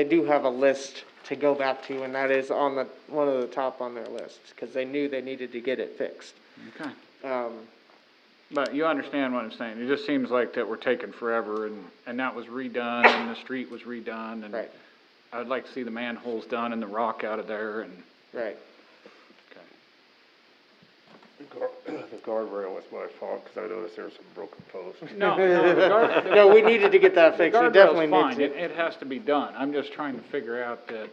do have a list to go back to, and that is on one of the top on their list, because they knew they needed to get it fixed. Okay. But you understand what I'm saying? It just seems like that we're taking forever, and that was redone, and the street was redone, and Right. I would like to see the manholes done and the rock out of there, and, Right. The guardrail was my fault, because I noticed there was some broken posts. No, the guard. No, we needed to get that fixed. We definitely Guardrail's need fine, to. it has to be done. I'm just trying to figure out that,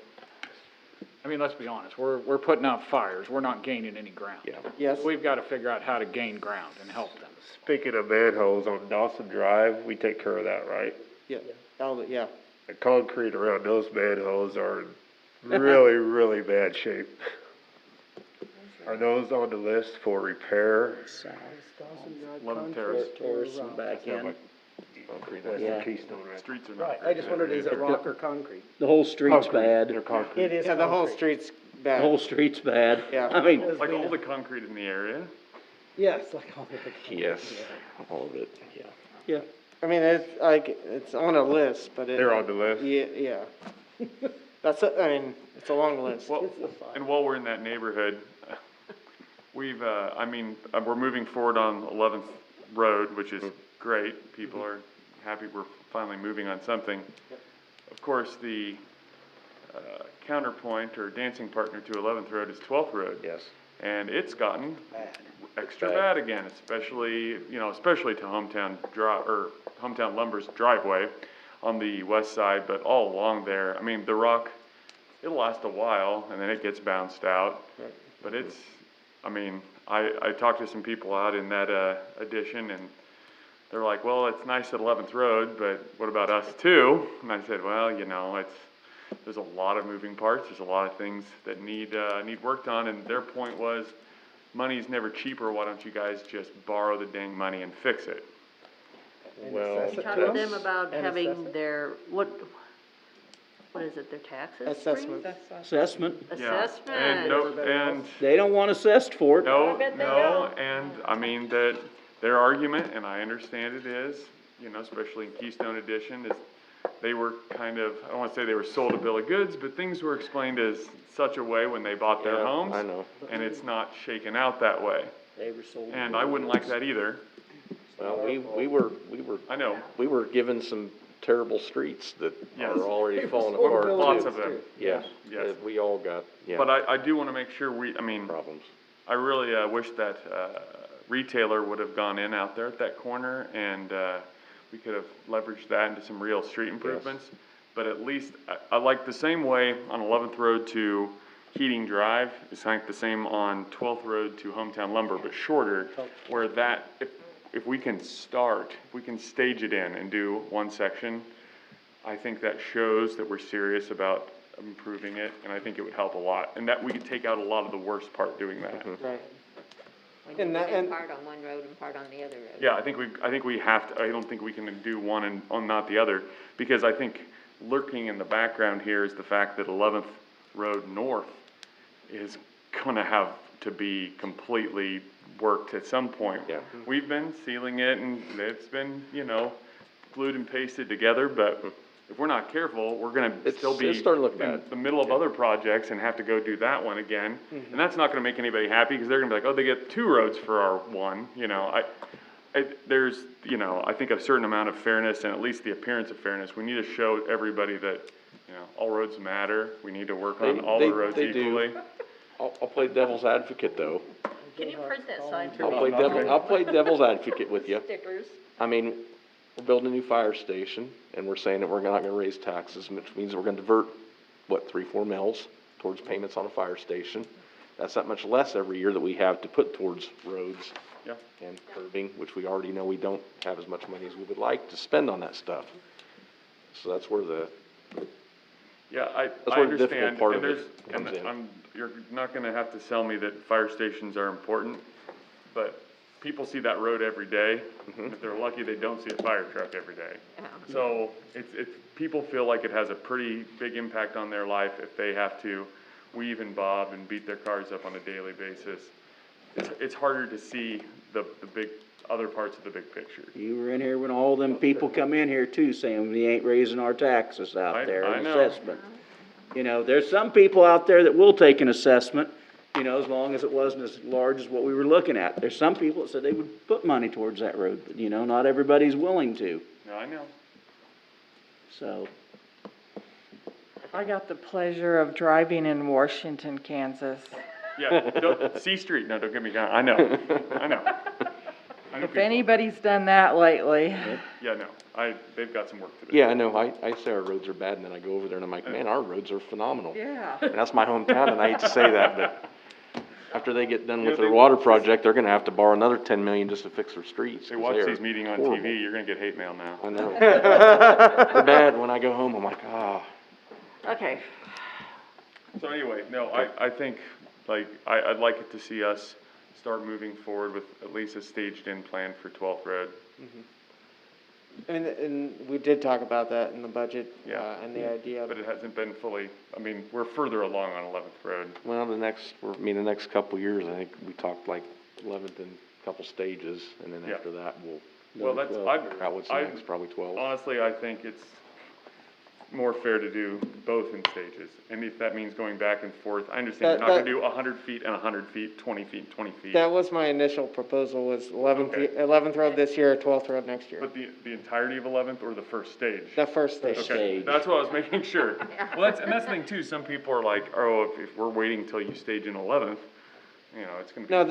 I mean, let's be honest, we're putting out fires, we're not gaining any ground. Yeah. Yes. We've gotta figure out how to gain ground and help them. Speaking of manholes on Dawson Drive, we take care of that, right? Yeah. Yeah. The concrete around those manholes are in really, really bad shape. Are those on the list for repair? Torres and back in. Concrete, that's Yeah. the keystone, right? Streets are not. Right, I just wondered, is it rock or concrete? The whole street's Concrete. bad. They're concrete. It is Yeah, the whole concrete. street's The bad. whole street's bad. Yeah. I mean, It's Like been- all the concrete in the area. Yes, like all the. Yes, all of it, yeah. yeah. I mean, it's on a list, but They're on the list? Yeah. It's a long list. Well, and while we're in that neighborhood, we're moving forward on 11th Road, which is great. People are happy we're finally moving on something. Of course, the counterpoint or dancing partner to 11th Road is 12th Road. Yes. And it's gotten extra bad again, especially to Hometown Lumber's driveway on the west side, but all along there. I mean, the rock, it'll last a while, and then it gets bounced out. But I talked to some people out in that addition, and they're like, well, it's nice at 11th Road, but what about us too? And I said, well, there's a lot of moving parts, there's a lot of things that need worked on, and their point was, money's never cheaper, why don't you guys just borrow the dang money and fix it? Well, You talk to them about having their, what is it, their taxes? Assessment. Assessment. Yeah, and no, and They don't want assessed for it. no, bet they no, don't. and I mean that their argument, and I understand it is, you know, especially in Keystone Edition, is they were kind of, I don't wanna say they were sold a bill of goods, but things were explained as such a way when they bought their Yeah, homes. I know. And it's not shaken out that way. They were sold. And I wouldn't like that either. Well, we were, I know. we were given some terrible streets that Yes. are already falling Well, apart too. lots of them. Yes, Yes. we all got, yeah, But I do wanna make sure problems. I really, wish that, retailer would have gone in out there at that corner and, we could have leveraged that into some real street improvements. But at least, I like the same way on 11th Road to Keating Drive, it's like the same on 12th Road to Hometown Lumber, but shorter, where that, if we can stage it in and do one section, I think that shows that we're serious about improving it, and I think it would help a lot, and that we could take out a lot of the worst part doing that. Right. When you And that- do and- part on one road and part on the other road. Yeah, I think we have to, I don't think we can do one and, not the other, because I think lurking in the background here is the fact that 11th Road North is gonna have to be completely worked at some point. Yeah. We've been sealing it and it's been, you know, glued and pasted together, but if we're not careful, we're gonna still be it's starting to look in bad. the middle of other projects and have to go do that one again. And that's not gonna make anybody happy, because they're gonna be like, oh, they get 2 roads for our one, you know, there's, you know, I think a certain amount of fairness and at least the appearance of fairness. We need to show everybody that, you know, all roads matter. We need to work on all the roads they do. equally. I'll play devil's advocate though. Can you print that sign for I'll play devil's advocate with you. stickers? I mean, we're building a new fire station, and we're saying that we're not gonna raise taxes, which means we're gonna divert, 3-4 mils towards payments on a fire station. That's that much less every year that we have to put towards roads Yeah. and curbing, which we already know we don't have as much money as we would like to spend on that stuff. So that's where the, Yeah, I where the difficult understand, part and of it there's, comes and in. you're not gonna have to sell me that fire stations are important, but people see that road every day. Mm-hmm. If they're lucky, they don't see a fire truck every day. So it's, people feel like it has a pretty big impact on their life if they have to weave and bob and beat their cars up on a daily basis. It's harder to see the big, other parts of the big picture. You were in here when all them people come in here too, saying we ain't raising our taxes out there, I an know. assessment. You know, there's some people out there that will take an assessment, you know, as long as it wasn't as large as what we were looking at. There's some people that said they would put money towards that road, but you know, not everybody's willing to, No, I know. so. I got the pleasure of driving in Washington, Kansas. Yeah, C Street, no, don't get me wrong, I know. I know If people. anybody's done that lately. Yeah, no, they've got some work to do. yeah, I know, I say our roads are bad, and then I go over there and I'm like, man, our roads are phenomenal. Yeah. And that's my hometown, and I hate to say that, but after they get done You with know, their they- water project, they're gonna have to borrow another 10 million just to fix their streets. They 'cause watch are these meetings on horrible. TV, you're gonna get hate mail now. I know. They're bad. When I go home, I'm like, ah. Okay. So anyway, no, I think, like, I'd like it to see us start moving forward with at least a staged-in plan for 12th Road. And we did talk about that in the budget, Yeah. and the idea of. But it hasn't been fully, I mean, we're further along on 11th Road. Well, the next couple years, I think we talked like 11th in a couple stages, and then Yeah. after that, we'll Well, that's, figure out what's I, next, probably 12. honestly, I think it's more fair to do both in stages. And if that means going back and forth, I understand you're not gonna do 100 feet and 100 feet, 20 feet, 20 feet. That was my initial proposal, was 11th, Okay. 11th Road this year, 12th Road next year. But the entirety of 11th or the first stage? The first stage. Okay, that's what I was making sure. Well, and that's the thing too, some people are like, oh, if we're waiting till you stage in 11th, you know, it's gonna be. No,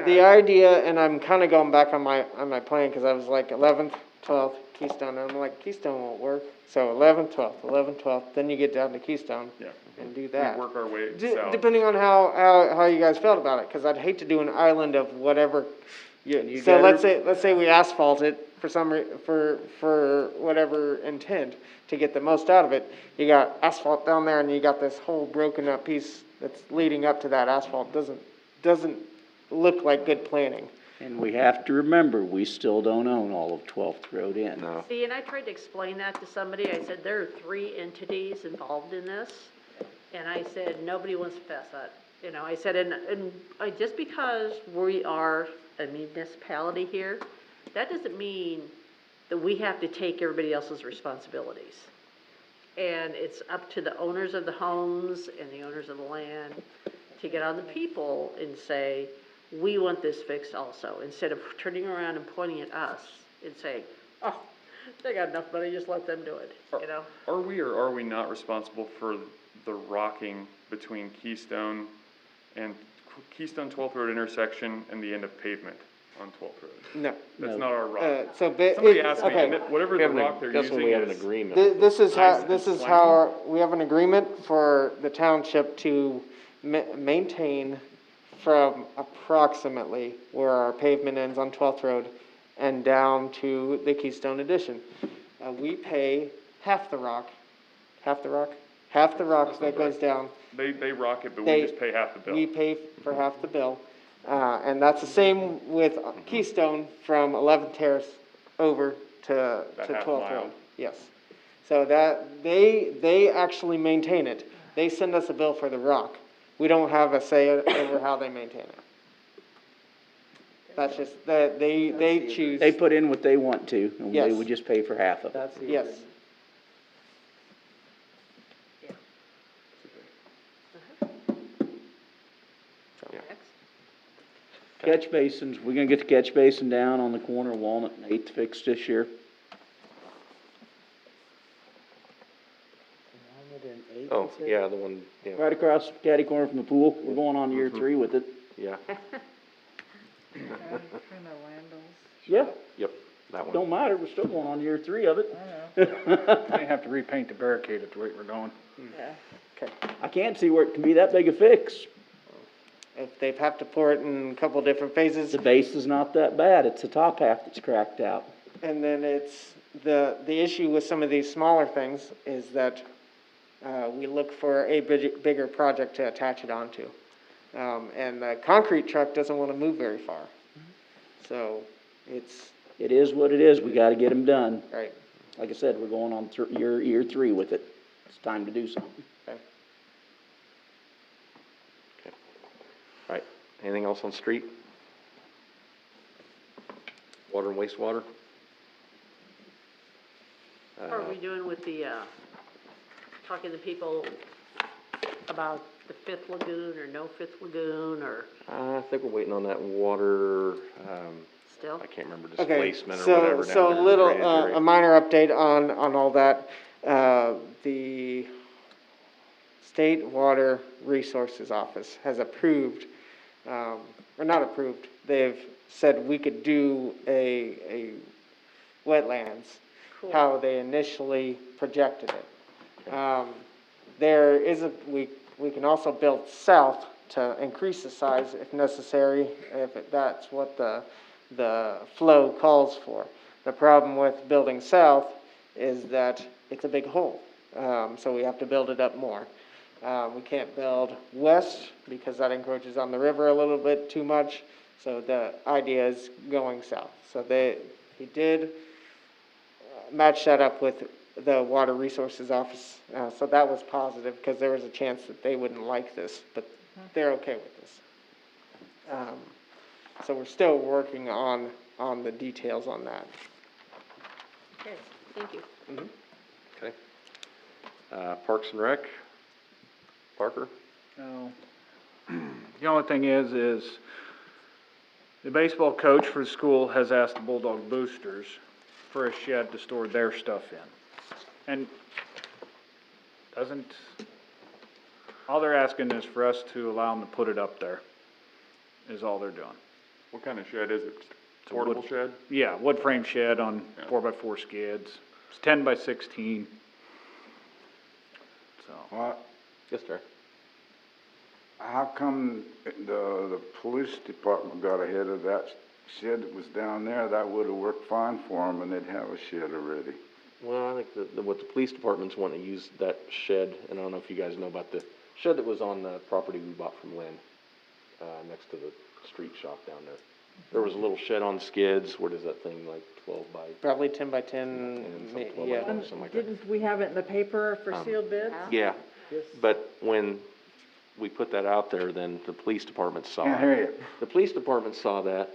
the idea, and I'm kinda going back on my plan, cause I was like 11th, 12th, Keystone, and I'm like, Keystone won't work. So 11th, 12th, 11th, 12th, then you get down to Keystone. Yeah. And do that. We work our way south. Depending on how you guys felt about it, cause I'd hate to do an island of whatever. You So gotta- let's say we asphalt it, for whatever intent, to get the most out of it, you got asphalt down there and you got this whole broken up piece that's leading up to that asphalt. Doesn't look like good planning. And we have to remember, we still don't own all of 12th Road in. No. See, and I tried to explain that to somebody, I said, there are 3 entities involved in this, and I said, nobody wants to fess that. You know, I said, just because we are a municipality here, that doesn't mean that we have to take everybody else's responsibilities. And it's up to the owners of the homes and the owners of the land to get on the people and say, we want this fixed also, instead of turning around and pointing at us and saying, oh, they got enough money, just let them do it, you know? Are we or are we not responsible for the rocking between Keystone 12th Road intersection and the end of pavement on 12th Road? No. That's not our rock. Somebody asked me, and whatever the rock they're using we have an is. agreement. This is how, Nice and we have an agreement for the township to maintain from approximately where our pavement ends on 12th Road and down to the Keystone Addition. We pay half the rock that goes down. They rock it, but we just pay half the bill. We pay for half the bill. And that's the same with Keystone from 11th Terrace over to That 12th half mile. Road. Yes. So that, they actually maintain it. They send us a bill for the rock. We don't have a say over how they maintain it. That's just, they choose. They put in what they want to, and Yes. they would just pay for half of it. That's the Yes. agreement. Catch basins, we're gonna get the catch basin down on the corner of Walnut and 8th fixed this year. Oh, yeah, the one, yeah, Right across catty corner from the pool, we're going on year 3 with it. yeah, Yeah, yep, that one. don't matter, we're still going on year 3 of it. They have to repaint the barricade at the rate we're going. I can't see where it can be that big a fix. If they have to pour it in a couple different phases. The base is not that bad, it's the top half that's cracked out. And then it's, the issue with some of these smaller things is that we look for a bigger project to attach it onto. And the concrete truck doesn't want to move very far. So It is what it is, we gotta get them done. right. Like I said, we're going on year 3 with it. It's time to do something. Right, anything else on street? Water and wastewater? How are we doing with the, talking to people about the 5th lagoon or no 5th lagoon or I think we're waiting on that water, still? I can't remember, Okay, displacement or whatever. down so there, a little, drainage area. a minor update on all that. The State Water Resources Office has approved, or not approved, they've said we could do a wetlands, Cool. how they initially projected it. There is we can also build south to increase the size if necessary, that's what the flow calls for. The problem with building south is that it's a big hole, so we have to build it up more. We can't build west because that encroaches on the river a little bit too much, so the idea is going south. So he did match that up with the Water Resources Office, so that was positive because there was a chance that they wouldn't like this, but they're okay with this. So we're still working on the details on that. Okay, thank you. Okay. Parks and Rec, Parker? No. The only thing is the baseball coach for the school has asked the Bulldog Boosters for a shed to store their stuff in. And all they're asking is for us to allow them to put it up there, is all they're doing. What kind of shed is it? It's a Portable wood- shed? Yeah, wood frame shed on 4x4 skids. It's 10 by 16. So. What, Yes, sir. how come the police department got ahead of that shed that was down there, that would've worked fine for them, and they'd have a shed already. Well, I think what the police department's wanting to use that shed, and I don't know if you guys know about the shed that was on the property we bought from Lynn, next to the street shop down there. There was a little shed on skids, what is that thing, like 12 by? Probably 10 by 10, something 12 by yeah. 12, something like that. Didn't we have it in the paper for sealed bids? Yeah, Yes. but when we put that out there, then the police department saw it. Can't hear you. The police department saw that,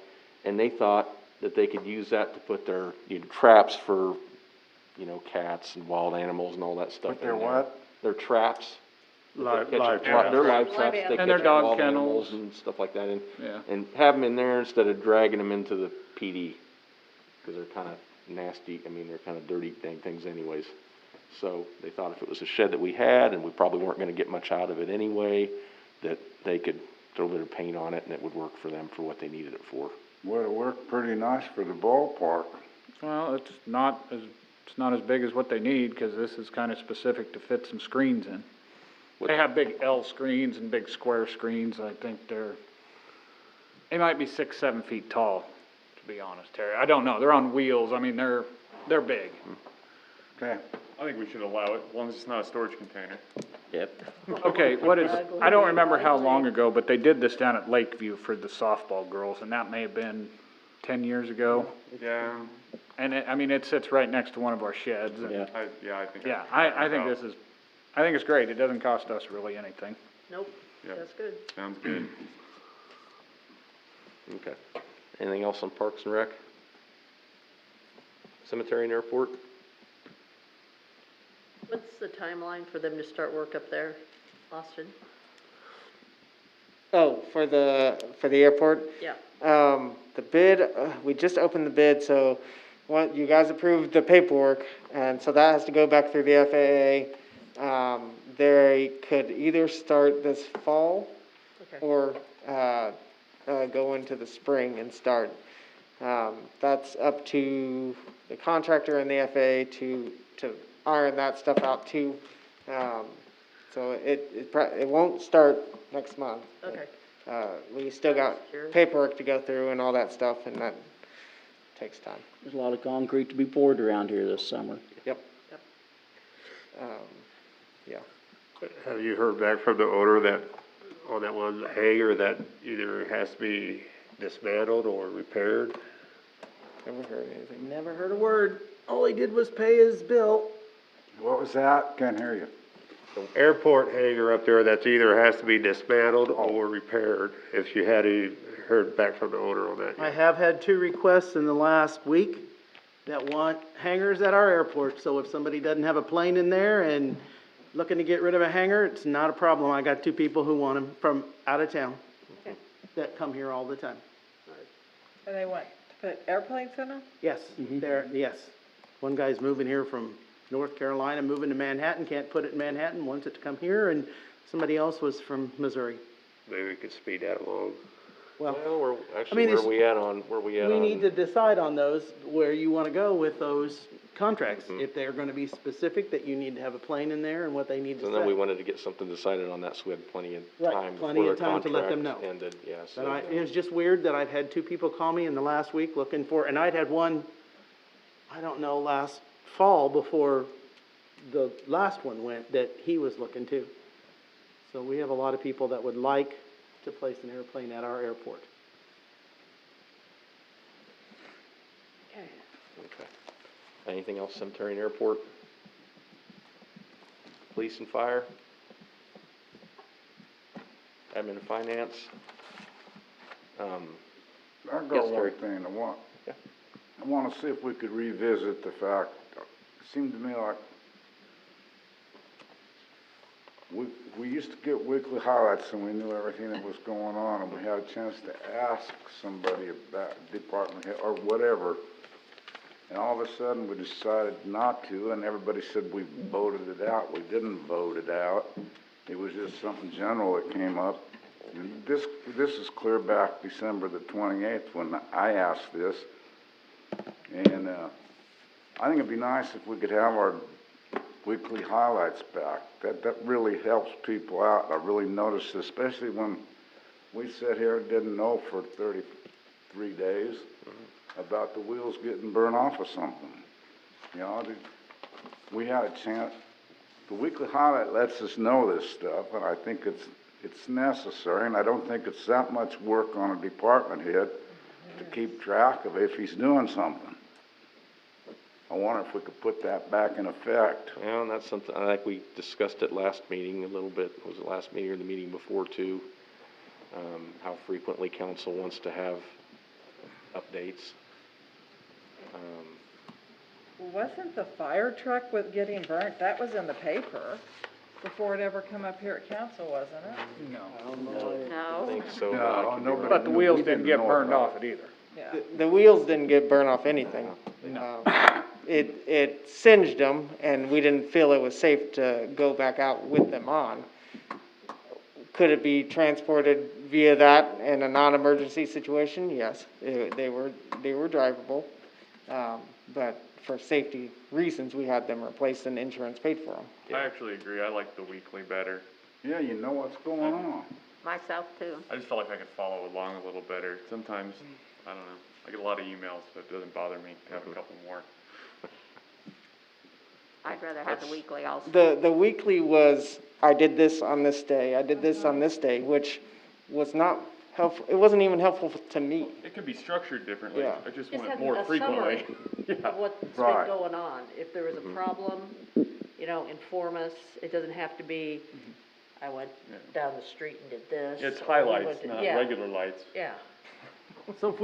and they thought that they could use that to put their, traps for, cats and wild animals and all that stuff in Put their there. what? Their traps. Live Their live traps. traps, they And their catch dog wild kennels. animals and stuff like that, Yeah. and have them in there instead of dragging them into the PD, because they're kind of nasty, they're kind of dirty dang things anyways. So they thought if it was a shed that we had, and we probably weren't gonna get much out of it anyway, that they could throw a bit of paint on it and it would work for them for what they needed it for. Would've worked pretty nice for the ballpark. Well, it's not as big as what they need, cause this is kinda specific to fit some screens in. They have big L screens and big square screens, I think they might be 6, 7 feet tall, to be honest, Terry. I don't know, they're on wheels, they're big. Okay. I think we should allow it, as long as it's not a storage container. Yep. Okay, I don't remember how long ago, but they did this down at Lakeview for the softball girls, and that may have been 10 years ago. Yeah, And it sits right next to one of our sheds. And Yeah. I think. Yeah, I think I think it's great. It doesn't cost us really anything. Nope, Yep. that's good. Sounds good. Okay. Anything else on Parks and Rec? Cemetery and Airport? What's the timeline for them to start work up there, Austin? Oh, for the airport? Yeah. The bid, we just opened the bid, so you guys approved the paperwork, and so that has to go back through the FAA. They could either start this fall Okay. or, go into the spring and start. That's up to the contractor and the FAA to iron that stuff out too. So it won't start next month. Okay. We still got Sure. paperwork to go through and all that stuff, and that takes time. There's a lot of concrete to be poured around here this summer. Yep. Yeah. Have you heard back from the owner that, on that one hangar, that either has to be dismantled or repaired? Never heard anything. Never heard a word. All he did was pay his bill. What was that? Can't hear you. The airport hangar up there, that's either has to be dismantled or repaired, if you had heard back from the owner on that I yet. have had 2 requests in the last week that want hangars at our airport, so if somebody doesn't have a plane in there and looking to get rid of a hangar, it's not a problem. I got 2 people who want them from out of town that come here all the time. And they want to put airplanes in them? Yes, yes. One guy's moving here from North Carolina, moving to Manhattan, can't put it in Manhattan, wants it to come here, and somebody else was from Missouri. Maybe we could speed that along. Well, Well, I mean, where it's- are we at on? we need to decide on those, where you wanna go with those contracts. Mhm. If they're gonna be specific, that you need to have a plane in there and what they need to And then we say. wanted to get something decided on that, so we had plenty of Right, time plenty before of the time to let them contract know. ended, yeah, so. But it was just weird that I've had 2 people call me in the last week looking for, and I'd had one, I don't know, last fall before the last one went, that he was looking too. So we have a lot of people that would like to place an airplane at our airport. Okay. Anything else, cemetery and airport? Police and fire? Admin and finance? I've Yes, got one Terry. thing Yeah. I wanna see if we could revisit the fact, it seemed to me like we used to get weekly highlights and we knew everything that was going on, and we had a chance to ask somebody about department head or whatever. And all of a sudden, we decided not to, and everybody said we voted it out. We didn't vote it out. It was just something general that came up. And this is clear back December the 28th when I asked this. And, I think it'd be nice if we could have our weekly highlights back. That really helps people out. I really noticed, especially when we sat here and didn't know for 3 days about the wheels getting burned off of something. You know, we had a chance, the weekly highlight lets us know this stuff, and I think it's necessary, and I don't think it's that much work on a department head to keep track of if he's doing something. I wonder if we could put that back in effect. Yeah, and that's something, I think we discussed it last meeting a little bit, was it last meeting or the meeting before too? How frequently council wants to have updates. Wasn't the fire truck with getting burnt, that was in the paper before it ever come up here at council, wasn't it? No. No. I think so. No, nobody. But the wheels we didn't get know burned about off it either. Yeah. The wheels didn't get burned off anything. It singed them, and we didn't feel it was safe to go back out with them on. Could it be transported via that in a non-emergency situation? Yes, they were drivable. But for safety reasons, we had them replaced and insurance paid for them. I actually agree, I like the weekly better. Yeah, you know what's going on. Myself too. I just felt like I could follow along a little better. Sometimes, I don't know, I get a lot of emails, so it doesn't bother me to have a couple more. I'd rather have the weekly also. The weekly was, I did this on this day, I did this on this day, which was not helpful, it wasn't even helpful to me. It could be structured differently, Yeah. I just Just want it have more a frequently. summary of what's been Right. going on. If there was a problem, you know, inform us. It doesn't have to be, I went down the street and did this. It's or we highlights, went to-" not yeah, regular lights. Yeah. So if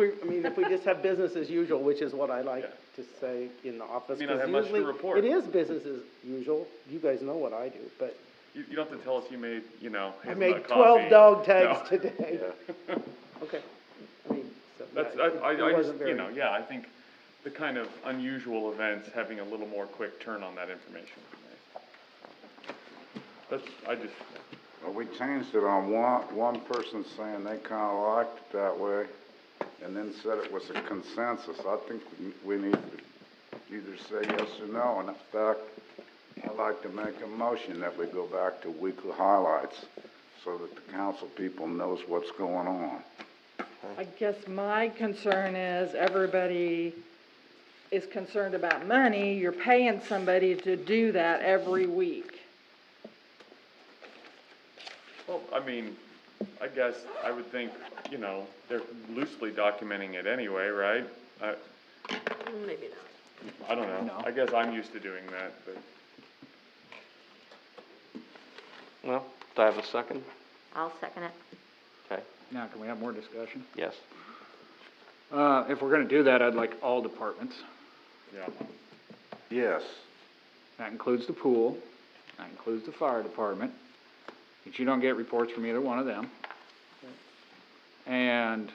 we just have business as usual, which is what I like to say in the office. May not 'cause have much to usually report. It is business as usual. You guys know what I do, but You don't have to tell us you made, you know, I hazelnut made coffee. 12 dog tags No. today. Okay. I mean, so. That's, yeah, it I just, wasn't very- you know, yeah, I think the kind of unusual events, having a little more quick turn on that information would be nice. That's, I just, Well, we changed it on one person saying they kinda liked it that way, and then said it was a consensus. I think we need to either say yes or no, and in fact, I'd like to make a motion that we go back to weekly highlights, so that the council people knows what's going on. I guess my concern is everybody is concerned about money. You're paying somebody to do that every week. well, I mean, I guess I would think, you know, they're loosely documenting it anyway, right? Maybe not. I don't know, No. I guess I'm used to doing that, but. Well, do I have a second? I'll second it. Okay, Now, can we have more discussion? yes. If we're gonna do that, I'd like all departments. Yeah. Yes. That includes the pool, that includes the fire department, but you don't get reports from either one of them. And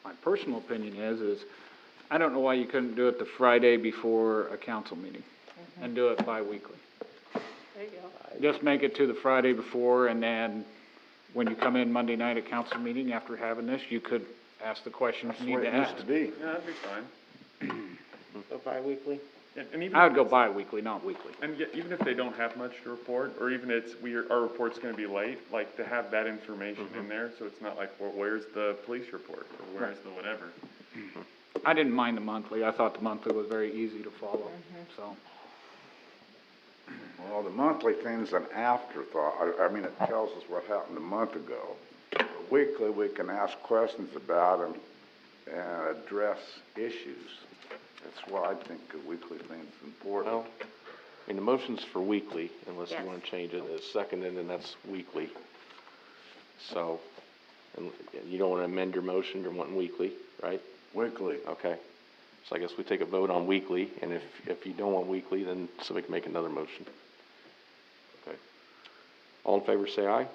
my personal opinion is I don't know why you couldn't do it the Friday before a council meeting and do it bi-weekly. There you go. Just make it to the Friday before, and then when you come in Monday night at council meeting after having this, you could ask the questions That's you the need way to it ask. used to be. Yeah, that'd be fine. So bi-weekly? And even I would if go it's- bi-weekly, not weekly. And yet, even if they don't have much to report, or even our report's gonna be late, like, to have that information in there, so it's not like, well, where's the police report, or where's the whatever? I didn't mind the monthly, I thought the monthly was very easy to follow, so. Well, the monthly thing's an afterthought. I mean, it tells us what happened a month ago. Weekly, we can ask questions about them and address issues. That's why I think a weekly thing's important. Well, I mean, the motion's for weekly, unless you Yes. wanna change it, it's seconded, and that's weekly. So, and you don't wanna amend your motion, you're wanting weekly, right? Weekly. Okay, so I guess we take a vote on weekly, and if you don't want weekly, then somebody can make another motion. Okay. All in favor, say aye.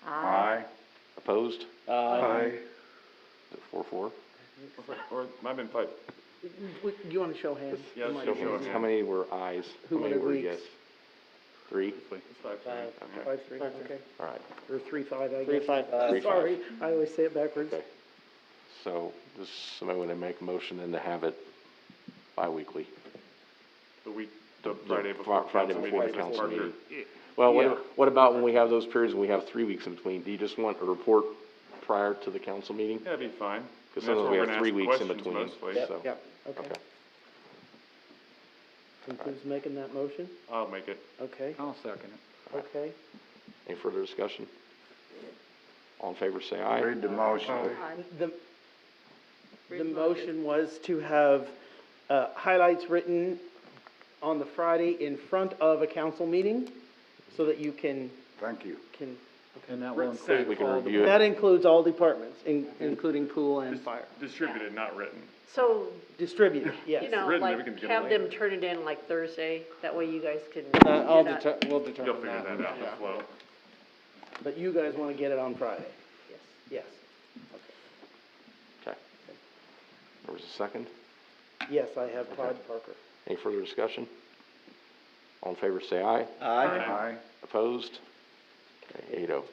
Aye. Opposed? Aye. Is it 4-4? Or, might have been 5. You wanna show hands? Yeah, You might show show hands. hands. How many were ayes? Who How many voted were weeks? yes? 3? It's 5-3. Five. Okay. 5-3, okay. All right, Or 3-5, I guess. 3-5. 3-5. Sorry, I always say it backwards. okay. So, does somebody wanna make a motion then to have it bi-weekly? The Friday before Friday council before meeting, the Mr. council Parker. meeting. Well, Yeah. what about when we have those periods and we have 3 weeks in between? Do you just want a report prior to the council meeting? Yeah, that'd be fine. Cause And that's sometimes where we we're have gonna 3 ask weeks in questions between, mostly. so. Yep, okay. And who's making that motion? I'll make it. Okay, I'll second it. okay. Any further discussion? All in favor, say aye. Read the motion. The motion was to have, highlights written on the Friday in front of a council meeting, so that you can, Thank you. And that will include We can all the review it. that includes all departments, including pool and fire. Distributed, not written. So, Distributed, yes. you know, Written, like, we can give have away. them turn it in like Thursday, that way you guys can. We'll you're not- determine You'll figure that. that out, the Yeah. flow. But you guys wanna get it on Friday? Yes. Yes. Okay. There was a second. Yes, I have Todd Parker. Any further discussion? All in favor, say aye. Aye. Opposed? Okay, 8-0.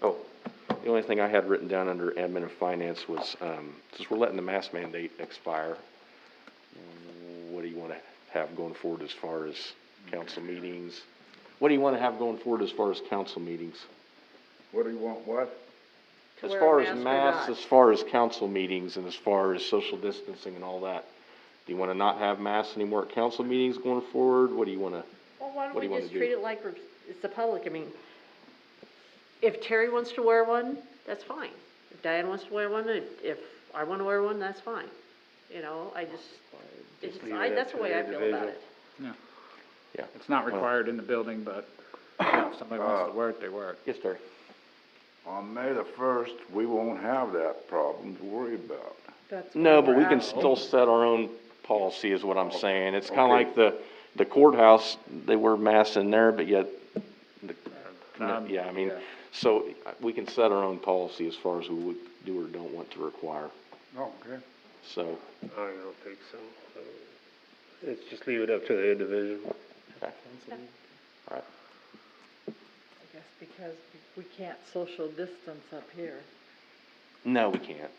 Oh, the only thing I had written down under admin and finance was, since we're letting the mask mandate expire, what do you wanna have going forward as far as council meetings? What do you wanna have going forward as far as council meetings? What do you want, what? To As wear a far as mask or masks, not? as far as council meetings and as far as social distancing and all that, do you wanna not have masks anymore at council meetings going forward? What do you wanna? Well, why What don't do you we wanna just do? treat it like it's the public, I mean, if Terry wants to wear one, that's fine. If Diane wants to wear one, if I wanna wear one, that's fine. You know, that's the way I feel about it. Yeah. It's not required in the building, but yeah, if somebody wants to wear it, they wear it. Yes, Terry. On May the 1st, we won't have that problem to worry about. That's No, where but we we're can at. still set our own policy is what I'm saying. It's kinda Okay. like the courthouse, they wear masks in there, but yet, yeah, I mean, so we can set our own policy as far as who we do or don't want to require, Okay. so. I don't think so. Let's just leave it up to the individual. Okay. Alright, I guess because we can't social distance up here. no, we can't,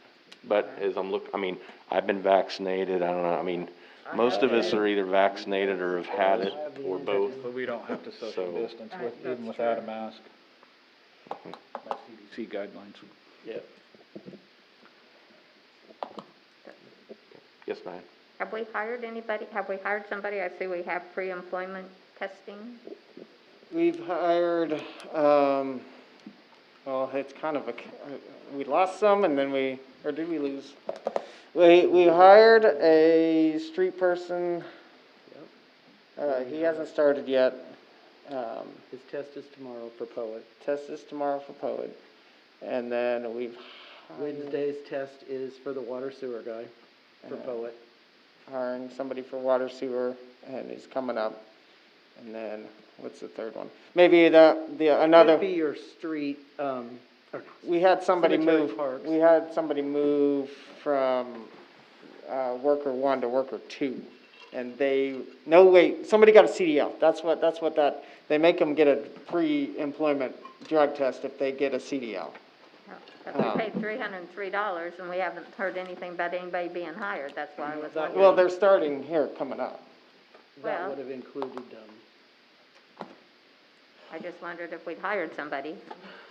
but as I mean, I've been vaccinated, I don't know, I mean, most of us are either vaccinated or have had it, or both. But we don't have to social So- distance with, That's even without a true. mask. By CDC guidelines. Yeah. Yes, Diane? Have we hired anybody, have we hired somebody? I see we have pre-employment testing. We've hired, well, it's kind of we lost some and then or did we lose? We hired a street person. He hasn't started yet. His test is tomorrow for Poet. Test is tomorrow for Poet. And then we've hired, Wednesday's test is for the water sewer guy, for Poet. hiring somebody for water sewer, and he's coming up. And then, what's the third one? Maybe another. Could be your street, We had somebody Cemetery move, parks. we had somebody move from, worker 1 to worker 2. And no, wait, somebody got a CDL. That's what they make them get a pre-employment drug test if they get a CDL. But we paid $303 and we haven't heard anything about anybody being hired, that's why I was wondering. Well, they're starting here coming up. That Well- would have included, I just wondered if we'd hired somebody.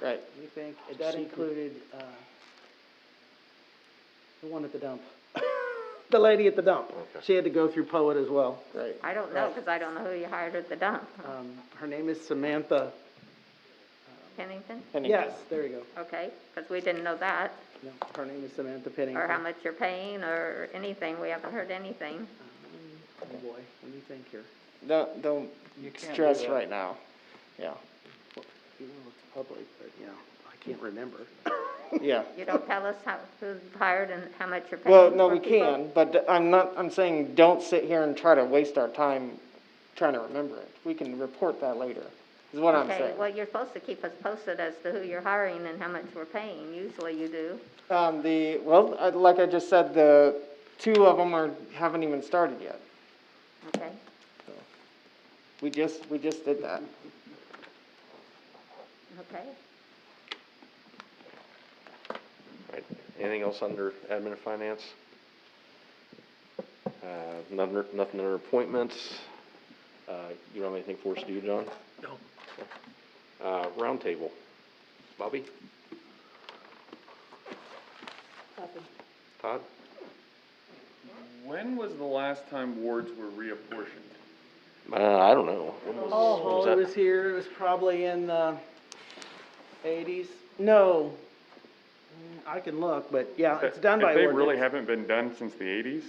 Right. you think, that included, the one at the dump. The lady at the dump. She had to go through Poet as well. Right. I don't know, because I don't know who you hired at the dump. Her name is Samantha. Pennington? Yes, there you go. Okay, because we didn't know that, No, her name is Samantha Pennington. or how much you're paying, or anything. We haven't heard anything. Oh boy, what do you think here? Don't You can't stress do that. right now. Yeah. You know, it's public, but yeah, I can't remember. Yeah. You don't tell us who's hired and how much you're paying Well, no, for we people? can, but I'm saying don't sit here and try to waste our time trying to remember it. We can report that later, is what I'm Okay, saying. well, you're supposed to keep us posted as to who you're hiring and how much we're paying. Usually you do. Like I just said, the 2 of them haven't even started yet. Okay. We just did that. Okay. Right. Anything else under admin and finance? Nothing under appointments. You don't have anything for us to do, John? No. Roundtable. Bobby? Todd? When was the last time wards were reapportioned? I don't know. When was, Oh, when was Holly that? was here, it was probably in the eighties, no. I can look, but yeah, it's done by If they ordinance. really haven't been done since the eighties,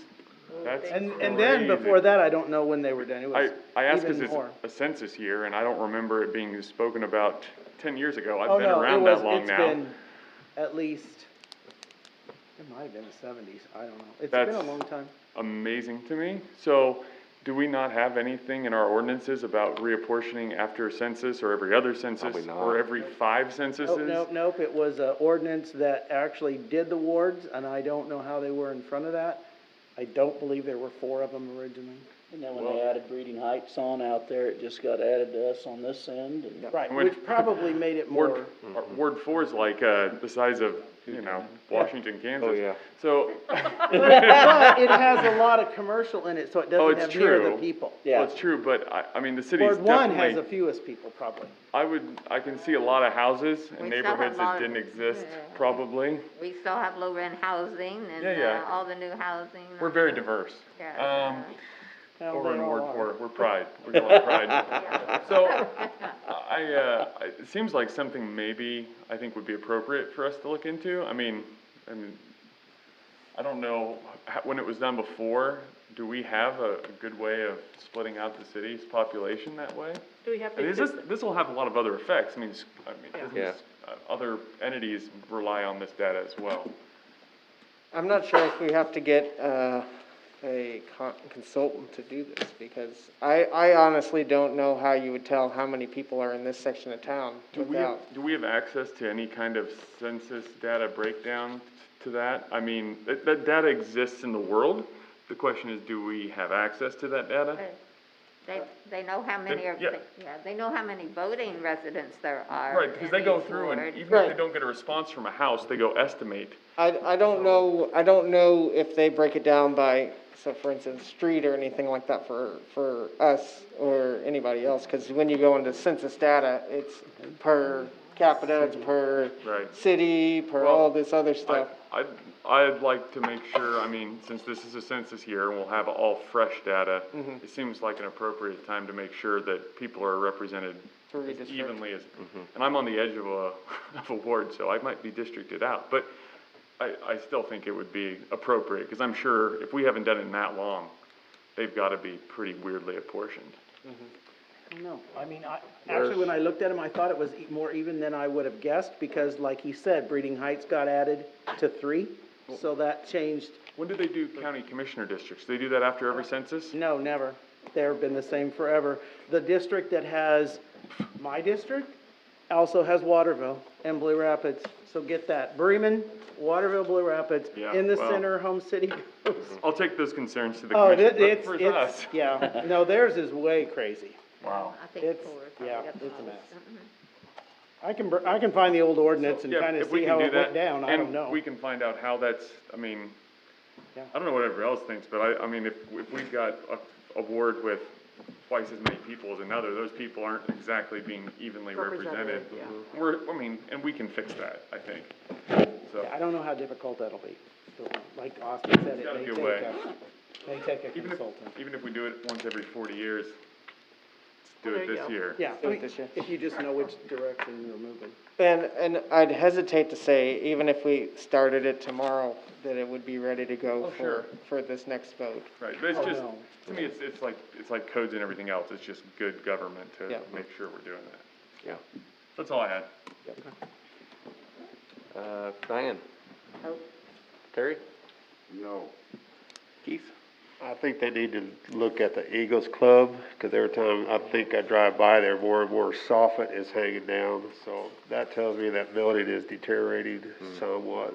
that's And then crazy. before that, I don't know when they were done, it was I ask because even it's more. a census year, and I don't remember it being spoken about 10 years ago. Oh, I've been no, around that long now. It's been at least, it might have been the seventies, I don't know. It's been a That's long time. amazing to me. So, do we not have anything in our ordinances about reapportioning after a census, or every other census, Probably not. or every 5 censuses? Nope, it was an ordinance that actually did the wards, and I don't know how they were in front of that. I don't believe there were 4 of them originally. And then when they added Breeding Heights on out there, it just got added to us on this end, and. Right, When- which probably made it more. Ward 4 is like, the size of, Washington, Kansas. Oh, yeah. So. But it has a lot of commercial in it, so it Oh, doesn't it's have near the true. people. Well, it's true, but I mean, the city's Ward 1 has definitely, the fewest people, probably. I can see a lot of houses and We still have neighborhoods that lot- didn't exist, yeah. probably. We still have low rent housing and, Yeah. all the new housing. We're very diverse. Yeah. Over in Ward all 4, we're Pride, we're going Pride. So, it seems like something maybe I think would be appropriate for us to look into. I mean, I don't know, when it was done before, do we have a good way of splitting out the city's population that way? Do we have I mean, to? this will have a lot of other effects. Yeah. Other entities rely on this data as well. I'm not sure if we have to get, a consultant to do this, because I honestly don't know how you would tell how many people are in this section of town Do without. we have access to any kind of census data breakdown to that? I mean, that data exists in the world. The question is, do we have access to that data? They know how many they know how many voting residents there are. Right, because they in go each through and ward. even if they don't get a response from a house, they go estimate. I don't know if they break it down by, so for instance, street or anything like that for us or anybody else, because when you go into census data, it's per capita, it's per Right. city, per Well, all this other stuff. I'd like to make sure, I mean, since this is a census year and we'll have all fresh data, it seems like an appropriate time to make sure that people are represented as evenly as, and I'm on the edge of a ward, so I might be districted out, but I still think it would be appropriate, because I'm sure if we haven't done it in that long, they've got to be pretty weirdly apportioned. I don't know, I mean, actually, when I looked at them, I thought it was more even than I would have guessed, because like he said, Breeding Heights got added to 3, so that changed. When did they do county commissioner districts? They do that after every census? No, never. They've been the same forever. The district that has my district also has Waterville and Blue Rapids. So get that. Bremen, Waterville, Blue Rapids, Yeah, in the well. center, Home City goes. I'll take those concerns to the Oh, commission, but for us. yeah. No, theirs is way crazy. Wow. I think It's, four. yeah, probably got it's a the mess. most. I can find the old ordinance and Yeah, kind of if we see can how do it went that, down. I don't know. And we can find out how that's, I mean, Yeah. I don't know what everybody else thinks, but I mean, if we've got a ward with twice as many people as another, those people aren't exactly being evenly represented. And we can fix that, I think, so. Yeah, I don't know how difficult that'll be. So, like Austin said, There's gotta it be a may way. take a consultant. Even if we do it once every 40 years, let's do it this year. Yeah, Do it this year. if you just know which direction you're moving. And I'd hesitate to say, even if we started it tomorrow, that it would be ready to go Oh, sure. for this next vote. Right, but it's Oh, just, no. to me, it's like codes and everything else, it's just good government to Yeah. make sure we're doing that. Yeah. That's all I had. Diane? Oh. Terry? No. Keith? I think they need to look at the Eagles Club, because every time I think I drive by there, more and more soffit is hanging down. So that tells me that building is deteriorating somewhat.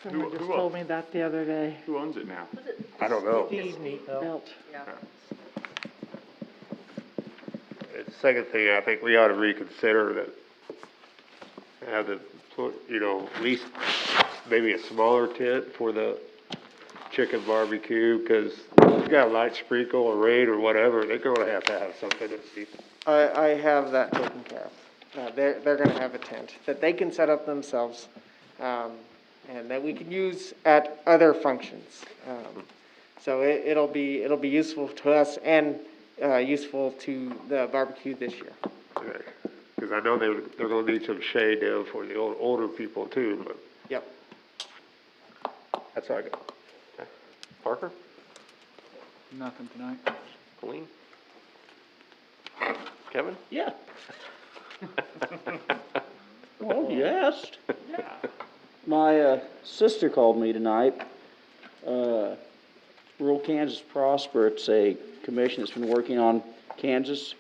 Someone just told me that the other day. Who owns it now? I don't know. Built. And the second thing, I think we ought to reconsider that, have the, at least maybe a smaller tent for the chicken barbecue, because you got a light sprinkle or rain or whatever, they're gonna have to have something to see. I have that taken care of. they're gonna have a tent that they can set up themselves, and that we can use at other functions. So it'll be useful to us and, useful to the barbecue this year. Okay. Cause I know they're gonna need some shade there for the older people too, but. Yep. That's all I got. Okay. Parker? Nothing tonight. Colleen? Kevin? Yeah. Well, you asked. My, sister called me tonight. Rural Kansas Prosper, it's a commission that's been working on Kansas'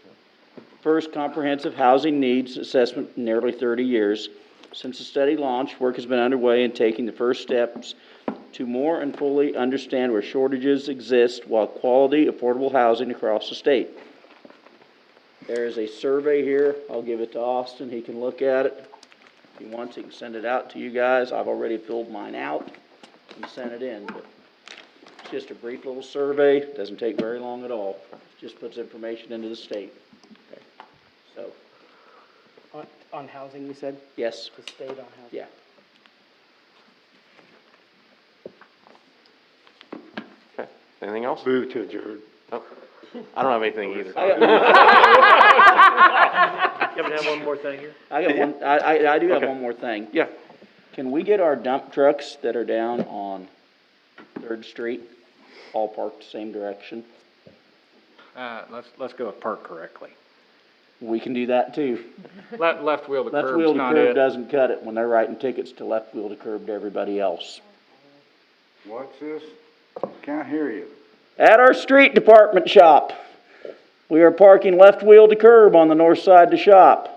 first comprehensive housing needs assessment in nearly 30 years. Since the study launched, work has been underway in taking the first steps to more and fully understand where shortages exist while quality, affordable housing across the state. There is a survey here. I'll give it to Austin. He can look at it. If he wants, he can send it out to you guys. I've already filled mine out and sent it in, but it's just a brief little survey. Doesn't take very long at all. Just puts information into the state. Okay. So, On housing, you said? yes, The state on housing? yeah. Okay. Anything else? Move to adjourn. Oh, I don't have anything either. Kevin, have one more thing here? I got one, I do have Okay. one more thing. Yeah. Can we get our dump trucks that are down on 3rd Street all parked the same direction? Let's go with park correctly. We can do that too. Left wheel to Left curb's wheel to not curb it. doesn't cut it when they're writing tickets to left wheel to curb to everybody else. What's this? Can't hear you. At our street department shop, we are parking left wheel to curb on the north side to shop.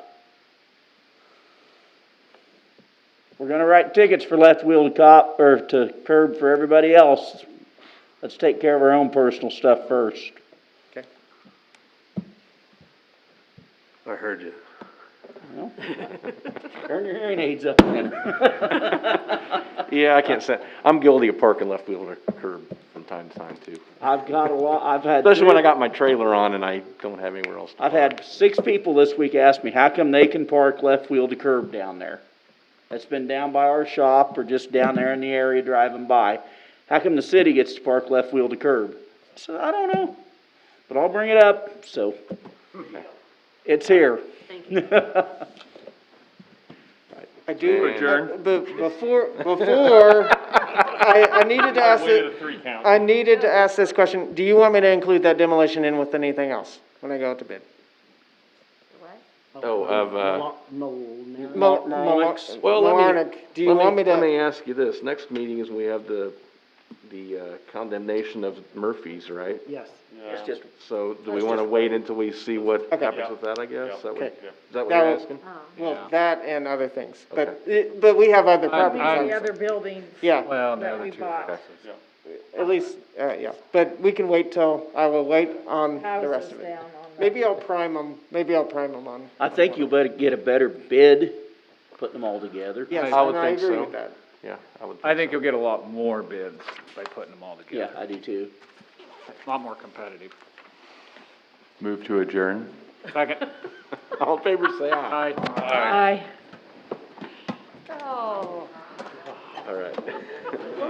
We're gonna write tickets for left wheel to curb for everybody else. Let's take care of our own personal stuff first. Okay. I heard you. Well, turn your hearing aids up then. Yeah, I can't say, I'm guilty of parking left wheel to curb from time to time too. I've got a lot, I've had. Especially when I got my trailer on and I don't have anywhere else to I've park. had 6 people this week ask me, how come they can park left wheel to curb down there? That's been down by our shop or just down there in the area driving by. How come the city gets to park left wheel to curb? I said, I don't know, but I'll bring it up, so. It's here. Thank you. I do, Adjourn. before, I needed to ask I needed to ask this question. Do you want me to include that demolition in with anything else when I go out to bid? Oh, of, well, Malarnick, do you want me let me to? ask you this. Next meeting is we have the condemnation of Murphy's, right? Yes. It's just, So do we want to wait until we see what Okay. happens with that, I guess? Is that what- Okay. Is that what That you're was- asking? Well, that and other things, but we have other properties. The on- other buildings Yeah, Well, the that other we two. bought, at least, yeah, but we can wait I will wait on the rest houses of it. down on that. Maybe I'll prime them on. I think you'll better get a better bid, putting them all together. Yes, I would and I think agree so. with that. Yeah, I would I think you'll get a lot more bids by putting them all Yeah, together. I do too. A lot more competitive. Move to adjourn. Second. All in favor, say aye. Aye. Aye. Oh. All right.